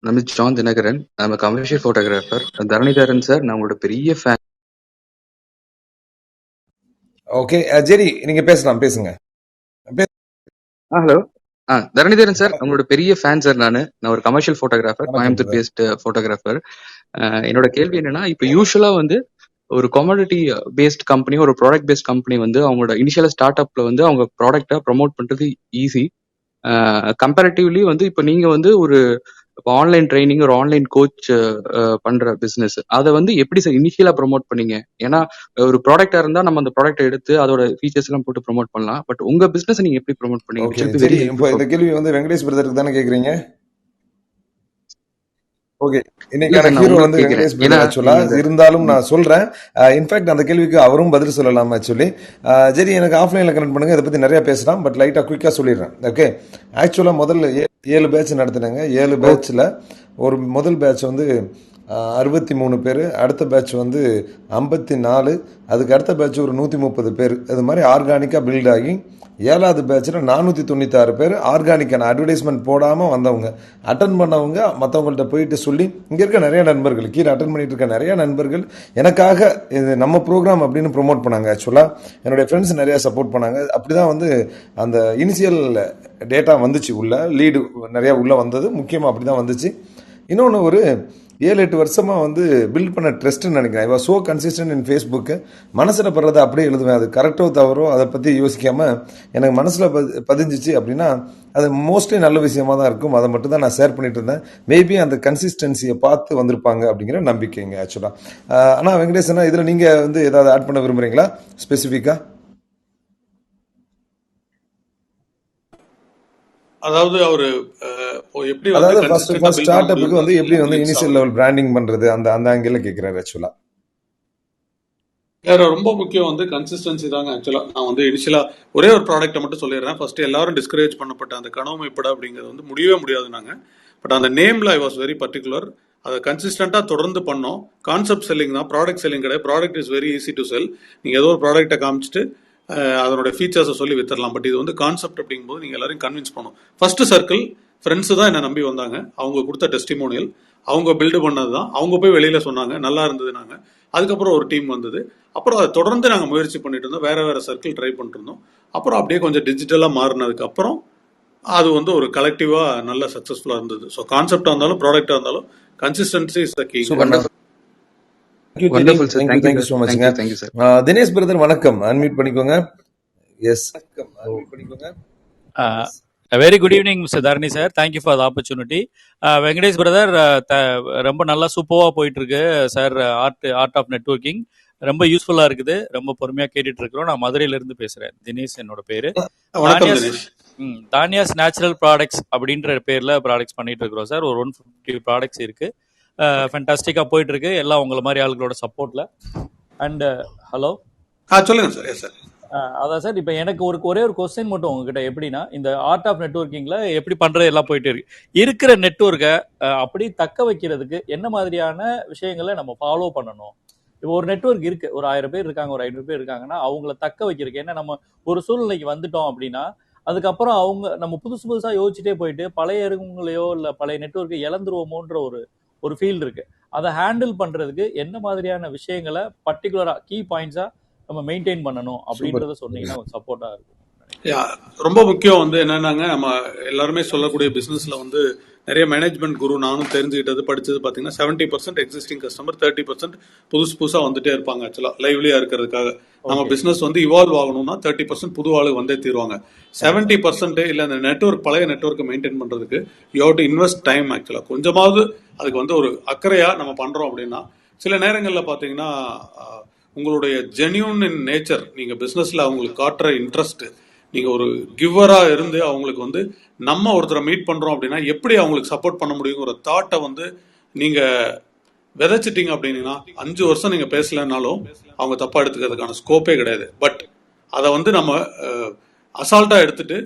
I'm John Dinagaran. I'm a commercial photographer. Dharanidharan sir, நான் உங்களோட பெரிய ஃபேன். ஓகே ஜெரி, நீங்க பேசுங்க. ஹலோ தரணிதரன் சார், உங்களோட பெரிய ஃபேன் சார். நான் ஒரு commercial photographer, Coimbatore based photographer. என்னோட கேள்வி என்னன்னா, இப்போ யூஸ்வலா வந்து ஒரு கமாடிட்டி பேஸ்ட் கம்பெனி, ஒரு ப்ராடக்ட் பேஸ்ட் கம்பெனி வந்து அவங்களோட இனிஷியலா ஸ்டார்ட் அப்ல வந்து அவங்க ப்ராடக்டை ப்ரொமோட் பண்றது ஈஸி. கம்பேரிட்டிவ்லி வந்து இப்போ நீங்க வந்து ஒரு ஆன்லைன் ட்ரைனிங், ஒரு ஆன்லைன் கோச் பண்ற பிசினஸ், அதை வந்து எப்படி சார் இனிஷியலா ப்ரொமோட் பண்ணீங்க? ஏன்னா ஒரு ப்ராடக்டா இருந்தா நம்ம அந்த ப்ராடக்ட் எடுத்து அதோட ஃபீச்சர்ஸ் எல்லாம் போட்டு ப்ரொமோட் பண்ணலாம். பட் உங்க பிசினஸ் நீங்க எப்படி ப்ரொமோட் பண்ணீங்க? ஓகே ஜெரி, இப்போ இந்த கேள்வி வந்து வெங்கடேஷ் பிரதருக்கு தானே கேக்குறீங்க? ஓகே, இன்னைக்கான ஹீரோ வந்து வெங்கடேஷ் பிரதர். ஆக்சுவலா இருந்தாலும் நான் சொல்றேன், இன்ஃபேக்ட் அந்த கேள்விக்கு அவரும் பதில் சொல்லலாம். ஆக்சுவலி ஜெரி, எனக்கு ஆஃப்லைன்ல கனெக்ட் பண்ணுங்க, இதை பத்தி நிறைய பேசலாம். பட் லைட்டா குயிக்கா சொல்லிடுறேன். ஓகே, ஆக்சுவலா முதல்ல 7 பேட்ச் நடத்தினாங்க. 7 பேட்ச்ல ஒரு முதல் பேட்ச் வந்து 63 பேர், அடுத்த பேட்ச் வந்து 54, அதுக்கு அடுத்த பேட்ச் ஒரு 130 பேர். இது மாதிரி ஆர்கானிக்காக பில்ட் ஆகி 7வது பேட்சில் 496 பேர் ஆர்கானிக்கான அட்வர்டைஸ்மெண்ட் போடாமல் வந்தவங்க. அட்டன் பண்ணவங்க மற்றவங்கள்ட்ட போயிட்டு சொல்லி, இங்கே இருக்க நிறைய நண்பர்கள், கீழே அட்டன் பண்ணிட்டு இருக்க நிறைய நண்பர்கள் எனக்காக இது நம்ம ப்ரோக்ராம் அப்படின்னு ப்ரொமோட் பண்ணாங்க. ஆக்சுவலாக என்னுடைய ஃப்ரெண்ட்ஸ் நிறையா சப்போர்ட் பண்ணாங்க. அப்படி தான் வந்து அந்த இனிஷியல் டேட்டா வந்துச்சு, உள்ள லீடு நிறையா உள்ளே வந்தது. முக்கியமாக அப்படி தான் வந்துச்சு. இன்னொன்று, ஒரு 7-8 வருஷமாக வந்து பில்ட் பண்ண ட்ரஸ்ட்னு நினைக்கிறேன். I was so consistent in Facebook. மனசில் படுறதை அப்படியே எழுதுவேன். அது கரெக்டோ தவறோ அதை பற்றி யோசிக்காமல் எனக்கு மனசில் பதிஞ்சிச்சு அப்படின்னா அது மோஸ்ட்லி நல்ல விஷயமா தான் இருக்கும். அதை மட்டும் தான் நான் ஷேர் பண்ணிட்டு இருந்தேன். மேபி அந்த கன்சிஸ்டன்சியை பார்த்து வந்திருப்பாங்க அப்படிங்கிற நம்பிக்கைங்க ஆக்சுவலாக. ஆனால் வெங்கடேசனா, இதில் நீங்கள் வந்து ஏதாவது ஆட் பண்ண விரும்புகிறீங்களா ஸ்பெசிஃபிக்காக? அதாவது அவரு எப்படி அதாவது ஃபர்ஸ்ட் ஸ்டார்ட் அப்புக்கு வந்து எப்படி வந்து இனிஷியல் லெவல் பிராண்டிங் பண்றது, அந்த ஆங்கிள் கேட்கிறாரு. ஆக்சுவலா வேற ரொம்ப முக்கியம் வந்து கன்சிஸ்டன்சி தாங்க. ஆக்சுவலா நான் வந்து இனிஷியலா ஒரே ஒரு ப்ராடக்ட்டை மட்டும் சொல்லிடுறேன். ஃபர்ஸ்ட் எல்லாரும் டிஸ்கரேஜ் பண்ணப்பட்ட அந்த கனவு மைப்பட அப்படிங்கிறது வந்து முடியவே முடியாது நாங்க. பட் அந்த நேம்ல ஐ வாஸ் வெரி பர்டிகுலர். அதை கன்சிஸ்டண்டா தொடர்ந்து பண்ணோம். கான்செப்ட் செல்லிங் தான், ப்ராடக்ட் செல்லிங் கிடையாது. Product is very easy to sell. நீங்க ஏதோ ஒரு ப்ராடக்ட்டை காமிச்சிட்டு அதனுடைய ஃபீச்சர்ஸை சொல்லி வித்துடலாம். பட் இது வந்து கான்செப்ட் அப்படிங்கும்போது நீங்கள் எல்லாரையும் கன்வின்ஸ் பண்ணும். ஃபர்ஸ்ட் சர்க்கிள் ஃப்ரெண்ட்ஸு தான் என்னை நம்பி வந்தாங்க. அவங்க கொடுத்த டெஸ்டிமோனியல், அவங்க பில்டு பண்ணது தான். அவங்க போய் வெளியில் சொன்னாங்க, நல்லா இருந்தது. நாங்கள் அதுக்கப்புறம் ஒரு டீம் வந்தது. அப்புறம் அதை தொடர்ந்து நாங்கள் முயற்சி பண்ணிட்டு இருந்தோம். வேற வேற சர்க்கிள் ட்ரை பண்ணிட்டு இருந்தோம். அப்புறம் அப்படியே கொஞ்சம் டிஜிட்டலாக மாறினதுக்கு அப்புறம் அது வந்து ஒரு கலெக்டிவா நல்ல சக்சஸ்ஃபுல்லா இருந்தது. ஸோ கான்செப்டா இருந்தாலும் ப்ராடக்டா இருந்தாலும் consistency is the key. Thank you Theni, wonderful sir. Thank you thank you thank you sir. So மச்ங்க. Thank you sir. தினேஷ் பிரதர் வணக்கம், அன்மியூட் பண்ணிக்கோங்க. Yes. Very good evening mister Dharani sir, thank you for the opportunity. Venkatesh brother, ரொம்ப நல்லா சூப்பராக போயிட்டு இருக்கு சார். ஆர்ட் ஆஃப் நெட்வொர்க்கிங் ரொம்ப யூஸ்ஃபுல்லா இருக்குது. ரொம்ப பொறுமையா கேட்டுட்டு இருக்கிறோம். நான் மதுரையில இருந்து பேசுறேன். தினேஷ் என்னோட பேரு. வணக்கம் தினேஷ். தானியாஸ் நேச்சுரல் ப்ராடக்ட்ஸ் அப்படின்ற பேர்ல ப்ராடக்ட்ஸ் பண்ணிட்டு இருக்கிறோம் சார். ஒரு 150 ப்ராடக்ட்ஸ் இருக்கு. ஃபேண்டாஸ்டிக்கா போயிட்டு இருக்கு, எல்லாம் உங்களை மாதிரி ஆளுகளோட சப்போர்ட்ல. அண்ட் ஹலோ சொல்லுங்க சார். Yes sir. அதான் சார், இப்போ எனக்கு ஒரே ஒரு கொஸ்டின் மட்டும் உங்ககிட்ட. எப்படின்னா, இந்த ஆர்ட் ஆஃப் நெட்வொர்க்கிங்ல எப்படி பண்றது எல்லாம் போயிட்டு இருக்கு. இருக்கிற நெட்வொர்க்கை அப்படி தக்க வைக்கிறதுக்கு என்ன மாதிரியான விஷயங்களை நம்ம ஃபாலோ பண்ணணும்? இப்போ ஒரு நெட்வொர்க் இருக்கு, ஒரு 1000 பேர் இருக்காங்க, ஒரு 500 பேர் இருக்காங்கன்னா அவங்கள தக்க வைக்கிறதுக்கு என்ன, நம்ம ஒரு சூழ்நிலைக்கு வந்துட்டோம் அப்படின்னா அதுக்கப்புறம் நம்ம புதுசா யோசிச்சுட்டே போயிட்டு பழைய இருக்கவங்களையோ இல்லை பழைய நெட்வொர்க்கை இழந்துருவோமோன்ற ஒரு ஃபீல் இருக்கு. அதை ஹேண்டில் பண்றதுக்கு என்ன மாதிரியான விஷயங்களை பர்டிகுலரா கீ பாயிண்ட்ஸா நம்ம மெயின்டைன் பண்ணணும் அப்படின்றத சொன்னீங்கன்னா சப்போர்ட்டா இருக்கும். ரொம்ப முக்கியம் வந்து என்னன்னாங்க, நம்ம எல்லாருமே சொல்லக்கூடிய பிசினஸ்ல வந்து நிறைய மேனேஜ்மெண்ட் குரு நானும் தெரிஞ்சுக்கிட்டது படிச்சது பாத்தீங்கன்னா 70% எக்ஸிஸ்டிங் கஸ்டமர், 30% புதுசா வந்துட்டே இருப்பாங்க. ஆக்சுவலா லைவ்லியா இருக்கிறதுக்காக நம்ம பிசினஸ் வந்து இவால்வ் ஆகணும்னா 30% புது ஆளு வந்தே தீருவாங்க. 70% இல்ல இந்த நெட்வொர்க் பழைய நெட்வொர்க்கை மெயின்டைன் பண்றதுக்கு you have to invest time. ஆக்சுவலா கொஞ்சமாவது அதுக்கு வந்து ஒரு அக்கறையா நம்ம பண்றோம் அப்படின்னா, சில நேரங்கள்ல பாத்தீங்கன்னா உங்களுடைய ஜென்யூன் இன் நேச்சர், நீங்க பிசினஸ்ல அவங்களுக்கு காட்டுற இன்ட்ரெஸ்ட், நீங்க ஒரு கிவரா இருந்து அவங்களுக்கு வந்து நம்ம ஒருத்தரை மீட் பண்றோம் அப்படின்னா எப்படி அவங்களுக்கு சப்போர்ட் பண்ண முடியுங்கிற தாட்டை வந்து நீங்க விதைச்சிட்டீங்க அப்படின்னா 5 வருஷம் நீங்க பேசலனாலும் அவங்க தப்பா எடுத்துக்கிறதுக்கான ஸ்கோப்பே கிடையாது. பட் அதை வந்து நம்ம அசால்ட்டா எடுத்துட்டு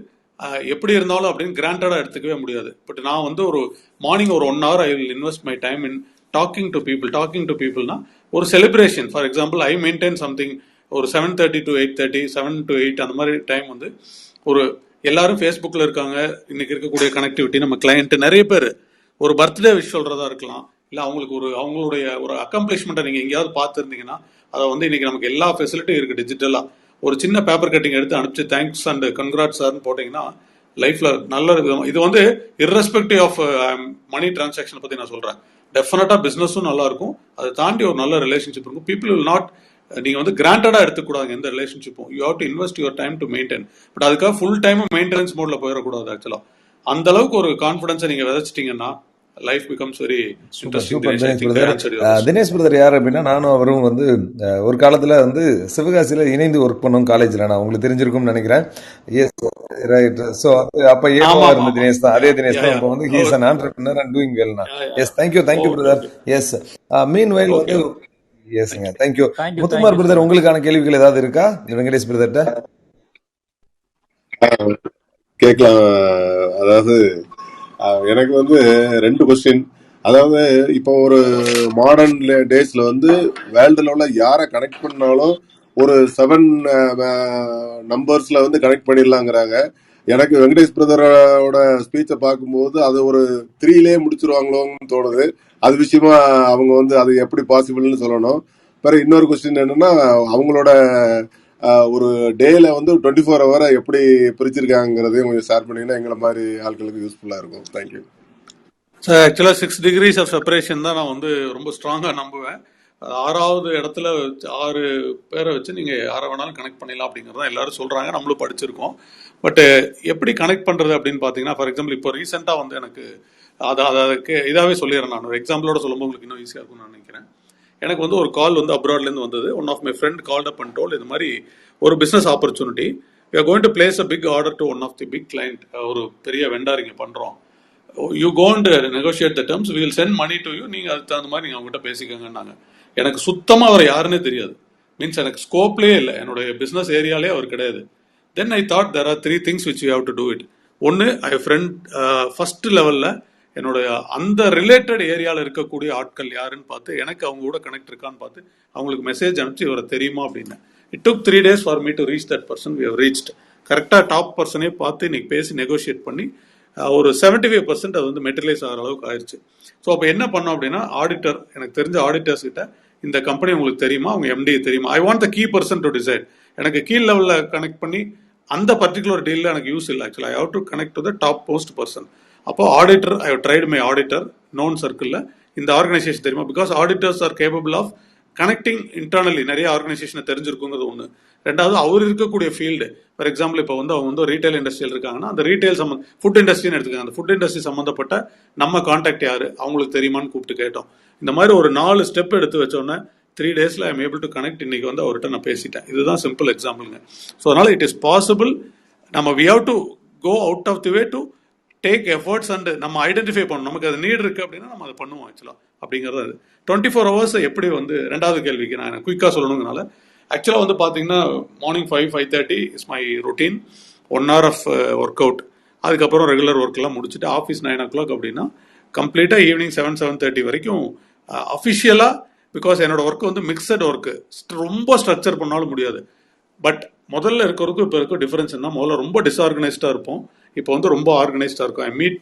எப்படி இருந்தாலும் அப்படின்னு கிராண்டடா எடுத்துக்கவே முடியாது. பட் நான் வந்து ஒரு மார்னிங் ஒரு 1 hour I will invest my time in talking to பீப்புள்னா ஒரு celebration. For example I maintain something ஒரு 7:30 to 8:30, 7 to 8 அந்த மாதிரி டைம் வந்து ஒரு எல்லாரும் ஃபேஸ்புக்கில் இருக்காங்க. இன்னைக்கு இருக்கக்கூடிய கனெக்டிவிட்டி நம்ம கிளையண்ட் நிறைய பேர் ஒரு பர்த்டே விஷ் சொல்றதா இருக்கலாம், இல்லை அவங்களுக்கு அவங்களுடைய ஒரு அக்கம்ப்ளிஷ்மெண்ட்டை நீங்கள் எங்கேயாவது பார்த்துருந்தீங்கன்னா அதை வந்து இன்னைக்கு நமக்கு எல்லா ஃபெசிலிட்டியும் இருக்குது டிஜிட்டலாக. ஒரு சின்ன பேப்பர் கட்டிங் எடுத்து அனுப்பிச்சு தேங்க்ஸ் அண்ட் கங்க்ராட் சார்னு போட்டிங்கன்னா லைஃப்ல நல்ல இது வந்து இர்ரெஸ்பெக்டிவ் ஆஃப் மணி டிரான்சாக்ஷனை பற்றி நான் சொல்கிறேன். டெஃபினட்டா பிசினஸும் நல்லா இருக்கும், அதை தாண்டி ஒரு நல்ல ரிலேஷன்ஷிப் இருக்கும். பீப்புள் வில் நாட், நீங்க வந்து கிராண்டடா எடுத்துக்கூடாது எந்த ரிலேஷன்ஷிப்பும். You have to invest your time to maintain. But அதுக்காக ஃபுல் டைம் மெயின்டெனன்ஸ் மோட்ல போயிடக்கூடாது. ஆக்சுவலா அந்த அளவுக்கு ஒரு கான்ஃபிடன்ஸை நீங்க விதைச்சிட்டீங்கன்னா life becomes very interesting. Dinesh brother யார் அப்படின்னா, நானும் அவரும் வந்து ஒரு காலத்துல வந்து சிவகாசியில இணைந்து ஒர்க் பண்ணோம் காலேஜ்ல. நான் உங்களுக்கு தெரிஞ்சிருக்கும்னு நினைக்கிறேன். S right. ஸோ அப்ப ஏமா இருந்த தினேஷ் தான், அதே தினேஷ் தான். இப்போ வந்து he is an entrepreneur and doing well now. Yes, thank you brother. Yes, meanwhile வந்து எஸ்ங்க, தேங்க்யூ. முத்துக்குமார் பிரதர், உங்களுக்கான கேள்விகள் ஏதாவது இருக்கா வெங்கடேஷ் பிரதர்ட்ட? கேட்கலாம். அதாவது எனக்கு வந்து 2 கொஸ்டின். அதாவது இப்போ ஒரு மாடர்ன் டேஸ்ல வந்து வேர்ல்டு லெவல்ல யாரை கனெக்ட் பண்ணாலும் ஒரு 7 நம்பர்ஸ்ல வந்து கனெக்ட் பண்ணிடலாங்கிறாங்க. எனக்கு வெங்கடேஷ் பிரதரோட ஸ்பீச்சை பார்க்கும்போது அது ஒரு 3லே முடிச்சிருவாங்களோன்னு தோணுது. அது விஷயமா அவங்க வந்து அது எப்படி பாசிபிள்னு சொல்லணும். பிறகு இன்னொரு கொஸ்டின் என்னன்னா, அவங்களோட ஒரு டேல வந்து 24 ஹவரை எப்படி பிரிச்சிருக்காங்கிறதையும் கொஞ்சம் ஷேர் பண்ணீங்கன்னா எங்களை மாதிரி ஆட்களுக்கு யூஸ்ஃபுல்லா இருக்கும். Thank you sir. ஆக்சுவலாக 6 degrees ஆஃப் செப்பரேஷன் தான் நான் வந்து ரொம்ப ஸ்ட்ராங்காக நம்புவேன். 6வது இடத்துல 6 பேரை வச்சு நீங்கள் யாரை வேணாலும் கனெக்ட் பண்ணிடலாம் அப்படிங்கிறத எல்லாரும் சொல்கிறாங்க, நம்மளும் படிச்சிருக்கோம். பட் எப்படி கனெக்ட் பண்ணுறது அப்படின்னு பார்த்தீங்கன்னா, ஃபார் எக்ஸாம்பிள் இப்போ ரீசெண்டாக வந்து எனக்கு அதுக்கு இதாகவே சொல்லிடுறேன். நான் ஒரு எக்ஸாம்பிளோட சொல்லும்போது உங்களுக்கு இன்னும் ஈஸியாக இருக்கும்னு நான் நினைக்கிறேன். எனக்கு வந்து ஒரு கால் வந்து அப்ராட்லேருந்து வந்தது. One of my friend called up and told, இது மாதிரி ஒரு business opportunity, we are going to place a big order to one of the big client, ஒரு பெரிய வெண்டார் இங்கே பண்ணுறோம். You go and negotiate the terms, we will send money to you, நீங்கள் அதுக்கு தகுந்த மாதிரி நீங்கள் அவங்ககிட்ட பேசிக்கங்கன்னாங்க. எனக்கு சுத்தமாக அவர் யாருன்னே தெரியாது. மீன்ஸ் எனக்கு ஸ்கோப்லேயே இல்லை, என்னுடைய பிஸ்னஸ் ஏரியாலே அவர் கிடையாது. Then I thought there are 3 things which you have to do it. ஒன்று, ஐ ஃப்ரெண்ட் ஃபர்ஸ்ட் லெவலில் என்னுடைய அந்த ரிலேட்டட் ஏரியாவில் இருக்கக்கூடிய ஆட்கள் யாருன்னு பார்த்து எனக்கு அவங்க கூட கனெக்ட் இருக்கான்னு பார்த்து அவங்களுக்கு மெசேஜ் அனுப்பிச்சு இவரை தெரியுமா அப்படின்னு. It took 3 days for me to reach that person. We have reached. கரெக்டாக டாப் பர்சனே பார்த்து இன்னைக்கு பேசி நெகோஷியேட் பண்ணி ஒரு 75% அது வந்து மெட்டீரியலைஸ் ஆகிற அளவுக்கு ஆயிடுச்சு. ஸோ அப்போ என்ன பண்ணோம் அப்படின்னா, ஆடிட்டர், எனக்கு தெரிஞ்ச ஆடிட்டர்ஸ் கிட்ட இந்த கம்பெனி உங்களுக்கு தெரியுமா, அவங்க எம்டி தெரியுமா, I want the key person to decide. எனக்கு கீழ் லெவலில் கனெக்ட் பண்ணி அந்த பர்டிகுலர் டீலில் எனக்கு யூஸ் இல்லை. Actually I have to connect to the top post person. அப்போ auditor, I have tried my auditor known சர்க்கிளில் இந்த ஆர்கனைசேஷன் தெரியுமா, because auditors are capable of connecting internally நிறைய ஆர்கனைசேஷனை தெரிஞ்சிருக்குங்கிறது ஒன்று. ரெண்டாவது, அவர் இருக்கக்கூடிய ஃபீல்டு, ஃபார் எக்ஸாம்பிள் இப்போ வந்து அவங்க வந்து ரீட்டைல் இண்டஸ்ட்ரியில் இருக்காங்கன்னா அந்த ரீட்டைல் ஃபுட் இண்டஸ்ட்ரின்னு எடுத்துக்காங்க, அந்த ஃபுட் இண்டஸ்ட்ரி சம்மந்தப்பட்ட நம்ம கான்டாக்ட் யாரு, அவங்களுக்கு தெரியுமான்னு கூப்பிட்டு கேட்டோம். இந்த மாதிரி ஒரு 4 ஸ்டெப் எடுத்து வச்சோன்னே 3 days I am able to connect. இன்னைக்கு வந்து அவர்கிட்ட நான் பேசிட்டேன். இதுதான் சிம்பிள் எக்ஸாம்பிளுங்க. ஸோ அதனால இட் இஸ் பாசிபிள். நம்ம we have to go out of the way to take efforts and நம்ம ஐடென்டிஃபை பண்ணணும். நமக்கு அது நீட் இருக்கு அப்படின்னா நம்ம அதை பண்ணுவோம் ஆக்சுவலாக. அப்படிங்கிறது அது 24 hours எப்படி வந்து, ரெண்டாவது கேள்விக்கு நான் குயிக்காக சொல்லணுங்கனால, ஆக்சுவலாக வந்து பார்த்தீங்கன்னா morning 5-5:30 is my routine. 1 hour of work out. அதுக்கப்புறம் ரெகுலர் ஒர்க்கெல்லாம் முடிச்சுட்டு ஆஃபீஸ் 9 o'clock அப்படின்னா கம்ப்ளீட்டாக ஈவினிங் 7-7:30 வரைக்கும் அஃபிஷியலாக, பிகாஸ் என்னோட ஒர்க் வந்து மிக்சட் ஒர்க்கு, ரொம்ப ஸ்ட்ரக்சர் பண்ணாலும் முடியாது. பட் முதல்ல இருக்கிறதுக்கும் இப்போ இருக்க டிஃபரன்ஸ் என்ன, முதல்ல ரொம்ப டிஸ்ஆர்கனைஸ்டாக இருப்போம், இப்போ வந்து ரொம்ப ஆர்கனைஸ்டாக இருக்கும். ஐ மீட்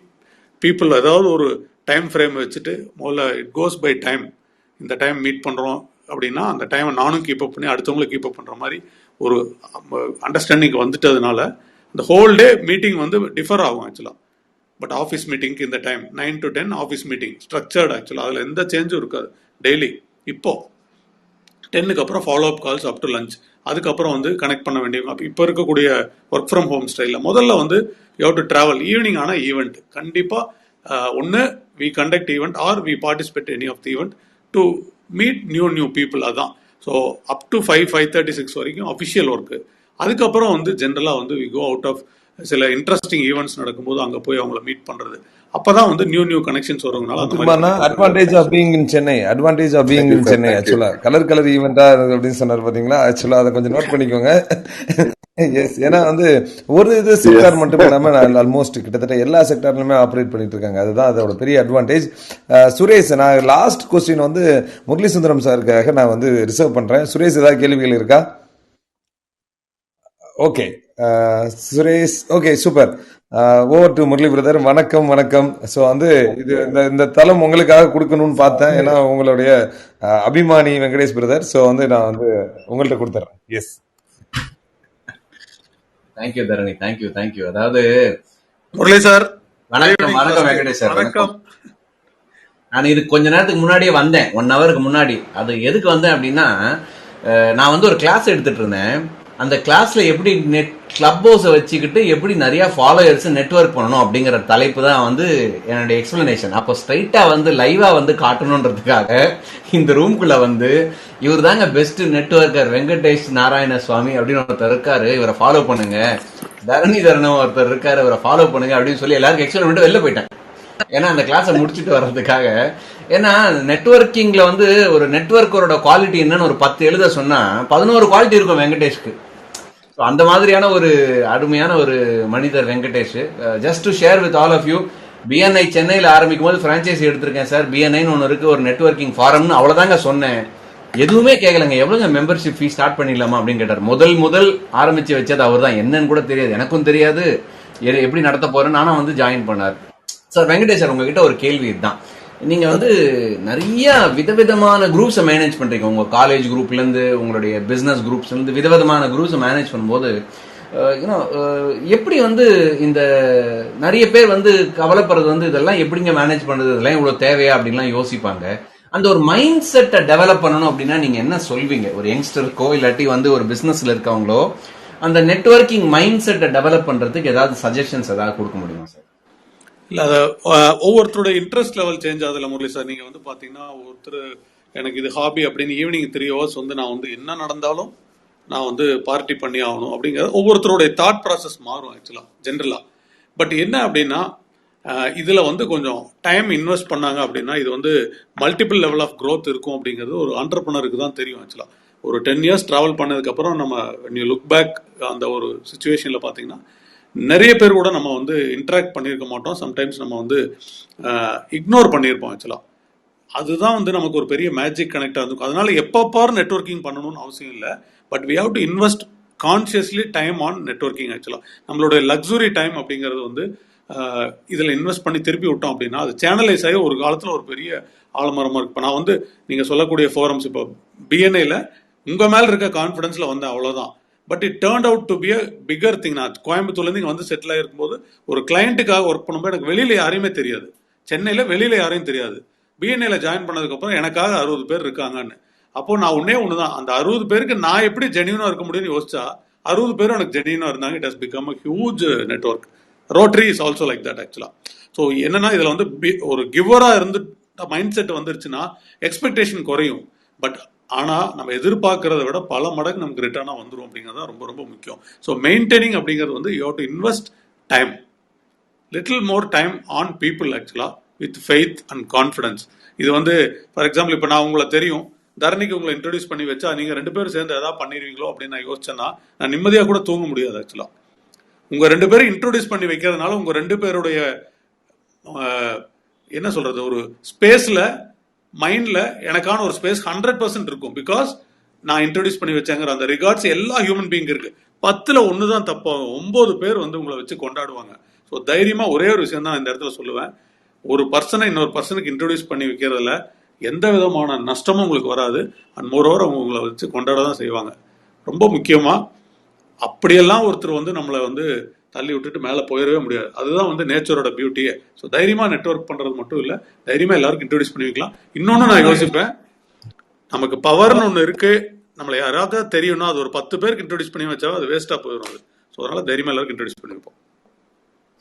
பீப்புள், அதாவது ஒரு டைம் ஃப்ரேம் வச்சுட்டு முதல்ல இட் கோஸ் பை டைம். இந்த டைம் மீட் பண்ணுறோம் அப்படின்னா அந்த டைமை நானும் கீப் அப் பண்ணி அடுத்தவங்களை கீப் அப் பண்ணுற மாதிரி ஒரு அண்டர்ஸ்டாண்டிங் வந்துட்டதுனால இந்த ஹோல் டே மீட்டிங் வந்து டிஃபர் ஆகும் ஆக்சுவலாக. பட் ஆஃபீஸ் மீட்டிங்க்கு இந்த time 9 to 10 office meeting structured ஆக்சுவலாக, அதில் எந்த சேஞ்சும் இருக்காது டெய்லி. இப்போ 10க்கு அப்புறம் follow up calls up to lunch. அதுக்கப்புறம் வந்து கனெக்ட் பண்ண வேண்டியவங்க. அப்போ இப்போ இருக்கக்கூடிய ஒர்க் ஃப்ரம் ஹோம் ஸ்டைலில் முதல்ல வந்து you have to travel. Evening ஆனால் ஈவெண்ட் கண்டிப்பாக ஒன்று we conduct event or we participate any of the event to meet new people. அதுதான். ஸோ அப் டு 5-5:36 வரைக்கும் அஃபிஷியல் ஒர்க்கு. அதுக்கப்புறம் வந்து ஜென்ரலாக வந்து வி கோ அவுட் ஆஃப் சில இன்ட்ரெஸ்டிங் ஈவெண்ட்ஸ் நடக்கும்போது அங்கே போய் அவங்கள மீட் பண்ணுறது. அப்பதான் வந்து நியூ கனெக்ஷன்ஸ் வருவனால advantage of being in Chennai, advantage of being in Chennai. ஆக்சுவலா கலர் ஈவெண்டா அப்படின்னு சொன்னார் பாத்தீங்களா, ஆக்சுவலா அதை கொஞ்சம் நோட் பண்ணிக்கோங்க. எஸ், ஏன்னா வந்து ஒரு இது செக்டார் மட்டும் இல்லாம ஆல்மோஸ்ட் கிட்டத்தட்ட எல்லா செக்டார்லயுமே ஆப்ரேட் பண்ணிட்டு இருக்காங்க. அதுதான் அதோட பெரிய அட்வான்டேஜ். சுரேஷ், நான் லாஸ்ட் கொஸ்டின் வந்து முரளி சுந்தரம் சாருக்காக நான் வந்து ரிசர்வ் பண்றேன். சுரேஷ், ஏதாவது கேள்விகள் இருக்கா? Okay Suresh, okay super. Over to Murali brother. வணக்கம். ஸோ வந்து இது இந்த தளம் உங்களுக்காக கொடுக்கணும்னு பார்த்தேன், ஏன்னா உங்களுடைய அபிமானி வெங்கடேஷ் பிரதர். ஸோ வந்து நான் வந்து உங்கள்கிட்ட கொடுத்துட்றேன். எஸ், தேங்க்யூ தரணி, தேங்க்யூ. அதாவது முரளி சார் வணக்கம் வெங்கடேஷ் சார். வணக்கம். நான் இது கொஞ்ச நேரத்துக்கு முன்னாடியே வந்தேன், 1 hourக்கு முன்னாடி. அது எதுக்கு வந்தேன் அப்படின்னா, நான் வந்து ஒரு கிளாஸ் எடுத்துட்டு இருந்தேன். அந்த கிளாஸ்ல எப்படி கிளப் ஹவுஸை வச்சுக்கிட்டு எப்படி நிறைய ஃபாலோயர்ஸ் நெட்வொர்க் பண்ணணும் அப்படிங்கிற தலைப்பு தான் வந்து என்னுடைய எக்ஸ்பிளனேஷன். அப்போ ஸ்ட்ரைட்டா வந்து லைவா வந்து காட்டணுன்றதுக்காக இந்த ரூம்குள்ள வந்து இவர் தாங்க பெஸ்ட் நெட்வொர்க்கர் வெங்கடேஷ் நாராயண சுவாமி அப்படின்னு ஒருத்தர் இருக்காரு, இவரை ஃபாலோ பண்ணுங்க, தரணம் ஒருத்தர் இருக்காரு, இவரை ஃபாலோ பண்ணுங்க அப்படின்னு சொல்லி எல்லாருக்கும் எக்ஸ்பிளைன் பண்ணிட்டு வெளில போயிட்டேன். ஏன்னா அந்த கிளாஸை முடிச்சுட்டு வர்றதுக்காக. ஏன்னா நெட்வொர்க்கிங்ல வந்து ஒரு நெட்வொர்க்கரோட குவாலிட்டி என்னன்னு ஒரு 10 எழுத சொன்னா 11 குவாலிட்டி இருக்கும் வெங்கடேஷ்க்கு. அந்த மாதிரியான ஒரு அருமையான ஒரு மனிதர் Venkatesh. Just to share with all of you, BNI சென்னையில் ஆரம்பிக்கும் போது பிரான்ச்சைசி எடுத்திருக்கேன் சார், பிஎன்ஐன்னு ஒன்று இருக்கு, ஒரு நெட்வொர்க்கிங் ஃபாரம்னு அவ்வளோதாங்க சொன்னேன். எதுவுமே கேட்கலங்க. எவ்வளோங்க மெம்பர்ஷிப் ஃபீஸ் ஸ்டார்ட் பண்ணிடலாமா அப்படின்னு கேட்டார். முதல் ஆரம்பிச்சு வச்சது அவர் தான். என்னன்னு கூட தெரியாது, எனக்கும் தெரியாது எப்படி நடத்த போறேன்னு. நானும் வந்து ஜாயின் பண்ணார். சார் வெங்கடேஷ் சார், உங்ககிட்ட ஒரு கேள்வி இதுதான். நீங்க வந்து நிறைய விதவிதமான குரூப்ஸை மேனேஜ் பண்றீங்க. உங்க காலேஜ் குரூப்ல இருந்து, உங்களுடைய பிசினஸ் குரூப்ஸ்ல இருந்து விதவிதமான குரூப்ஸை மேனேஜ் பண்ணும்போது எப்படி வந்து இந்த நிறைய பேர் வந்து கவலைப்படுறது வந்து இதெல்லாம் எப்படிங்க மேனேஜ் பண்றது, இதெல்லாம் இவ்வளவு தேவையா அப்படின்லாம் யோசிப்பாங்க. அந்த ஒரு மைண்ட் செட்டை டெவலப் பண்ணணும் அப்படின்னா நீங்க என்ன சொல்வீங்க ஒரு யங்ஸ்டருக்கோ இல்லாட்டி வந்து ஒரு பிசினஸ்ல இருக்கவங்களோ அந்த நெட்வொர்க்கிங் மைண்ட் செட்டை டெவலப் பண்றதுக்கு ஏதாவது சஜஷன்ஸ் ஏதாவது கொடுக்க முடியுமா சார்? இல்லை, அதை ஒவ்வொருத்தருடைய இன்ட்ரெஸ்ட் லெவல் சேஞ்ச் ஆகுதுல்ல முரளி சார். நீங்கள் வந்து பார்த்தீங்கன்னா ஒருத்தர் எனக்கு இது ஹாபி அப்படின்னு ஈவினிங் 3 hours வந்து நான் வந்து என்ன நடந்தாலும் நான் வந்து பார்ட்டி பண்ணி ஆகணும் அப்படிங்கிறது ஒவ்வொருத்தருடைய தாட் ப்ராசஸ் மாறும் ஆக்சுவலாக ஜென்ரலாக. பட் என்ன அப்படின்னா இதில் வந்து கொஞ்சம் டைம் இன்வெஸ்ட் பண்ணாங்க அப்படின்னா இது வந்து மல்டிபிள் லெவல் ஆஃப் க்ரோத் இருக்கும் அப்படிங்கிறது ஒரு என்டர்பிரனருக்கு தான் தெரியும் ஆக்சுவலாக. ஒரு 10 years ட்ராவல் பண்ணதுக்கப்புறம் நம்ம நீ லுக் பேக் அந்த ஒரு சுச்சுவேஷனில் பார்த்தீங்கன்னா நிறைய பேர் கூட நம்ம வந்து இன்ட்ராக்ட் பண்ணியிருக்க மாட்டோம். சம்டைம்ஸ் நம்ம வந்து இக்னோர் பண்ணியிருப்போம் ஆக்சுவலாக. அதுதான் வந்து நமக்கு ஒரு பெரிய மேஜிக் கனெக்டாக இருக்கும். அதனால எப்பப்பாரு நெட்வொர்க்கிங் பண்ணணும்னு அவசியம் இல்லை. But we have to invest consciously time on networking ஆக்சுவலாக. நம்மளுடைய லக்ஸுரி டைம் அப்படிங்கிறது வந்து இதில் இன்வெஸ்ட் பண்ணி திருப்பி விட்டோம் அப்படின்னா அது சேனலைஸ் ஆகி ஒரு காலத்தில் ஒரு பெரிய ஆலமரமாக இருக்கு. இப்போ நான் வந்து நீங்கள் சொல்லக்கூடிய ஃபோரம்ஸ் இப்போ பிஎன்ஐல உங்கள் மேலே இருக்க கான்ஃபிடன்ஸில் வந்து அவ்வளோதான். But it turned out to be a bigger thing. நான் கோயம்புத்தூர்லேருந்து இங்கே வந்து செட்டில் ஆகிருக்கும்போது ஒரு கிளைண்ட்டுக்காக ஒர்க் பண்ணும்போது எனக்கு வெளியில் யாரையுமே தெரியாது, சென்னையில் வெளியில் யாரையும் தெரியாது. பிஎன்ஏல ஜாயின் பண்ணதுக்கப்புறம் எனக்காக 60 பேர் இருக்காங்கன்னு. அப்போ நான் ஒன்று தான், அந்த 60 பேருக்கு நான் எப்படி ஜென்யூனாக இருக்க முடியும்னு யோசிச்சா 60 பேரும் எனக்கு ஜென்யூனாக இருந்தாங்க. It has become a huge network. Rotary is also like that ஆக்சுவலாக. ஸோ என்னன்னா இதில் வந்து ஒரு கிவராக இருந்து மைண்ட் செட் வந்துருச்சுன்னா எக்ஸ்பெக்டேஷன் குறையும். பட் ஆனால் நம்ம எதிர்பார்க்கறத விட பல மடங்கு நமக்கு ரிட்டர்னாக வந்துடும் அப்படிங்கிறது தான் ரொம்ப ரொம்ப முக்கியம். ஸோ மெயின்டைனிங் அப்படிங்கிறது வந்து you have to invest time, little more time on people ஆக்சுவலாக வித் ஃபெய்த் அண்ட் கான்ஃபிடன்ஸ். இது வந்து ஃபார் எக்ஸாம்பிள் இப்போ நான் உங்களை தெரியும், தரணிக்கு உங்களை இன்ட்ரடியூஸ் பண்ணி வச்சா நீங்கள் 2 பேரும் சேர்ந்து எதாவது பண்ணிடுவீங்களோ அப்படின்னு நான் யோசிச்சேன்னா நான் நிம்மதியாக கூட தூங்க முடியாது ஆக்சுவலாக. உங்கள் 2 பேரும் இன்ட்ரடியூஸ் பண்ணி வைக்கிறதுனால உங்கள் 2 பேருடைய என்ன சொல்கிறது, ஒரு ஸ்பேஸில் மைண்டில் எனக்கான ஒரு ஸ்பேஸ் 100% இருக்கும். பிகாஸ் நான் இன்ட்ரடியூஸ் பண்ணி வச்சேங்கிற அந்த ரிகார்ட்ஸ் எல்லா ஹியூமன் பீயிங் இருக்கு. 10ல் 1 தான் தப்பாகும், 9 பேர் வந்து உங்களை வச்சு கொண்டாடுவாங்க. ஸோ தைரியமாக ஒரே ஒரு விஷயம் தான் இந்த இடத்துல சொல்லுவேன், ஒரு பர்சனை இன்னொரு பர்சனுக்கு இன்ட்ரடியூஸ் பண்ணி வைக்கிறதுல எந்த விதமான நஷ்டமும் உங்களுக்கு வராது. அண்ட் மோரோவர் அவங்க உங்களை வச்சு கொண்டாட தான் செய்வாங்க. ரொம்ப முக்கியமாக அப்படியெல்லாம் ஒருத்தர் வந்து நம்மளை வந்து தள்ளி விட்டுட்டு மேலே போயிடவே முடியாது. அதுதான் வந்து நேச்சரோட பியூட்டியே. ஸோ தைரியமாக நெட்வொர்க் பண்ணுறது மட்டும் இல்லை, தைரியமாக எல்லாருக்கும் இன்ட்ரடியூஸ் பண்ணி வைக்கலாம். இன்னொன்று நான் யோசிப்பேன், நமக்கு பவர்னு ஒன்று இருக்கு, நம்மளை யாராவது தெரியும்னா அது ஒரு 10 பேருக்கு இன்ட்ரடியூஸ் பண்ணி வச்சா அது வேஸ்ட்டாக போயிடும் அது. ஸோ அதனால தைரியமாக எல்லாருக்கும் இன்ட்ரடியூஸ் பண்ணி வைப்போம்.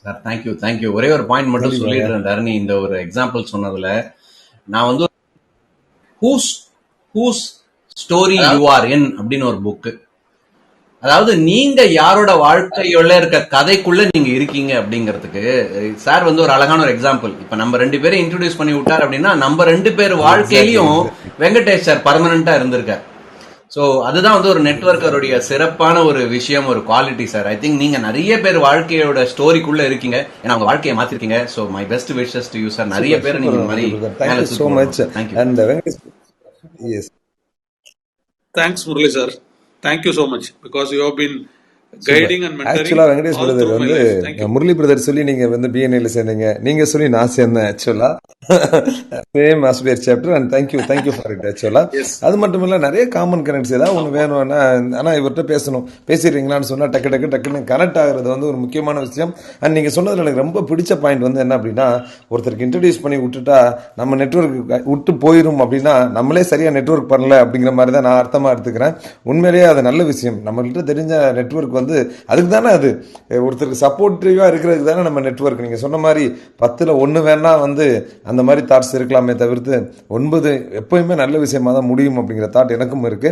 Sir thank you. ஒரே ஒரு பாயிண்ட் மட்டும் சொல்லிடுறேன் தரணி, இந்த ஒரு எக்ஸாம்பிள் சொன்னதுல நான் வந்து ஹூஸ் ஸ்டோரி யூ ஆர் இன் அப்படின்னு ஒரு புக்கு, அதாவது நீங்க யாரோட வாழ்க்கையுள்ள இருக்க கதைக்குள்ள நீங்க இருக்கீங்க அப்படிங்கிறதுக்கு சார் வந்து ஒரு அழகான ஒரு எக்ஸாம்பிள். இப்ப நம்ம 2 பேரும் இன்ட்ரோடியூஸ் பண்ணி விட்டார் அப்படின்னா நம்ம 2 பேர் வாழ்க்கையிலையும் வெங்கடேஷ் சார் பர்மனண்டா இருந்திருக்கார். ஸோ அதுதான் வந்து ஒரு நெட்வொர்க்கருடைய சிறப்பான ஒரு விஷயம், ஒரு குவாலிட்டி சார். ஐ திங்க் நீங்க நிறைய பேர் வாழ்க்கையோட ஸ்டோரிக்குள்ள இருக்கீங்க, ஏன்னா அவங்க வாழ்க்கையை மாத்திருக்கீங்க. So my best wishes to you sir. நிறைய பேர் நீங்க இந்த மாதிரி. Thanks Murali sir, thank you so much because you have been guiding and mentoring. ஆக்சுவலா வெங்கடேஷ் பிரதர் வந்து முரளி பிரதர் சொல்லி நீங்க வந்து பிஎன்ஏல சேர்ந்தீங்க, நீங்க சொல்லி நான் சேர்ந்தேன். ஆக்சுவலா same aspire chapter and thank you for it. ஆக்சுவலா அது மட்டும் இல்ல, நிறைய காமன் கனெக்ட்ஸ் ஏதாவது ஒன்று வேணும்னா, ஆனா இவர்கிட்ட பேசிடுறீங்களான்னு சொன்னா டக்குன்னு கனெக்ட் ஆகுறது வந்து ஒரு முக்கியமான விஷயம். அண்ட் நீங்க சொன்னதுல எனக்கு ரொம்ப பிடிச்ச பாயிண்ட் வந்து என்ன அப்படின்னா, ஒருத்தருக்கு இன்ட்ரடியூஸ் பண்ணி விட்டுட்டா நம்ம நெட்வொர்க் விட்டு போயிரும் அப்படின்னா நம்மளே சரியா நெட்வொர்க் பண்ணல அப்படிங்கிற மாதிரி தான் நான் அர்த்தமா எடுத்துக்கிறேன். உண்மையிலேயே அது நல்ல விஷயம். நம்மள்கிட்ட தெரிஞ்ச நெட்வொர்க் வந்து அதுக்கு தானே, அது ஒருத்தருக்கு சப்போர்ட்டிவா இருக்கிறதுக்கு தானே நம்ம நெட்வொர்க். நீங்க சொன்ன மாதிரி 10ல் 1 வேணா வந்து அந்த மாதிரி தாட்ஸ் இருக்கலாமே தவிர்த்து 9 எப்பயுமே நல்ல விஷயமா தான் முடியும் அப்படிங்கிற தாட் எனக்கும் இருக்கு.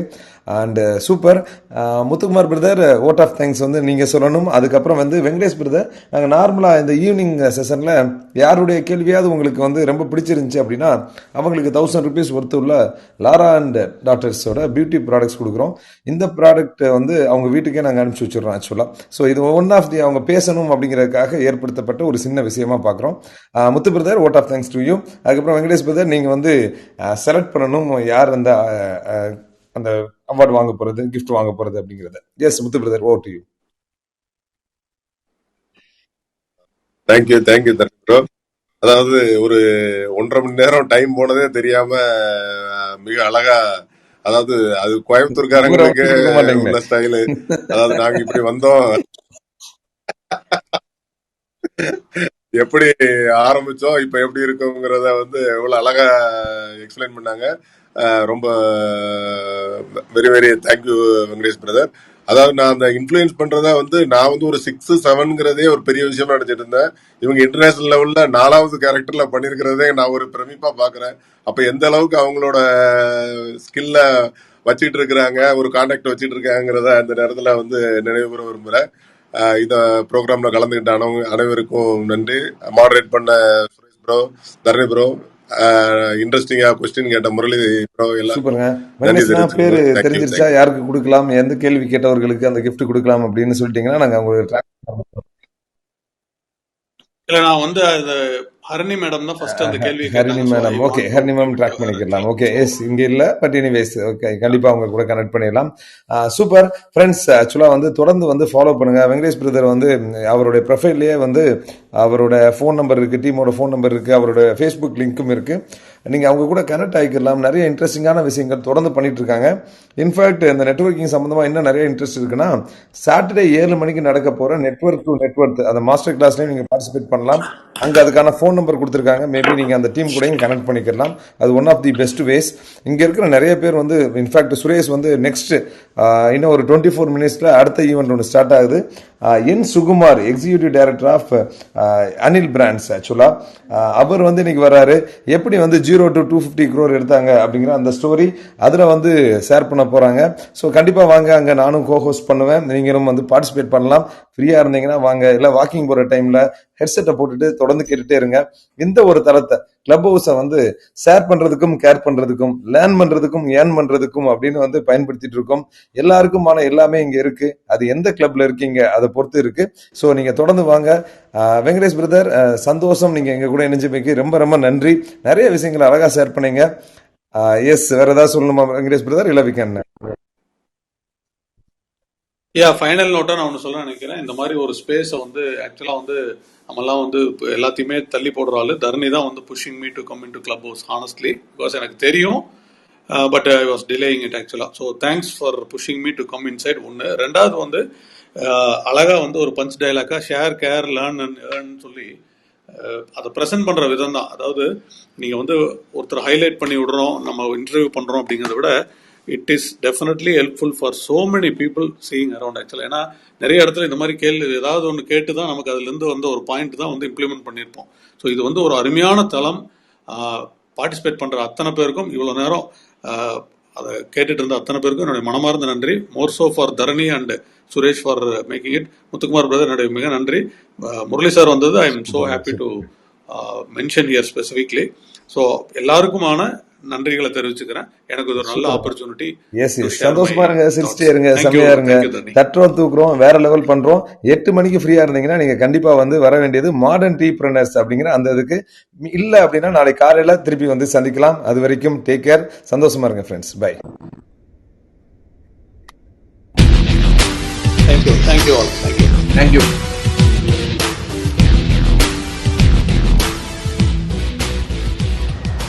And super Muthukumar brother, vote of thanks வந்து நீங்க சொல்லணும். அதுக்கப்புறம் வந்து வெங்கடேஷ் பிரதர், நாங்கள் நார்மலா இந்த ஈவினிங் செஷன்ல யாருடைய கேள்வியாவது உங்களுக்கு வந்து ரொம்ப பிடிச்சிருந்துச்சு அப்படின்னா அவங்களுக்கு 1000 rupees ஒர்த்து உள்ள லாரா அண்ட் டாட்டர்ஸோட பியூட்டி ப்ராடக்ட்ஸ் கொடுக்குறோம். இந்த ப்ராடக்ட் வந்து அவங்க வீட்டுக்கே நாங்கள் அனுப்பிச்சு வச்சிடறோம் ஆக்சுவலா. ஸோ இது ஒன் ஆஃப் தி அவங்க பேசணும் அப்படிங்கிறதுக்காக ஏற்படுத்தப்பட்ட ஒரு சின்ன விஷயமா பார்க்குறோம். Muthu brother, vote of thanks to you. அதுக்கப்புறம் வெங்கடேஷ் பிரதர், நீங்க வந்து செலக்ட் பண்ணணும் யார் அந்த அந்த அவார்டு வாங்க போறது, கிஃப்ட் வாங்க போறது அப்படிங்கறத. Yes Muthu brother, over to you. Thank you bro. அதாவது ஒரு 1.5 மணி நேரம் டைம் போனதே தெரியாம மிக அழகா, அதாவது அது கோயம்புத்தூர்காரங்களுக்கு உள்ள ஸ்டைலு. அதாவது நாங்க இப்படி வந்தோம், எப்படி ஆரம்பிச்சோம், இப்ப எப்படி இருக்குங்கிறத வந்து எவ்வளவு அழகா எக்ஸ்பிளைன் பண்ணாங்க. ரொம்ப very very thank you Venkatesh brother. அதாவது நான் அந்த இன்ஃபுளுயன்ஸ் பண்றதா வந்து நான் வந்து ஒரு 6, 7ங்கிறதே ஒரு பெரிய விஷயமா நினைச்சிட்டு இருந்தேன். இவங்க இன்டர்நேஷனல் லெவல்ல 4வது கேரக்டர்ல பண்ணிருக்கிறதே நான் ஒரு பிரமிப்பா பாக்குறேன். அப்ப எந்த அளவுக்கு அவங்களோட ஸ்கில்ல வச்சுட்டு இருக்கிறாங்க, ஒரு கான்டாக்ட் வச்சுட்டு இருக்காங்கிறத அந்த நேரத்துல வந்து நினைவு கூற விரும்புறேன். இந்த ப்ரோக்ராம்ல கலந்துகிட்ட அனைவருக்கும் நன்றி. மாடரேட் பண்ண சுரேஷ் ப்ரோ, தரணி ப்ரோ, இன்ட்ரெஸ்டிங்கா கொஸ்டின் கேட்ட முரளி ப்ரோ, எல்லாம் பேரு தெரிஞ்சிருச்சா யாருக்கு கொடுக்கலாம், எந்த கேள்வி கேட்டவர்களுக்கு அந்த கிஃப்ட் கொடுக்கலாம் அப்படின்னு சொல்லிட்டீங்கன்னா நாங்க உங்களுக்கு இல்ல நான் வந்து ஹரிணி மேடம் தான் ஃபர்ஸ்ட் அந்த கேள்வி. Harini madam, okay, Harini ma'am track பண்ணிக்கலாம். ஓகே, எஸ் இங்க இல்ல, பட் எனிவேஸ் ஓகே, கண்டிப்பா அவங்க கூட கனெக்ட் பண்ணிடலாம். சூப்பர் ஃப்ரெண்ட்ஸ், ஆக்சுவலா வந்து தொடர்ந்து வந்து ஃபாலோ பண்ணுங்க. வெங்கடேஷ் பிரதர் வந்து அவருடைய ப்ரொஃபைல்லேயே வந்து அவரோட ஃபோன் நம்பர் இருக்கு, டீமோட ஃபோன் நம்பர் இருக்கு, அவரோட ஃபேஸ்புக் லிங்க்கும் இருக்கு. நீங்கள் அவங்க கூட கனெக்ட் ஆகிக்கலாம். நிறைய இன்ட்ரெஸ்டிங்கான விஷயங்கள் தொடர்ந்து பண்ணிட்டு இருக்காங்க. இன்ஃபேக்ட் இந்த நெட்வொர்க்கிங் சம்மந்தமாக இன்னும் நிறைய இன்ட்ரெஸ்ட் இருக்குன்னா, சாட்டர்டே 7 மணிக்கு நடக்க போகிற நெட்வொர்க் டு நெட்வொர்க் அந்த மாஸ்டர் கிளாஸ்லையும் நீங்கள் பார்ட்டிசிபேட் பண்ணலாம். அங்கே அதுக்கான ஃபோன் நம்பர் கொடுத்துருக்காங்க. மேபி நீங்கள் அந்த டீம் கூடயும் கனெக்ட் பண்ணிக்கலாம். அது one of the best ways. இங்கே இருக்கிற நிறைய பேர் வந்து இன்ஃபேக்ட் சுரேஷ் வந்து நெக்ஸ்ட் இன்னும் ஒரு 24 மினிட்ஸில் அடுத்த ஈவெண்ட் ஒன்று ஸ்டார்ட் ஆகுது. என் Sukumar, executive director of Anil brands, ஆக்சுவலாக அவர் வந்து இன்னைக்கு வராரு. எப்படி வந்து 0 to 250 crore எடுத்தாங்க அப்படிங்கிற அந்த ஸ்டோரி அதில் வந்து ஷேர் பண்ண போகிறாங்க. ஸோ கண்டிப்பாக வாங்க, அங்கே நானும் கோஹோஸ்ட் பண்ணுவேன். நீங்களும் வந்து பார்ட்டிசிபேட் பண்ணலாம். ஃப்ரீயாக இருந்தீங்கன்னா வாங்க. இல்லை வாக்கிங் போகிற டைமில் ஹெட்செட்டை போட்டுட்டு தொடர்ந்து கேட்டுட்டே இருங்க. இந்த ஒரு தளத்தை கிளப் ஹவுஸை வந்து ஷேர் பண்ணுறதுக்கும் கேர் பண்ணுறதுக்கும் லேர்ன் பண்ணுறதுக்கும் ஏர்ன் பண்ணுறதுக்கும் அப்படின்னு வந்து பயன்படுத்திட்டு இருக்கோம். எல்லாருக்குமான எல்லாமே இங்கே இருக்கு. அது எந்த கிளப்ல இருக்கீங்க அதை பொறுத்து இருக்கு. ஸோ நீங்க தொடர்ந்து வாங்க. வெங்கடேஷ் பிரதர், சந்தோஷம் நீங்க எங்க கூட இணைஞ்சமைக்கு ரொம்ப ரொம்ப நன்றி. நிறைய விஷயங்களை அழகா ஷேர் பண்ணீங்க. எஸ், வேற ஏதாவது சொல்லணுமா வெங்கடேஷ் பிரதர்? இல்லை விக்கன் ஃபைனல் நோட்டா நான் ஒன்று சொல்ல நினைக்கிறேன். இந்த மாதிரி ஒரு ஸ்பேஸை வந்து ஆக்சுவலாக வந்து நம்மலாம் வந்து எல்லாத்தையுமே தள்ளி போடுற ஆளு தர்ணி தான் வந்து pushing me to come in to clubhouse honestly. Because எனக்கு தெரியும், but I was delaying it ஆக்சுவலாக. So thanks for pushing me to come inside. ஒன்று. ரெண்டாவது வந்து அழகா வந்து ஒரு பஞ்ச் டைலாக்கா share care learn and earn சொல்லி அதை ப்ரெசென்ட் பண்ணுற விதம் தான். அதாவது நீங்கள் வந்து ஒருத்தர் ஹைலைட் பண்ணி விடுறோம், நம்ம இன்டர்வியூ பண்ணுறோம் அப்படிங்கிறத விட it is definitely helpful for so many people seeing around ஆக்சுவலாக. ஏன்னா நிறைய இடத்துல இந்த மாதிரி ஏதாவது ஒன்று கேட்டு தான் நமக்கு அதுலேருந்து வந்து ஒரு பாயிண்ட் தான் வந்து இம்ப்ளிமெண்ட் பண்ணியிருப்போம். ஸோ இது வந்து ஒரு அருமையான தளம். பார்ட்டிசிபேட் பண்ணுற அத்தனை பேருக்கும், இவ்வளோ நேரம் அதை கேட்டுட்டு இருந்த அத்தனை பேருக்கும் என்னுடைய மனமார்ந்த நன்றி. More so for Dharani and Suresh for making it. Muthukumar brother என்னுடைய மிக நன்றி. முரளி சார் வந்தது I am so happy to mention here specifically. So எல்லாருக்குமான நன்றிகளை தெரிவிச்சுக்கிறேன். எனக்கு ஒரு நல்ல ஆப்பர்ச்சுனிட்டி. சந்தோஷமா இருங்க, சிரிச்சிட்டே இருங்க, செம்மையா இருங்க. தட்டுறோம், தூக்குறோம், வேற லெவல் பண்றோம். 8 மணிக்கு ஃப்ரீயா இருந்தீங்கன்னா நீங்க கண்டிப்பா வந்து வர வேண்டியது மாடர்ன் டீப்ரனர்ஸ் அப்படிங்கிற அந்த இதுக்கு. இல்ல அப்படின்னா நாளை காலையில திருப்பி வந்து சந்திக்கலாம். அது வரைக்கும் டேக் கேர். சந்தோஷமா இருங்க friends. Bye. Thank you all. Thank you.